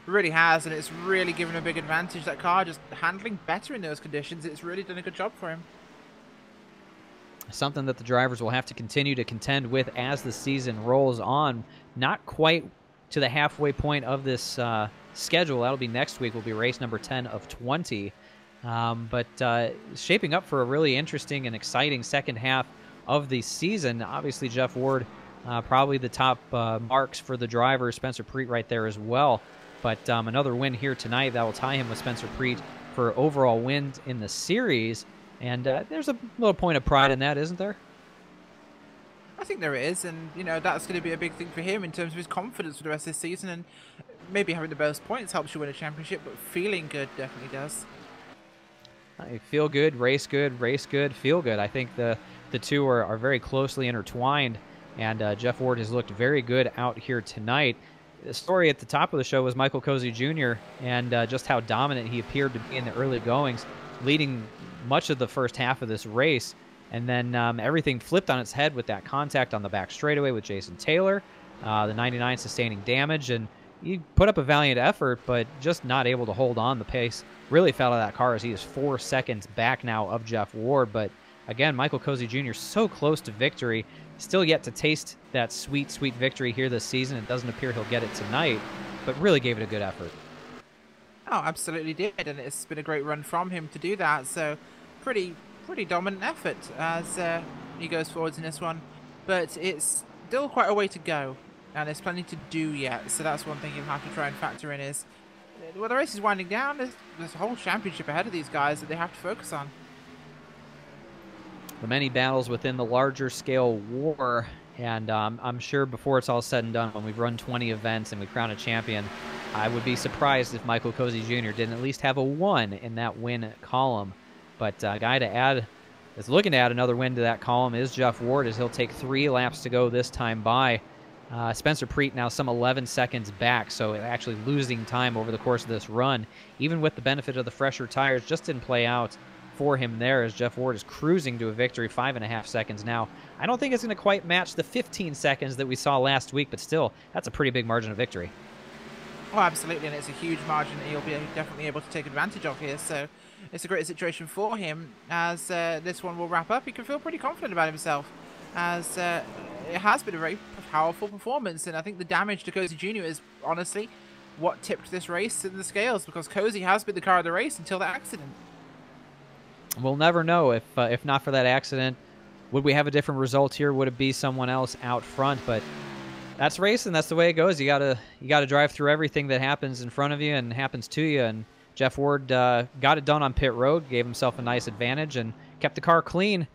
It really has, and it's really given a big advantage. That car just handling better in those conditions. It's really done a good job for him. Something that the drivers will have to continue to contend with as the season rolls on. Not quite to the halfway point of this schedule. That'll be next week. Will be race number 10 of 20. But shaping up for a really interesting and exciting second half of the season. Obviously, Jeff Ward, probably the top marks for the driver. Spencer Preet right there as well. But another win here tonight that will tie him with Spencer Preet for overall wins in the series. And there's a little point of pride in that, isn't there? I think there is, and you know, that's going to be a big thing for him in terms of his confidence for the rest of this season. And maybe having the most points helps you win a championship, but feeling good definitely does. Feel good, race good, feel good. I think the two are very closely intertwined, and Jeff Ward has looked very good out here tonight. The story at the top of the show was Michael Cozy Jr. and just how dominant he appeared to be in the early goings, leading much of the first half of this race. And then everything flipped on its head with that contact on the back straightaway with Jason Taylor, the 99 sustaining damage, and he put up a valiant effort, but just not able to hold on the pace. Really fell out of that car as he is 4 seconds back now of Jeff Ward. But again, Michael Cozy Jr. so close to victory, still yet to taste that sweet, sweet victory here this season. It doesn't appear he'll get it tonight, but really gave it a good effort. Oh, absolutely did, and it's been a great run from him to do that. So pretty dominant effort as he goes forwards in this one, but it's still quite a way to go, and there's plenty to do yet. So that's one thing you'll have to try and factor in is, well, the race is winding down. There's a whole championship ahead of these guys that they have to focus on. The many battles within the larger scale war, and I'm sure before it's all said and done, when we've run 20 events and we crown a champion, I would be surprised if Michael Cozy Jr. didn't at least have a 1 in that win column. But a guy to add, that's looking to add another win to that column, is Jeff Ward, as he'll take 3 laps to go this time by. Spencer Preet now some 11 seconds back, so actually losing time over the course of this run. Even with the benefit of the fresher tires, just didn't play out for him there, as Jeff Ward is cruising to a victory, 5.5 seconds now. I don't think it's going to quite match the 15 seconds that we saw last week, but still, that's a pretty big margin of victory. Oh, absolutely, and it's a huge margin that he'll be definitely able to take advantage of here. So it's a great situation for him as this one will wrap up. He can feel pretty confident about himself, as it has been a very powerful performance, and I think the damage to Cozy Jr. is honestly what tipped this race in the scales, because Cozy has been the car of the race until that accident. We'll never know. If not for that accident, would we have a different result here? Would it be someone else out front? But that's racing. That's the way it goes. You gotta drive through everything that happens in front of you and happens to you. And Jeff Ward got it done on pit road, gave himself a nice advantage, and kept the car clean.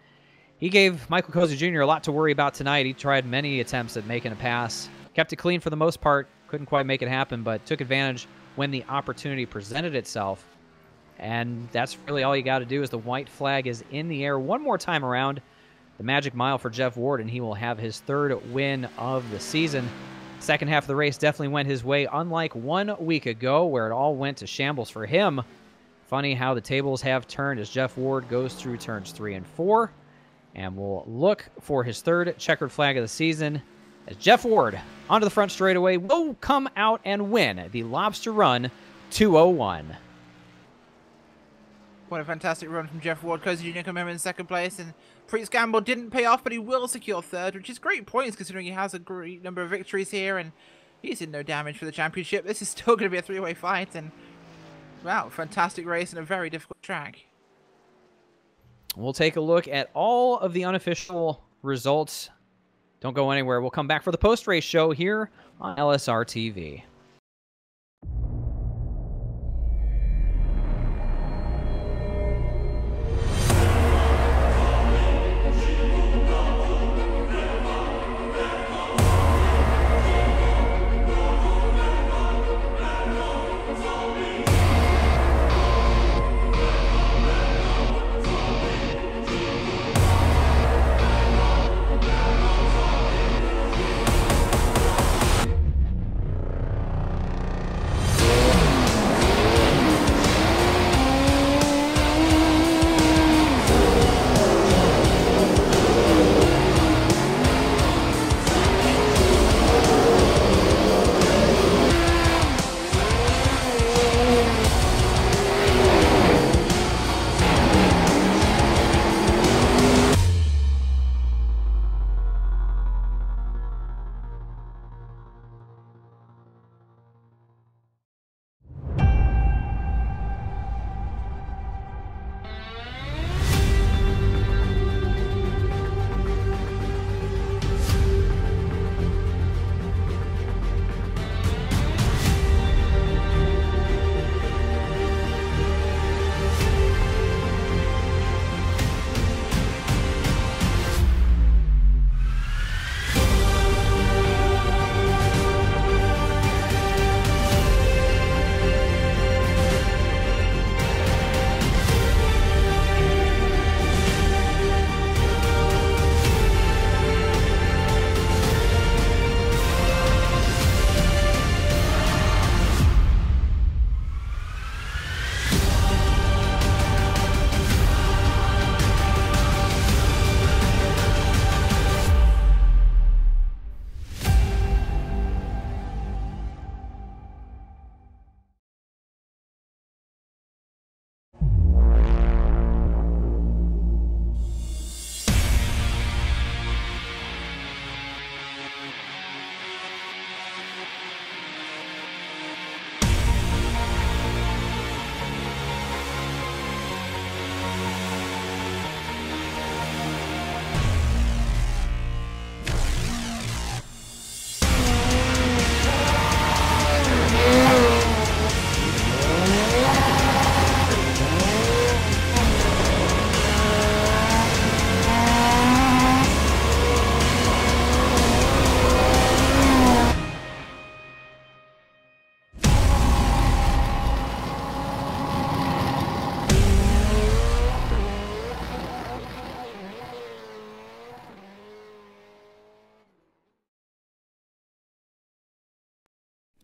He gave Michael Cozy Jr. a lot to worry about tonight. He tried many attempts at making a pass, kept it clean for the most part, couldn't quite make it happen, but took advantage when the opportunity presented itself. And that's really all you got to do, is the white flag is in the air one more time around. The magic mile for Jeff Ward, and he will have his 3rd win of the season. Second half of the race definitely went his way, unlike 1 week ago where it all went to shambles for him. Funny how the tables have turned as Jeff Ward goes through turns 3 and 4. And we'll look for his 3rd checkered flag of the season, as Jeff Ward, onto the front straightaway, will come out and win the Lobster Run 201. What a fantastic run from Jeff Ward. Cozy Jr. coming in 2nd place, and Preet's gamble didn't pay off, but he will secure 3rd, which is great points considering he has a great number of victories here, and he's in no damage for the championship. This is still going to be a 3-way fight, and wow, fantastic race and a very difficult track. We'll take a look at all of the unofficial results. Don't go anywhere. We'll come back for the post-race show here on LSRTV.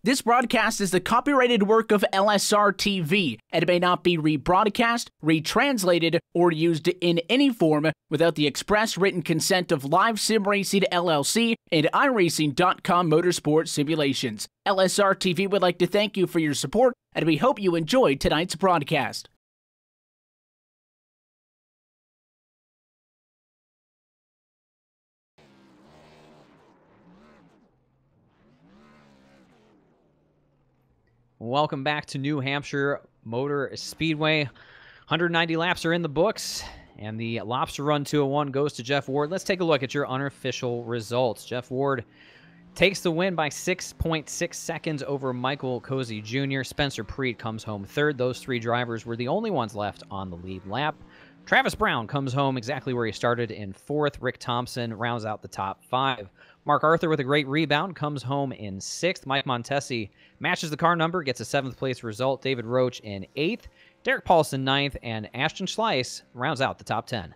This broadcast is the copyrighted work of LSRTV and may not be rebroadcast, retranslated, or used in any form without the express written consent of Live Sim Racing LLC and iRacing.com Motorsport Simulations. LSRTV would like to thank you for your support, and we hope you enjoyed tonight's broadcast. Welcome back to New Hampshire Motor Speedway. 190 laps are in the books, and the Lobster Run 201 goes to Jeff Ward. Let's take a look at your unofficial results. Jeff Ward takes the win by 6.6 seconds over Michael Cozy Jr. Spencer Preet comes home third. Those three drivers were the only ones left on the lead lap. Travis Brown comes home exactly where he started in fourth. Rick Thompson rounds out the top five. Mark Arthur with a great rebound comes home in sixth. Mike Montesi matches the car number, gets a seventh place result. David Roach in eighth. Derek Paulson ninth, and Ashton Schleiss rounds out the top 10.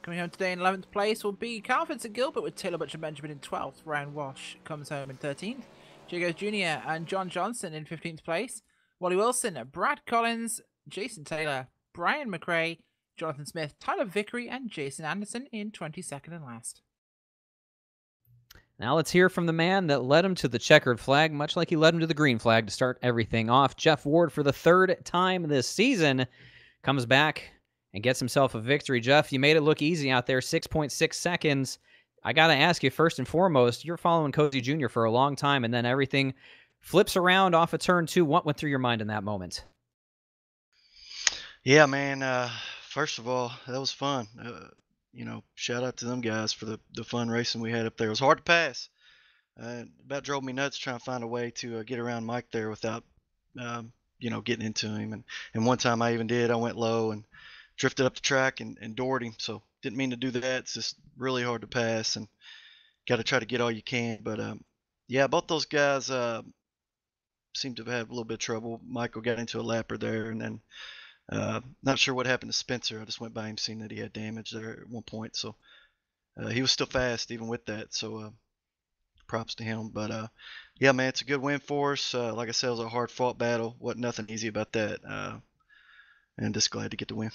Coming home today in 11th place will be Carl Vincent Gilbert with Taylor Butcher Benjamin in 12th. Ryan Walsh comes home in 13th. Jago Jr. and John Johnson in 15th place. Wally Wilson, Brad Collins, Jason Taylor, Brian McRae, Jonathan Smith, Tyler Vickery, and Jason Anderson in 22nd and last. Now let's hear from the man that led him to the checkered flag, much like he led him to the green flag to start everything off. Jeff Ward, for the third time this season, comes back and gets himself a victory. Jeff, you made it look easy out there, 6.6 seconds. I got to ask you, first and foremost, you're following Cozy Jr. for a long time, and then everything flips around off of turn two. What went through your mind in that moment? Yeah, man. First of all, that was fun. Shout out to them guys for the fun racing we had up there. It was hard to pass. About drove me nuts trying to find a way to get around Mike there without, getting into him. And one time I even did. I went low and drifted up the track and doored him. So didn't mean to do that. It's just really hard to pass and got to try to get all you can. But yeah, both those guys seemed to have had a little bit of trouble. Michael got into a lapper there, and then not sure what happened to Spencer. I just went by him, seeing that he had damage there at one point. So he was still fast even with that. So props to him. But yeah, man, it's a good win for us. Like I said, it was a hard fought battle. Wasn't nothing easy about that. And just glad to get the win.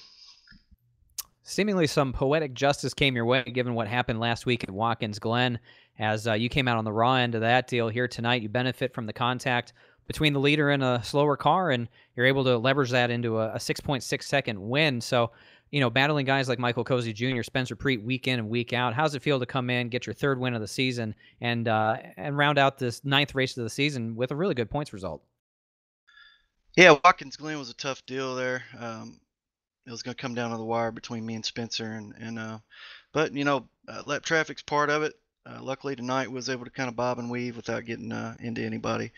Seemingly some poetic justice came your way, given what happened last week at Watkins Glen. As you came out on the raw end of that deal here tonight, you benefit from the contact between the leader and a slower car, and you're able to leverage that into a 6.6 second win. So, battling guys like Michael Cozy Jr., Spencer Preet, week in and week out, how's it feel to come in, get your third win of the season, and round out this ninth race of the season with a really good points result? Yeah, Watkins Glen was a tough deal there. It was going to come down to the wire between me and Spencer, but lap traffic's part of it. Luckily tonight was able to kind of bob and weave without getting into anybody.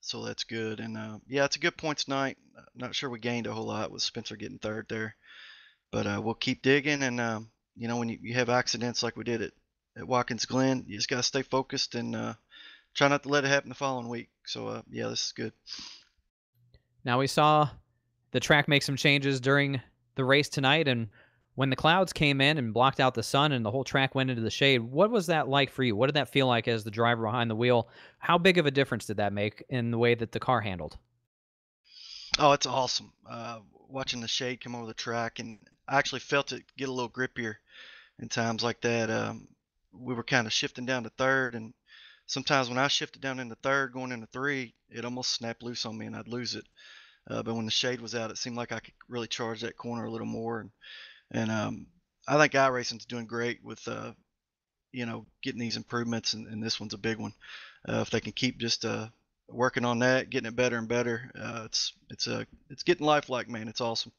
So that's good. And yeah, it's a good points night. Not sure we gained a whole lot with Spencer getting third there, but we'll keep digging. And when you have accidents like we did at Watkins Glen, you just got to stay focused and try not to let it happen the following week. So yeah, this is good. Now we saw the track make some changes during the race tonight, and when the clouds came in and blocked out the sun and the whole track went into the shade, what was that like for you? What did that feel like as the driver behind the wheel? How big of a difference did that make in the way that the car handled? Oh, it's awesome. Watching the shade come over the track, and I actually felt it get a little grippier in times like that. We were kind of shifting down to third, and sometimes when I shifted down into third, going into three, it almost snapped loose on me and I'd lose it. But when the shade was out, it seemed like I could really charge that corner a little more. And I think iRacing's doing great with getting these improvements, and this one's a big one. If they can keep just working on that, getting it better and better, it's getting lifelike, man. It's awesome.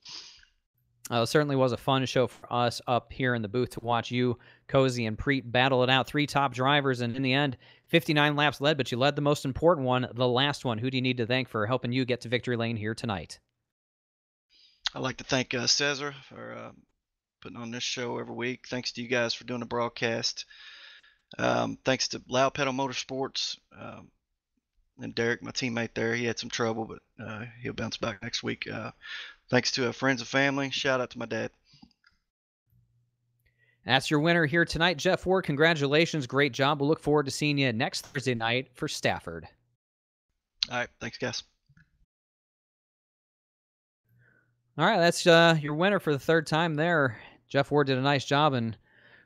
It certainly was a fun show for us up here in the booth to watch you, Cozy, and Preet battle it out. Three top drivers, and in the end, 59 laps led, but you led the most important one, the last one. Who do you need to thank for helping you get to victory lane here tonight? I'd like to thank SESRA for putting on this show every week. Thanks to you guys for doing the broadcast. Thanks to Loud Pedal Motorsports and Derek, my teammate there. He had some trouble, but he'll bounce back next week. Thanks to friends and family. Shout out to my dad. That's your winner here tonight, Jeff Ward. Congratulations. Great job. We'll look forward to seeing you next Thursday night for Stafford. All right. Thanks, guys. All right, that's your winner for the third time there. Jeff Ward did a nice job. And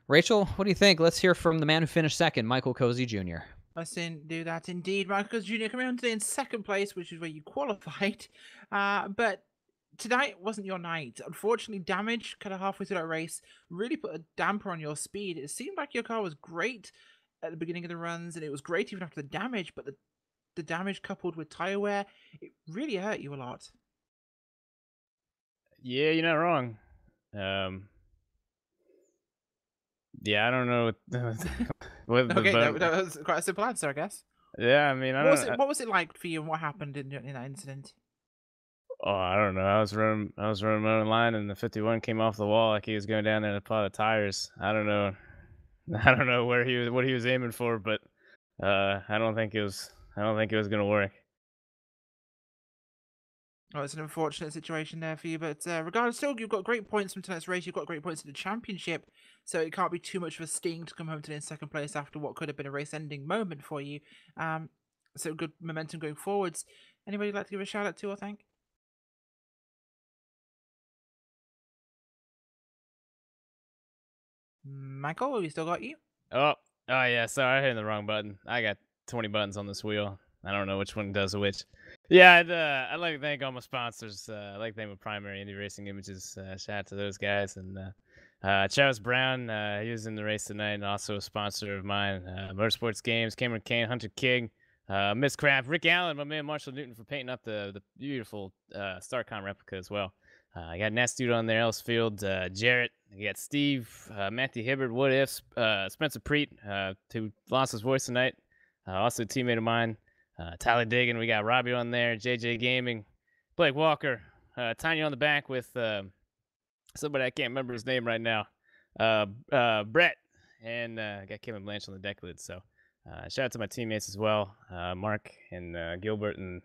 Rachel, what do you think? Let's hear from the man who finished second, Michael Cozy Jr. Let's do that indeed. Michael Jr. coming on today in second place, which is where you qualified. But tonight wasn't your night. Unfortunately, damage kind of halfway through that race really put a damper on your speed. It seemed like your car was great at the beginning of the runs, and it was great even after the damage, but the damage coupled with tire wear, it really hurt you a lot. Yeah, you're not wrong. Yeah, I don't know what Okay, that was quite a simple answer, I guess. Yeah, I mean, What was it like for you, and what happened in that incident? Oh, I don't know. I was running my own line, and the 51 came off the wall like he was going down there to apply the tires. I don't know what he was aiming for, but I don't think it was gonna work. Oh, it's an unfortunate situation there for you, but regardless, still, you've got great points from tonight's race. You've got great points in the championship, so it can't be too much of a sting to come home today in second place after what could have been a race-ending moment for you. So good momentum going forwards. Anybody like to give a shout out to or thank? Michael, have we still got you? Oh yeah. Sorry, I hit the wrong button. I got 20 buttons on this wheel. I don't know which one does which. Yeah, I'd like to thank all my sponsors. I'd like to thank my Primary Indy Racing Images. Shout out to those guys. And Travis Brown, he was in the race tonight and also a sponsor of mine. Motorsports Games, Cameron Kane, Hunter King, Miss Craft, Rick Allen, my man Marshall Newton for painting up the beautiful StarCon replica as well. I got Nats Dude on there, Elsfield, Jarrett. I got Steve, Matthew Hibbert, What Ifs, Spencer Preet, who lost his voice tonight. Also a teammate of mine. Tyler Diggin, we got Robbie on there, JJ Gaming, Blake Walker, Tanya on the back with somebody I can't remember his name right now, Brett, and I got Kevin Blanche on the deck lid. So shout out to my teammates as well, Mark and Gilbert and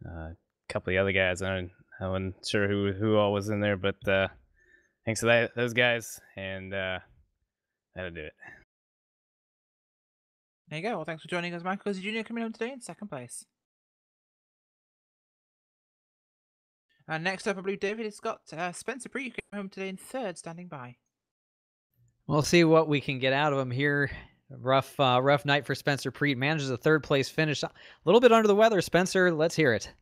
a couple of the other guys. I wasn't sure who all was in there, but thanks to those guys, and that'll do it. There you go. Well, thanks for joining us, Michael Jr. coming home today in second place. And next up, I believe, David, it's got Spencer Preet coming home today in third, standing by. We'll see what we can get out of him here. Rough night for Spencer Preet. Manages a third place finish. A little bit under the weather, Spencer. Let's hear it.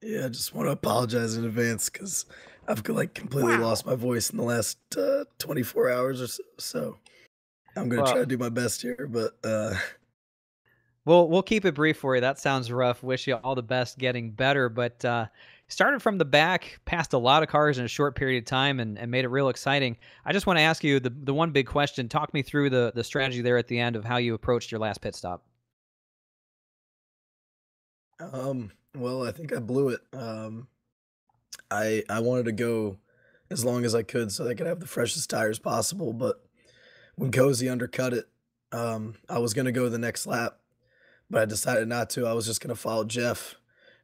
Yeah, I just want to apologize in advance because I've completely lost my voice in the last 24 hours or so. I'm going to try to do my best here, but we'll keep it brief for you. That sounds rough. Wish you all the best getting better, but started from the back, passed a lot of cars in a short period of time, and made it real exciting. I just want to ask you the one big question. Talk me through the strategy there at the end of how you approached your last pit stop. Well, I think I blew it. I wanted to go as long as I could so I could have the freshest tires possible, but when Cozy undercut it, I was going to go the next lap, but I decided not to. I was just going to follow Jeff,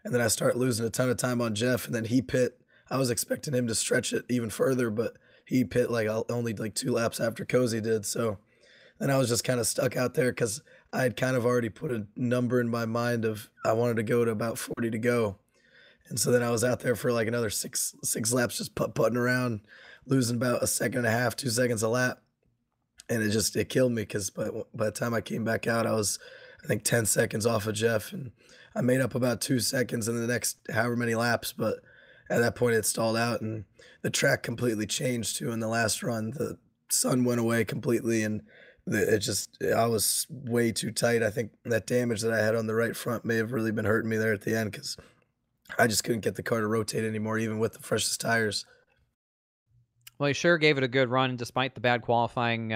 and then I started losing a ton of time on Jeff, and then he pit. I was expecting him to stretch it even further, but he pit only 2 laps after Cozy did, so then I was just kind of stuck out there because I had kind of already put a number in my mind of I wanted to go to about 40 to go, and so then I was out there for another six laps just putting around, losing about a second and a half, 2 seconds a lap. And it killed me because by the time I came back out, I was, I think, 10 seconds off of Jeff. And I made up about 2 seconds in the next however many laps. But at that point, it stalled out. And the track completely changed, too, in the last run. The sun went away completely. And I was way too tight. I think that damage that I had on the right front may have really been hurting me there at the end because I just couldn't get the car to rotate anymore, even with the freshest tires. Well, he sure gave it a good run despite the bad qualifying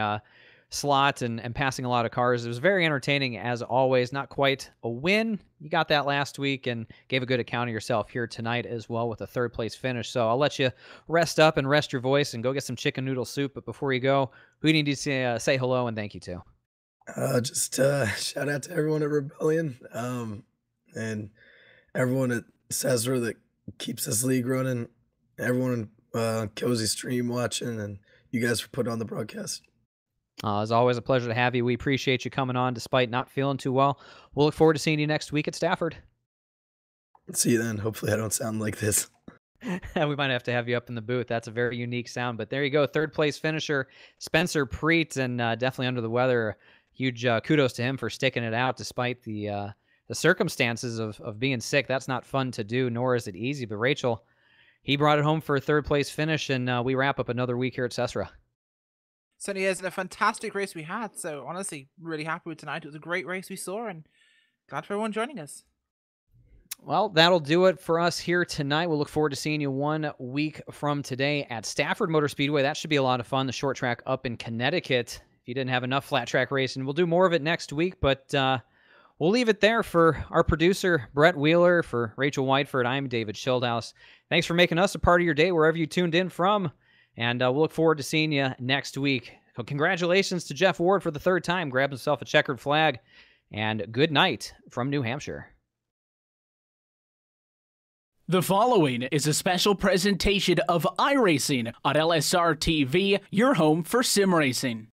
slot and passing a lot of cars. It was very entertaining as always. Not quite a win. You got that last week and gave a good account of yourself here tonight as well with a third place finish. So I'll let you rest up and rest your voice and go get some chicken noodle soup. But before you go, who do you need to say hello and thank you to? Just shout out to everyone at Rebellion and everyone at SESRA that keeps this league running. Everyone on Cozy stream watching, and you guys for putting on the broadcast. It's always a pleasure to have you. We appreciate you coming on despite not feeling too well. We'll look forward to seeing you next week at Stafford. See you then. Hopefully I don't sound like this. We might have to have you up in the booth. That's a very unique sound. But there you go. Third place finisher, Spencer Preet, and definitely under the weather. Huge kudos to him for sticking it out despite the circumstances of being sick. That's not fun to do, nor is it easy. But Rachel, he brought it home for a third place finish, and we wrap up another week here at SESRA. Certainly is, and a fantastic race we had. So honestly, really happy with tonight. It was a great race we saw, and glad for everyone joining us. Well, that'll do it for us here tonight. We'll look forward to seeing you 1 week from today at Stafford Motor Speedway. That should be a lot of fun, the short track up in Connecticut. If you didn't have enough flat track racing, we'll do more of it next week, but we'll leave it there. For our producer, Brett Wheeler, for Rachel Whiteford, I'm David Schildhouse. Thanks for making us a part of your day wherever you tuned in from, and we'll look forward to seeing you next week. So congratulations to Jeff Ward for the third time, grabbed himself a checkered flag, and good night from New Hampshire. The following is a special presentation of iRacing on LSRTV, your home for sim racing.